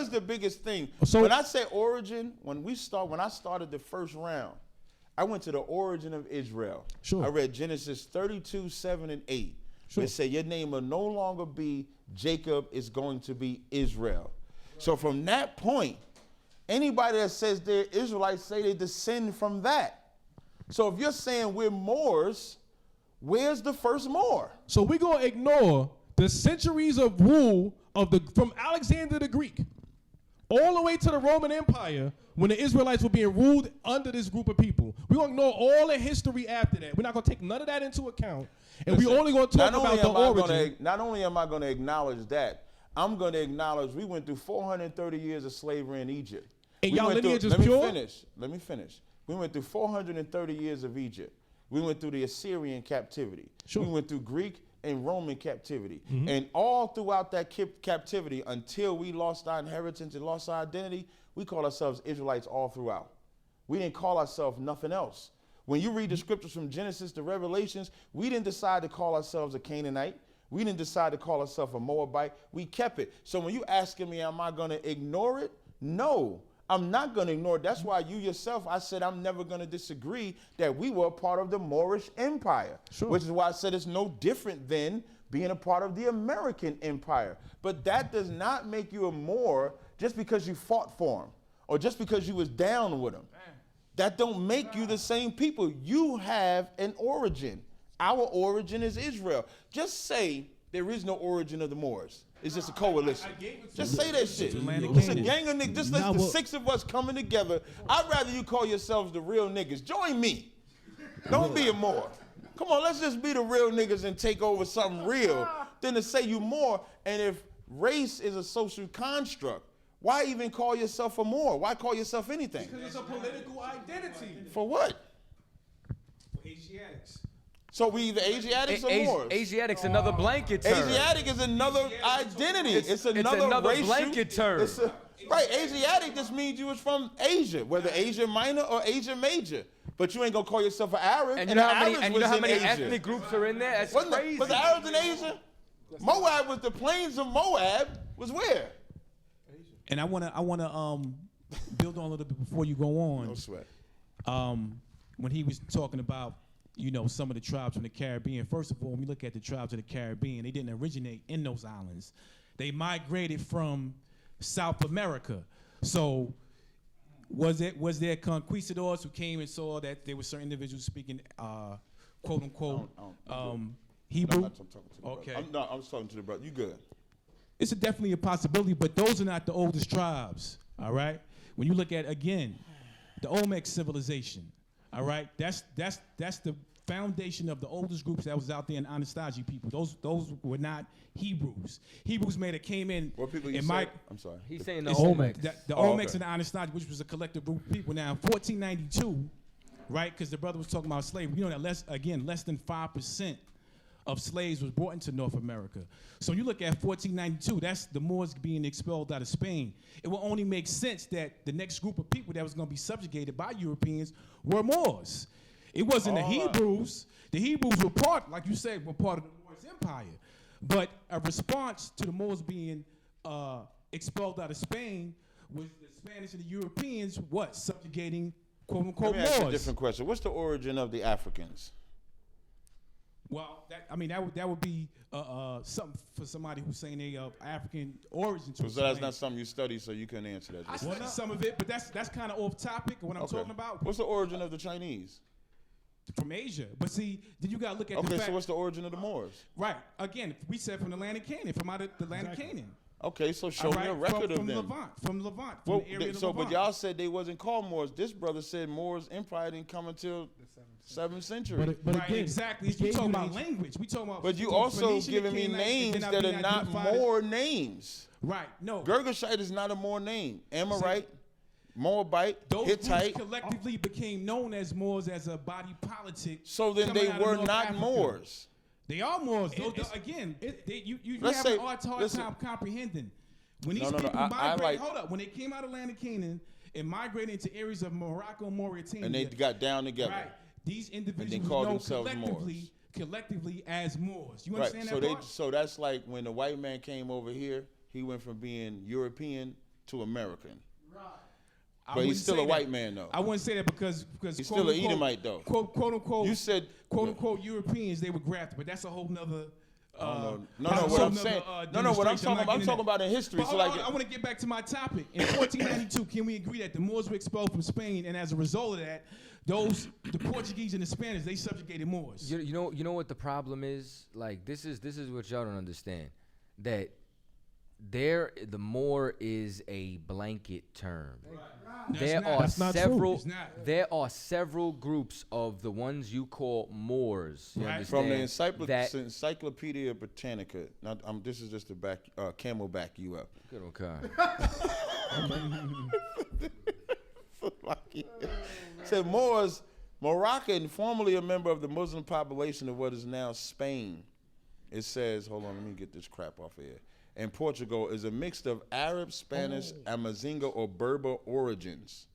the biggest thing. So when I say origin, when I started the first round, I went to the origin of Israel. Sure. I read Genesis 32, 7, and 8. Sure. It said your name will no longer be Jacob, is going to be Israel. So from that point, anybody that says they're Israelites say they descend from that. So if you're saying we're Moors, where's the first Moor? So we're going to ignore the centuries of rule from Alexander the Greek all the way to the Roman Empire when the Israelites were being ruled under this group of people. We're going to ignore all the history after that. We're not going to take none of that into account. And we're only going to talk about the origin. Not only am I going to acknowledge that, I'm going to acknowledge we went through 430 years of slavery in Egypt. And y'all lineage is pure? Let me finish. We went through 430 years of Egypt. We went through the Assyrian captivity. Sure. We went through Greek and Roman captivity. Mm-hmm. And all throughout that captivity, until we lost our inheritance and lost our identity, we call ourselves Israelites all throughout. We didn't call ourselves nothing else. When you read the scriptures from Genesis to Revelations, we didn't decide to call ourselves a Canaanite. We didn't decide to call ourselves a Moabite. We kept it. So when you asking me, am I going to ignore it? No, I'm not going to ignore it. That's why you yourself, I said I'm never going to disagree that we were a part of the Moorish Empire, which is why I said it's no different than being a part of the American Empire. But that does not make you a Moor just because you fought for them or just because you was down with them. That don't make you the same people. You have an origin. Our origin is Israel. Just say there is no origin of the Moors. It's just a coalition. Just say that shit. It's a gang of niggas. Just let the 6 of us coming together. I'd rather you call yourselves the real niggas. Join me. Don't be a Moor. Come on, let's just be the real niggas and take over something real than to say you Moor. And if race is a social construct, why even call yourself a Moor? Why call yourself anything? Because it's a political identity. For what? For Asiatics. So we either Asiatics or Moors. Asiatic's another blanket term. Asiatic is another identity. It's another racial, blanket term. Right, Asiatic just means you was from Asia, whether Asia Minor or Asia Major. But you ain't gonna call yourself an Arab. And you know how many ethnic groups are in there? That's crazy. But the Arabs in Asia? Moab was the plains of Moab. Was where? And I wanna build on a little bit before you go on. No sweat. When he was talking about, some of the tribes from the Caribbean. First of all, when we look at the tribes of the Caribbean, they didn't originate in those islands. They migrated from South America. So was there conquistadors who came and saw that there were certain individuals speaking quote unquote Hebrew? No, I'm talking to the okay. brother. I was talking to the brother. You good. It's definitely a possibility, but those are not the oldest tribes, all right? When you look at, again, the Olmec civilization, all right? That's the foundation of the oldest groups that was out there in Anasazi people. Those were not Hebrews. Hebrews came in. What people you in say? I'm sorry. He's saying the Olmecs. The Olmecs and the Anasazi, which was a collective group of people. Now, in 1492, right, because the brother was talking about slavery, that less than 5% of slaves was brought into North America. So you look at 1492, that's the Moors being expelled out of Spain. It will only make sense that the next group of people that was going to be subjugated by Europeans were Moors. It wasn't the Hebrews. The Hebrews were part, like you said, were part of the Moorish Empire. But a response to the Moors being expelled out of Spain was the Spanish and the Europeans, subjugating, quote unquote, Let me ask you a Moors. different question. What's the origin of the Africans? Well, that would be something for somebody who's saying they of African origin. So that's not something you study, so you couldn't answer that. I studied some of it, but that's kind of off topic of what I'm talking about. What's the origin of the Chinese? From Asia. But see, then you got to look at the Okay, fact. so what's the origin of the Moors? Right. Again, we said from the land of Canaan, from out of the land of Canaan. Okay, so show me a record of them. From Levant, Well, from the area of so, Levant. but y'all said they wasn't called Moors. This brother said Moors Empire didn't come until the 7th century. But right, exactly. We talking about language. We talking about. But you also Phoenician, giving me Canaanite, names and then that being are not identified as- Moor names. Right. No. Girgashite is not a Moor name. Amorite, Moabite, Those Hittite. groups collectively became known as Moors as a body politic. So then coming they out of were North not Africa. Moors. They are Moors. Again, you Let's have say- a hard time comprehending. When these No, people I hold up. When they came out of land of Canaan and migrated into areas of Morocco and Mauritania, And they got down together. right? These individuals they were called known themselves collectively as Moors. You Right. understand that part? So that's like when the white man came over here, he went from being European to American. I But he's wouldn't still say a white that. man though. I wouldn't say that because He's quote still an unquote- Edomite though. Quote unquote. You said quote unquote Europeans, they were grafted, but that's a whole nother. No, that's a what whole I'm saying. nother, No, what I'm demonstration. talking not about. I'm getting talking that. about in history. But So hold like, on, I want to get back to my topic. In 1492, can we agree that the Moors were expelled from Spain, and as a result of that, the Portuguese and the Spanish, they subjugated Moors? You know what the problem is? Like this is what y'all don't understand. That the Moor is a blanket term. That's not true. It's not. There are several groups of the ones you call Moors. You from the understand? Encyclopedia Britannica. Now, this is just to back camel back you up. Good old car. Said Moors, Moroccan, formerly a member of the Muslim population of what is now Spain. It says, hold on, let me get this crap off here. And Portugal is a mix of Arab, Spanish, Amazinga, or Berber origins.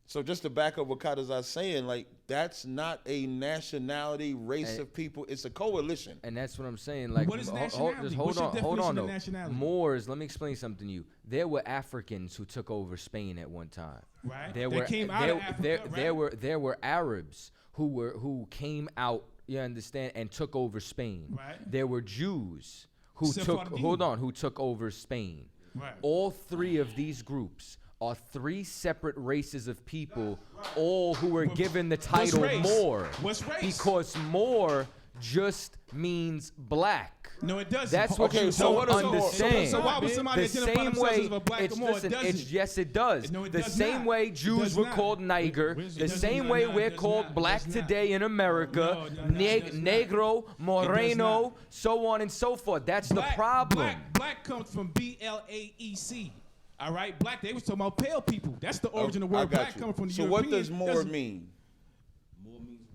So just to back up what Chaataza is saying, like that's not a nationality, race of people. It's a coalition. And that's what I'm saying. Like, What is nationality? Just What's your hold on. definition of Though. nationality? Moors. Let me explain something to you. There were Africans who took over Spain at one time. Right. There They were came out of Africa, right? there were Arabs who came out. You understand, and took over Spain. Right. There were Jews who Sephardim. who took over Spain. Right. All three of these groups are three separate races of people, all who were given the title race? Moor. What's race? Because Moor just means black. No, it doesn't. That's what you so don't what is Moor? understand. So why would somebody The identify same themselves way, as a black it's, or Moor? listen, It doesn't. it's yes, it does. No, it The does same not. way It Jews does were not. called Niger, the same way we're called black today in America, Negro, Moreno, so on and so forth. That's the problem. Black comes from BLAEC. All right, black. They was talking about pale people. That's the origin of the word black coming from the So European. what does Moor mean?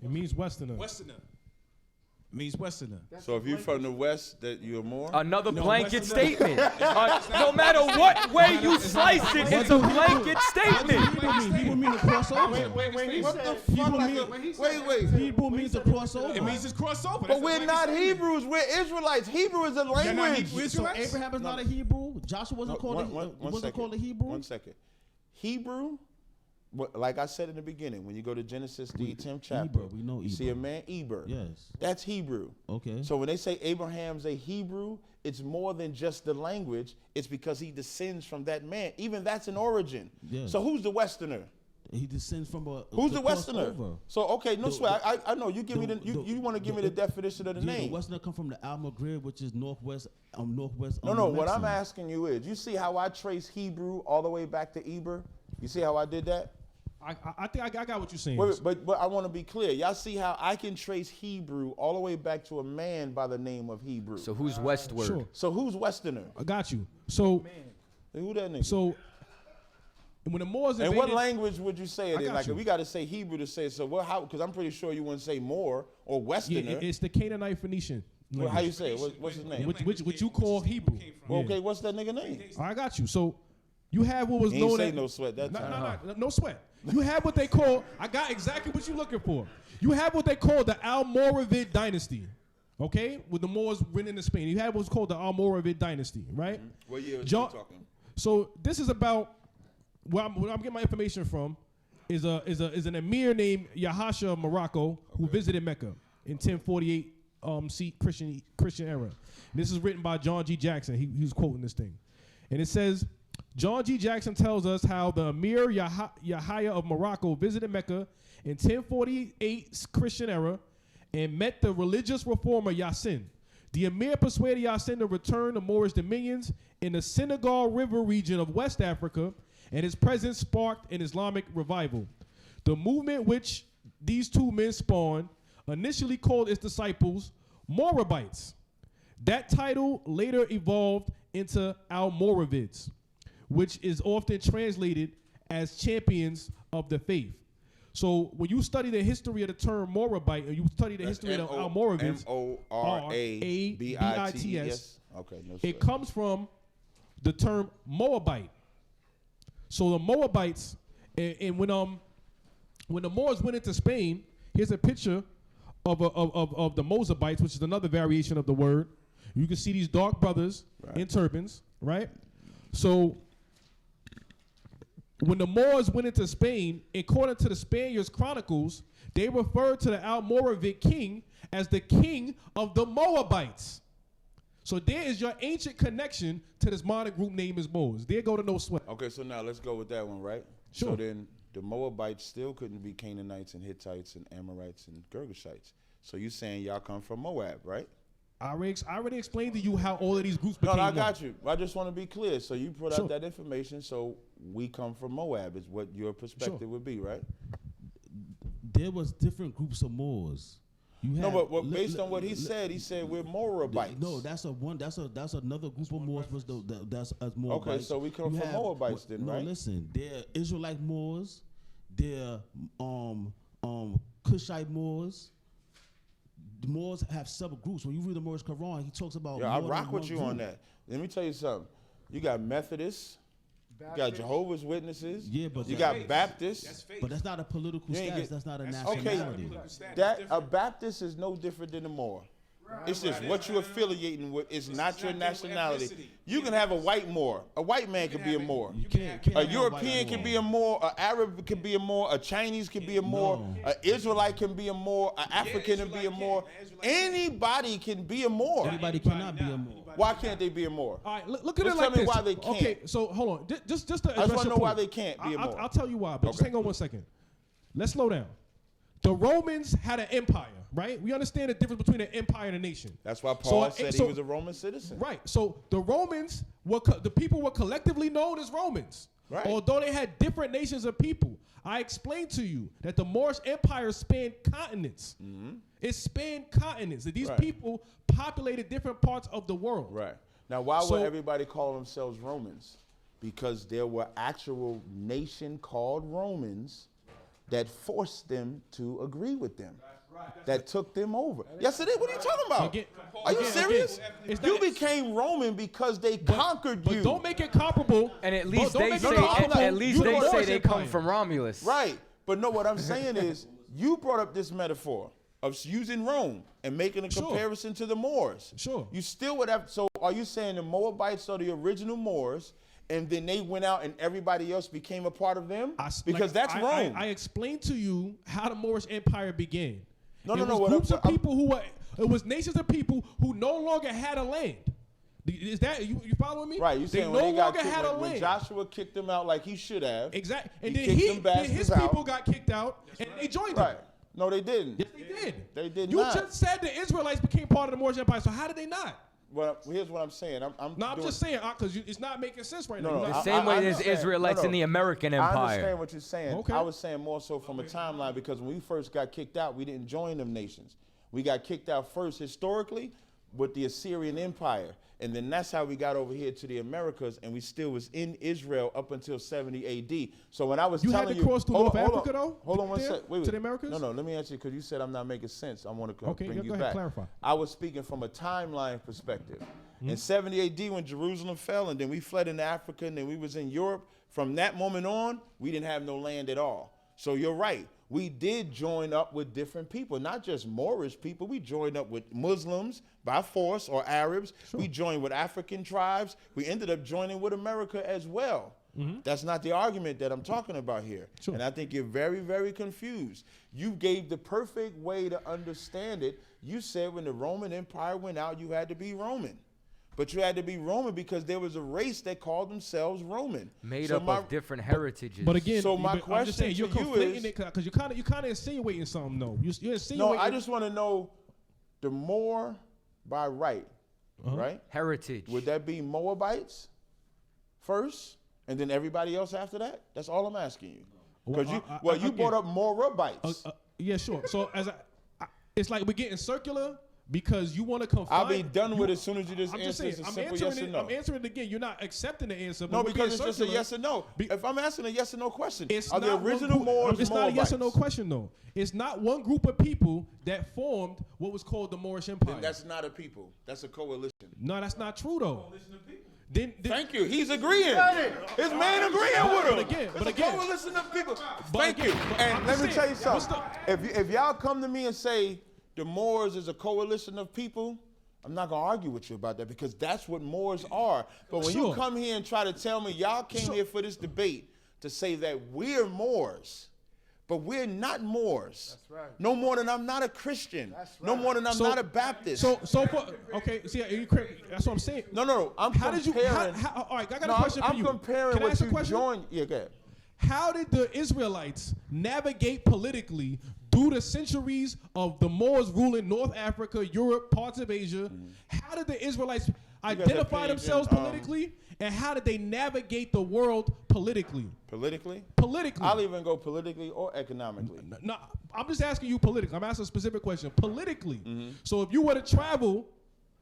It means Westerner. Westerner. Means Westerner. So if you're from the West, that you're more? Another blanket statement. No matter what way you slice it, it's a blanket statement. Hebrew means to cross over. Wait, what the fuck? Wait. Hebrew means to cross over. It means it's crossover. But we're not Hebrews. We're Israelites. Hebrew is a language. So Abraham is not a Hebrew. Joshua wasn't called a Hebrew. 1 second. Hebrew, like I said in the beginning, when you go to Genesis, the 10th chapter, you see a man, Eber. Yes. That's Hebrew. Okay. So when they say Abraham's a Hebrew, it's more than just the language. It's because he descends from that man. Even that's an origin. Yes. So who's the Westerner? He descends from a. Who's the Westerner? So okay, no sweat. I know you give me you want to give me the definition of the name. The Westerner come from the Al-Maghrib, which is northwest. No. What I'm asking you is, you see how I trace Hebrew all the way back to Eber? You see how I did that? I think I got what you're saying. But I want to be clear. Y'all see how I can trace Hebrew all the way back to a man by the name of Hebrew. So who's westward? Sure. So who's Westerner? I got you. So who that nigga? So when the Moors and what language would you say it in? Like, you. we got to say Hebrew to say it. So how? Because I'm pretty sure you wouldn't say Moor or Westerner. Yeah, it's the Canaanite Phoenician. Well, how you say it? What's his name? Which you call Hebrew. Well, okay, what's that nigga name? I got you. So you have what was He known ain't say as no sweat that time. No sweat. You have what they call. I got exactly what you're looking for. You have what they call the Almoravid dynasty. Okay, with the Moors winning in Spain, you have what's called the Almoravid dynasty, right? What year are you talking? So this is about where I'm getting my information from. Is an emir named Yahasha of Morocco who visited Mecca in 1048 Christian era. And this is written by John G. Jackson. He was quoting this thing, and it says, John G. Jackson tells us how the emir Yahya of Morocco visited Mecca in 1048 Christian era and met the religious reformer Yassin. The emir persuaded Yassin to return to Moorish dominions in the Senegal River region of West Africa, and his presence sparked an Islamic revival. The movement which these two men spawned initially called its disciples Morabites. That title later evolved into Almoravids, which is often translated as champions of the faith. So when you study the history of the term Morabite, and you study the history of Almoravids, Morabits. Okay, no it comes from the term Moabite. So the Moabites, and when the Moors went into Spain, here's a picture of the Moabites, which is another variation of the word. You can see these dark brothers in turbans, right? So when the Moors went into Spain, according to the Spaniards' chronicles, they referred to the Almoravid king as the king of the Moabites. So there is your ancient connection to this modern group named as Moors. There go to no sweat. Okay, so now let's go with that one, right? Sure. So then the Moabites still couldn't be Canaanites and Hittites and Amorites and Girgashites. So you're saying y'all come from Moab, right? I already explained to you how all of these groups became No, I one. got you. I just want to be clear. So you put out that information, so we come from Moab is what your perspective would be, right? There was different groups of Moors. But based on what he said we're Moabites. No, that's another group of Moors. That's us Moabites. Okay, so we come from Moabites then, right? No, listen, they're Israelite Moors, they're Cushite Moors. The Moors have subgroups. When you read the Moorish Quran, he talks about. Yeah, I rock with you on that. Let me tell you something. You got Methodists. You got Jehovah's Witnesses. Yeah, but you got Baptists. But that's not a political status. That's not a nationality. Okay, a Baptist is no different than a Moor. It's just what you're affiliating with is not your nationality. You can have a white Moor. A white man can be a Moor. A European can be a Moor. An Arab can be a Moor. A Chinese can be a Moor. An Israelite can be a Moor. An African can be a Moor. Anybody can be a Moor. Anybody cannot be a Moor. Why can't they be a Moor? All right, look at it Just like tell me this. why they can't. Okay, so hold on. Just to address I just want to know your why point. they can't be a Moor. I'll tell you why, but just hang on 1 second. Let's slow down. The Romans had an empire, right? We understand the difference between an empire and a nation. That's why Paul said he was a Roman citizen. Right. So the Romans the people were collectively known as Romans. Right. Although they had different nations of people. I explained to you that the Moorish Empire spanned continents. Mm-hmm. It spanned continents. That these people populated different parts of the world. Right. Now, why would everybody call themselves Romans? Because there were actual nation called Romans that forced them to agree with them. that took them over. Yes, it is. What are you talking about? Are you serious? You became Roman because they conquered you. But don't make it comparable. And at least they No, say they come from Romulus. Right. But no, what I'm saying is, you brought up this metaphor of using Rome and making a comparison to the Moors. Sure. You still would have. So are you saying the Moabites are the original Moors, and then they went out and everybody else became a part of them? Because that's Rome. I explained to you how the Moorish Empire began. No. Groups of people who were. It was nations of people who no longer had a land. Is that you following me? Right, you saying they when no they got longer kicked, had a when land. Joshua kicked them out like he should have. Exactly. And then his people got kicked out, and they joined him. Right. No, they didn't. Yes, they did. They did you not. You just said the Israelites became part of the Moorish Empire, so how did they not? Well, here's what I'm saying. I'm just saying, because it's not making sense right now. The same way there's Israelites in the American Empire. I understand what you're saying. Okay. I was saying more so from a timeline, because when we first got kicked out, we didn't join them nations. We got kicked out first historically with the Assyrian Empire. And then that's how we got over here to the Americas, and we still was in Israel up until 70 AD. So when I was telling you... You had to cross through North Africa, though? Hold on one second. Wait. To the Americas? No, let me answer you, because you said I'm not making sense. I want to bring you go back. ahead, clarify. I was speaking from a timeline perspective. In 70 AD, when Jerusalem fell, and then we fled into Africa, and then we was in Europe, from that moment on, we didn't have no land at all. So you're right. We did join up with different people, not just Moorish people. We joined up with Muslims by force, or Arabs. Sure. We joined with African tribes. We ended up joining with America as well. That's not the argument that I'm talking about here. Sure. And I think you're very, very confused. You gave the perfect way to understand it. You said when the Roman Empire went out, you had to be Roman. But you had to be Roman because there was a race that called themselves Roman. Made up of different heritages. But again, so my question saying, you're to you conflating is, it because you're kind of insinuating something, though. You're insinuating. No, I just want to know the Moor by right, right? Heritage. Would that be Moabites first, and then everybody else after that? That's all I'm asking you. Because you brought up Moabites. Yeah, sure. So it's like we're getting circular. Because you want to confine. I'll be done with it as soon as you just answer a simple yes or no. I'm answering it again. You're not accepting the answer. No, because it's just a yes or no. If I'm asking a yes or no question, are the original Moors Moabites? It's not a yes or no question, though. It's not one group of people that formed what was called the Moorish Empire. Then that's not a people. That's a coalition. No, that's not true, though. Coalition of people. Thank you. He's agreeing. His man agreeing with him. But again, coalition of people. Thank you. And let me tell you something. If y'all come to me and say, the Moors is a coalition of people, I'm not going to argue with you about that, because that's what Moors are. But when you come here and try to tell me y'all came here for this debate to say that we're Moors, but we're not Moors. That's right. No more than I'm not a Christian. That's right. No more than I'm not a Baptist. That's what I'm saying. No. I'm comparing. All right, I got a question for you. I'm comparing what you joined. Yeah, go ahead. How did the Israelites navigate politically through the centuries of the Moors ruling North Africa, Europe, parts of Asia? How did the Israelites identify themselves politically, and how did they navigate the world politically? Politically? Politically. I'll even go politically or economically. No, I'm just asking you politically. I'm asking a specific question. Politically. So if you were to travel,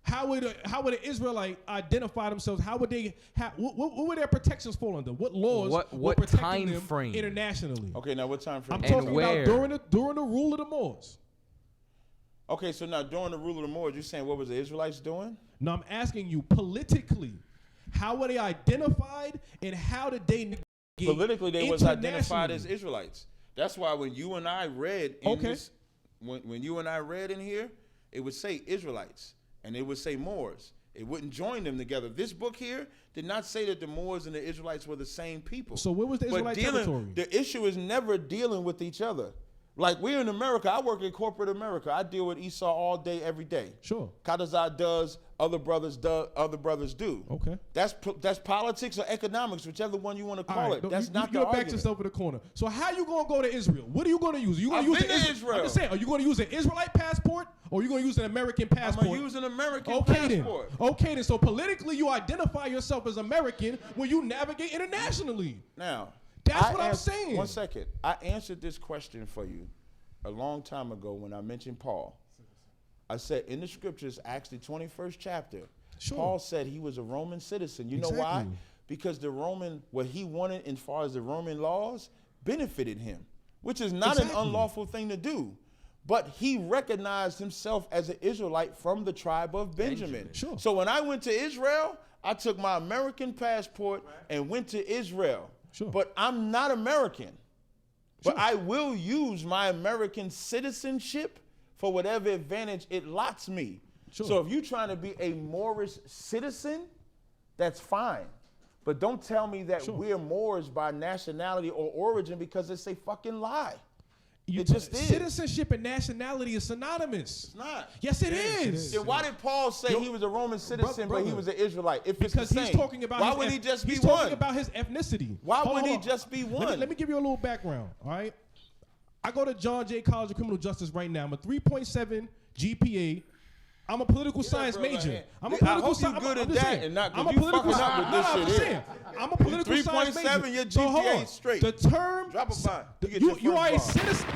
how would an Israelite identify themselves? How would they? What would their protections fall under? What laws? What protecting time them frame internationally? Okay, now what time frame? I'm talking about during the rule of the Moors. Okay, so now during the rule of the Moors, you're saying what was the Israelites doing? No, I'm asking you politically. How were they identified, and how did they navigate politically? They was identified as Israelites. That's why when you and I read in this, when you and I read in here, it would say Israelites. And it would say Moors. It wouldn't join them together. This book here did not say that the Moors and the Israelites were the same people. So where was the Israelite territory? The issue is never dealing with each other. Like we're in America. I work in corporate America. I deal with Esau all day, every day. Sure. Chaataza does. Other brothers do. Okay. That's politics or economics, whichever one you want to call it. That's not the argument. You back yourself in the corner. So how you gonna go to Israel? What are you gonna use? Are you gonna use Israel? I'm just saying. Are you gonna use an Israelite passport, or are you gonna use an American passport? I'm gonna use an American passport. Okay then. So politically, you identify yourself as American when you navigate internationally. Now, that's what I'm saying. One second. I answered this question for you a long time ago when I mentioned Paul. I said in the scriptures, Acts the 21st chapter, Paul said he was a Roman citizen. You know why? Because what he wanted as far as the Roman laws benefited him, which is not an unlawful thing to do. but he recognized himself as an Israelite from the tribe of Benjamin. Sure. So when I went to Israel, I took my American passport and went to Israel. Sure. But I'm not American. But I will use my American citizenship for whatever advantage it lots me. Sure. So if you're trying to be a Moorish citizen, that's fine. But don't tell me that we're Moors by nationality or origin, because it's a fucking lie. It just is. Citizenship and nationality is synonymous. It's not. Yes, it is. Then why did Paul say he was a Roman citizen, but he was an Israelite? If it's Because the same, he's talking about why would he just be he's one? talking about his ethnicity. Why Hold would he on. just be one? Let me give you a little background, all right? I go to John Jay College of Criminal Justice right now. I'm a 3.7 GPA. I'm a political science major. I'm a political science. Good at that, and not I'm a you political fucking up with this I'm shit saying. here. I'm a political science major. 3.7, your So hold GPA on. straight. The term. Drop a bomb. You are a citizen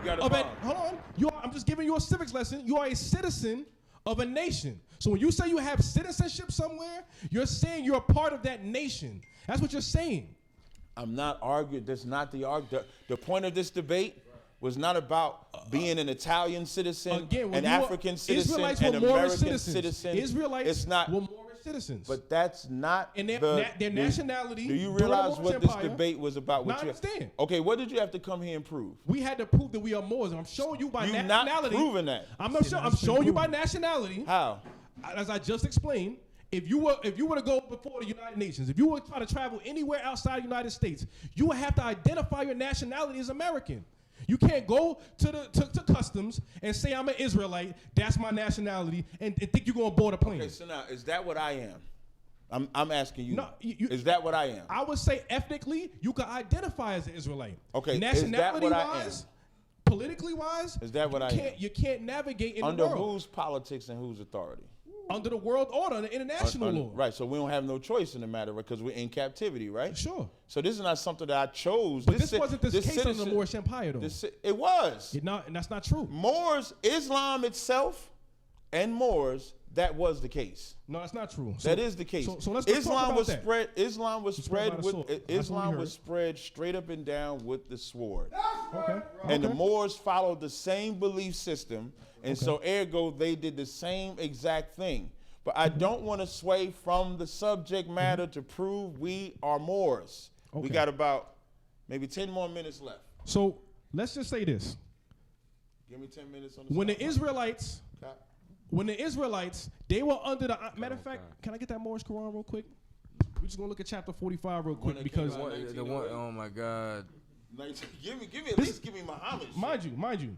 got a of a. bomb. Hold on. I'm just giving you a civics lesson. You are a citizen of a nation. So when you say you have citizenship somewhere, you're saying you're a part of that nation. That's what you're saying. I'm not arguing. That's not the argument. The point of this debate was not about being an Italian citizen, an African citizen, Israelites an were Moorish American citizens. citizen. Israelites it's not, were Moorish citizens. But that's not and their nationality. Do you during the realize Moorish what this Empire, debate was about? I understand. Okay, what did you have to come here and prove? We had to prove that we are Moors, and I'm showing you by You're nationality. not proving that. I'm showing you by nationality. How? As I just explained, if you were to go before the United Nations, if you were trying to travel anywhere outside the United States, you would have to identify your nationality as American. You can't go to customs and say I'm an Israelite, that's my nationality, and think you're gonna board a plane. Okay, so now is that what I am? I'm asking you. No, is that what I am? I would say ethnically, you can identify as an Israelite. Okay, nationality is that what wise, politically wise, is that what I am? You can't navigate in under the world. whose politics and whose authority? Under the world order, the international law. Right, so we don't have no choice in the matter because we're in captivity, right? Sure. So this is not something that I chose. But this wasn't the case under the Moorish Empire, though. It was. And that's not true. Moors, Islam itself, and Moors, that was the case. No, that's not true. That is the case. So let's Islam talk about was that. spread. Islam was spread with. Islam was heard. spread straight up and down with the sword. Okay. And the Moors followed the same belief system, and so ergo they did the same exact thing. But I don't want to sway from the subject matter to prove we are Moors. We got about maybe 10 more minutes left. So let's just say this. Give me 10 minutes on the When the Israelites, they were under the matter of fact, can I get that Moorish Quran real quick? We're just gonna look at chapter 45 real quick because the one. Oh my God. Give me at least give me Muhammad. Mind you.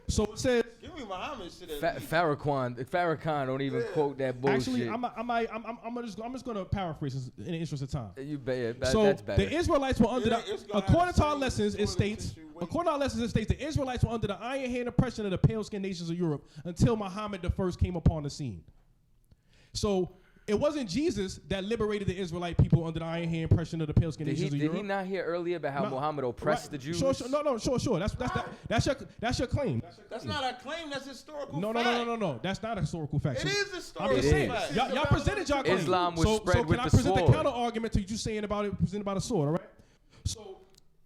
So it says. Give me Muhammad shit. Farrakhan don't even quote that bullshit. Actually, I'm just gonna paraphrase this in the interest of time. You bet. So that's better. the Israelites were under according to our lessons, it states. According to our lessons, it states the Israelites were under the iron hand oppression of the pale-skinned nations of Europe until Muhammad I came upon the scene. So it wasn't Jesus that liberated the Israelite people under the iron hand oppression of the pale-skinned nations of Europe. Did he not hear earlier about how Muhammad oppressed the Jews? Sure. That's your claim. That's not a claim. That's historical fact. No. That's not a historical fact. It is historical I'm just saying. fact. Y'all presented y'all claim. Islam was spread with the sword. So can I present the counter argument to you saying presented about a sword? All right. So.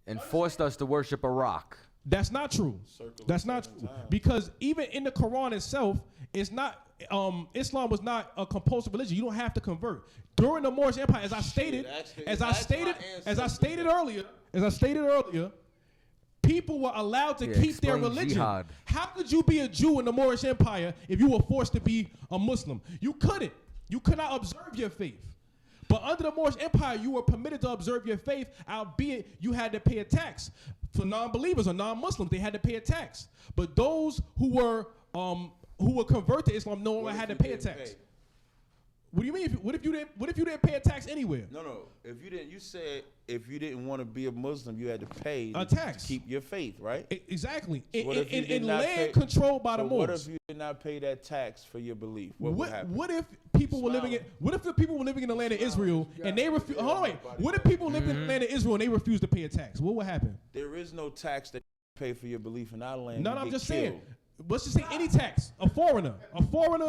And forced us to worship a rock. That's not true. That's not true. Because even in the Quran itself, it's not. Islam was not a compulsory religion. You don't have to convert. During the Moorish Empire, as I stated earlier, people were allowed to keep their religion. Jihad. How could you be a Jew in the Moorish Empire if you were forced to be a Muslim? You couldn't. You could not observe your faith. But under the Moorish Empire, you were permitted to observe your faith, albeit you had to pay a tax. For non-believers or non-Muslims, they had to pay a tax. But those who were convert to Islam no longer had to pay a tax. What do you mean? What if you didn't pay a tax anywhere? No. If you didn't, you said if you didn't want to be a Muslim, you had to pay a tax to keep your faith, right? Exactly. So in land controlled by the Moors. What if you did not pay that tax for your belief? What would happen? What if people were living in? What if the people were living in the land of Israel and they refuse? Hold on, wait. What if people lived in the land of Israel and they refused to pay a tax? What would happen? There is no tax that you pay for your belief in our land. No, I'm just saying. Let's just say any tax. A foreigner.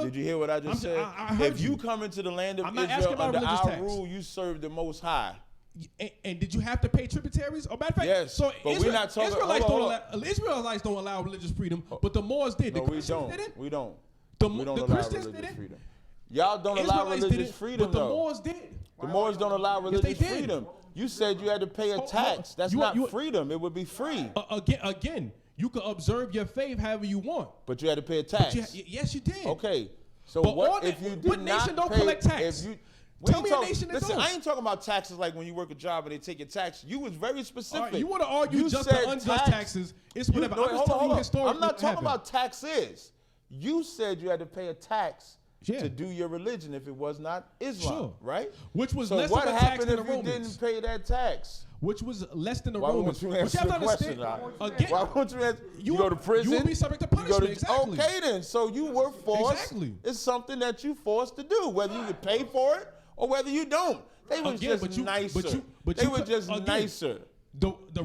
Did you hear what I just said? I heard if you come into the land of I'm not Israel asking about under religious our tax. rule, you serve the Most High. And did you have to pay tributaries? Or matter of fact, Yes, so but we're not talking. Israelites don't allow religious freedom, but the Moors did. No, The Christians didn't. We don't. The We don't allow Christians religious didn't. freedom. Y'all don't allow Israelites religious didn't, freedom, but the though. Moors did. The Moors don't allow religious they did. freedom. You said you had to pay a tax. That's not freedom. It would be free. Again, you could observe your faith however you want. But you had to pay a tax. Yes, you did. Okay. So But what if you did what not nation don't pay, collect tax? If you, Tell me a nation that listen, don't. I ain't talking about taxes like when you work a job and they take your tax. You was very specific. All right, you want to argue just said the unjust taxes? It's whatever. I'm just telling you historically. I'm not talking happened. about taxes. You said you had to pay a tax to do your religion if it was not Islam, right? Which was so less what of a tax happened than if the you Romans? didn't pay that tax? Which was less than the Why Romans. won't you answer the question? Again, Why won't you answer? You go to prison. You will be subject to punishment. Exactly. Okay then. So you were forced. Exactly. It's something that you forced to do, whether you could pay for it or whether you don't. They were just nicer. They were just nicer. The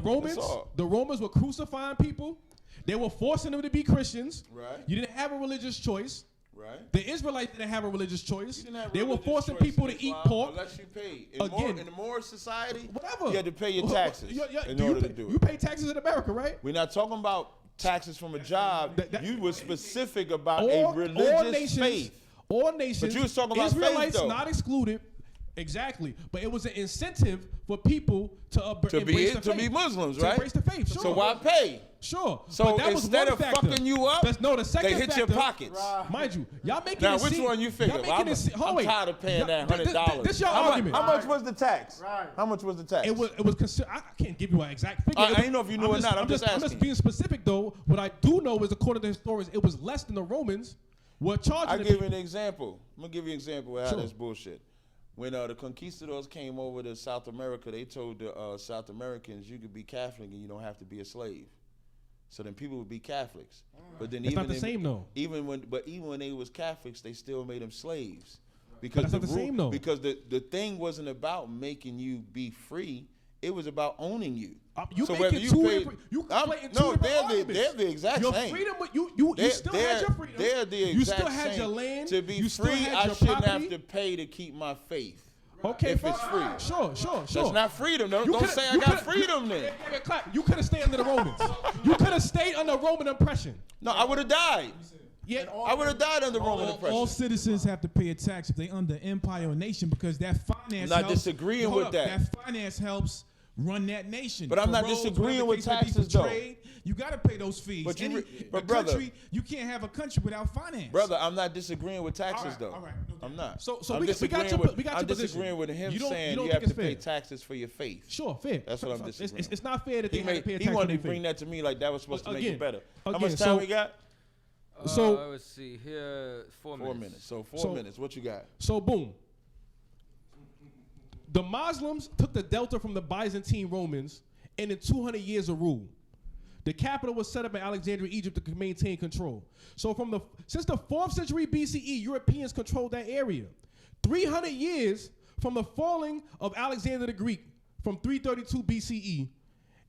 Romans were crucifying people. They were forcing them to be Christians. Right. You didn't have a religious choice. Right. The Israelites didn't have a religious choice. They were forcing people to eat pork. Unless you paid. In the Moorish society, whatever. You had to pay your taxes in order to do it. You pay taxes in America, right? We're not talking about taxes from a job. You were specific about a religious faith. All nations. But you was talking about Israelites faith, though. not excluded. Exactly, but it was an incentive for people to embrace the faith. Be Muslims, to right? embrace the faith. Sure. So why pay? Sure. So but that instead was of fucking you up, the second they hit your pockets. Mind you, y'all making now it which seem, one you figure? I'm tired of paying that $100. This your argument. How much was the tax? Right. How much was the tax? It was I can't give you an exact figure. I don't know if you knew or not. I'm just asking. I'm just being specific though. What I do know is, according to historians, it was less than the Romans were charging. I'll give you an example. I'm gonna give you an example of how that's bullshit. When the conquistadors came over to South America, they told the South Americans, you could be Catholic and you don't have to be a slave. So then people would be Catholics. But then it's not the same though. Even when they was Catholics, they still made them slaves. Because that's not the same though. Because the thing wasn't about making you be free. It was about owning you. You so they're the exact your same. Freedom, you still had your freedom. They're the exact you still had same. your land. To be you free, I shouldn't have to pay to keep my faith. Okay, if it's free. Sure. That's not freedom. Don't say I got freedom then. You could have stayed under the Romans. You could have stayed under Roman oppression. No, I would have died. Yeah, I would have died under Roman oppression. All citizens have to pay a tax if they under empire or nation because that finance. I'm not disagreeing with that. That finance helps run that nation. But I'm not disagreeing with taxes though. You got to pay those fees. But brother, country, you can't have a country without finance. Brother, I'm not disagreeing with taxes though. All right. I'm not. So I'm we got your I'm position. disagreeing with him saying you have to pay taxes for your faith. Sure, fair. That's what I'm disagreeing. It's not fair that they have to pay a tax. He wanted to bring that to me like that was supposed to make it better. How much time so, we got? So let's see here, 4 minutes. So 4 minutes. What you got? So boom. The Muslims took the delta from the Byzantine Romans and in 200 years of rule. The capital was set up in Alexandria, Egypt to maintain control. So since the 4th century BCE, Europeans controlled that area. 300 years from the falling of Alexander the Greek from 332 BCE,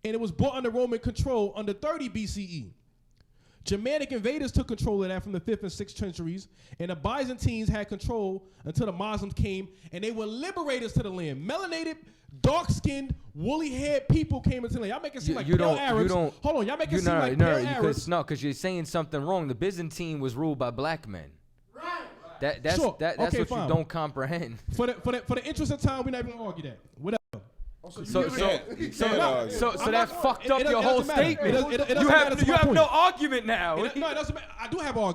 and it was brought under Roman control under 30 BCE. Germanic invaders took control of that from the 5th and 6th centuries, and the Byzantines had control until the Muslims came, and they were liberators to the land. Melanated, dark-skinned, woolly-haired people came into the land. Y'all make it seem like pale Arabs. Hold on, y'all make it seem like pale Arabs. No, because you're saying something wrong. The Byzantine was ruled by black men. Right. That's what you don't comprehend. For the interest of time, we're not even gonna argue that. Whatever. So that fucked up your whole statement. You have no argument now. No, it doesn't matter. I do have an argument.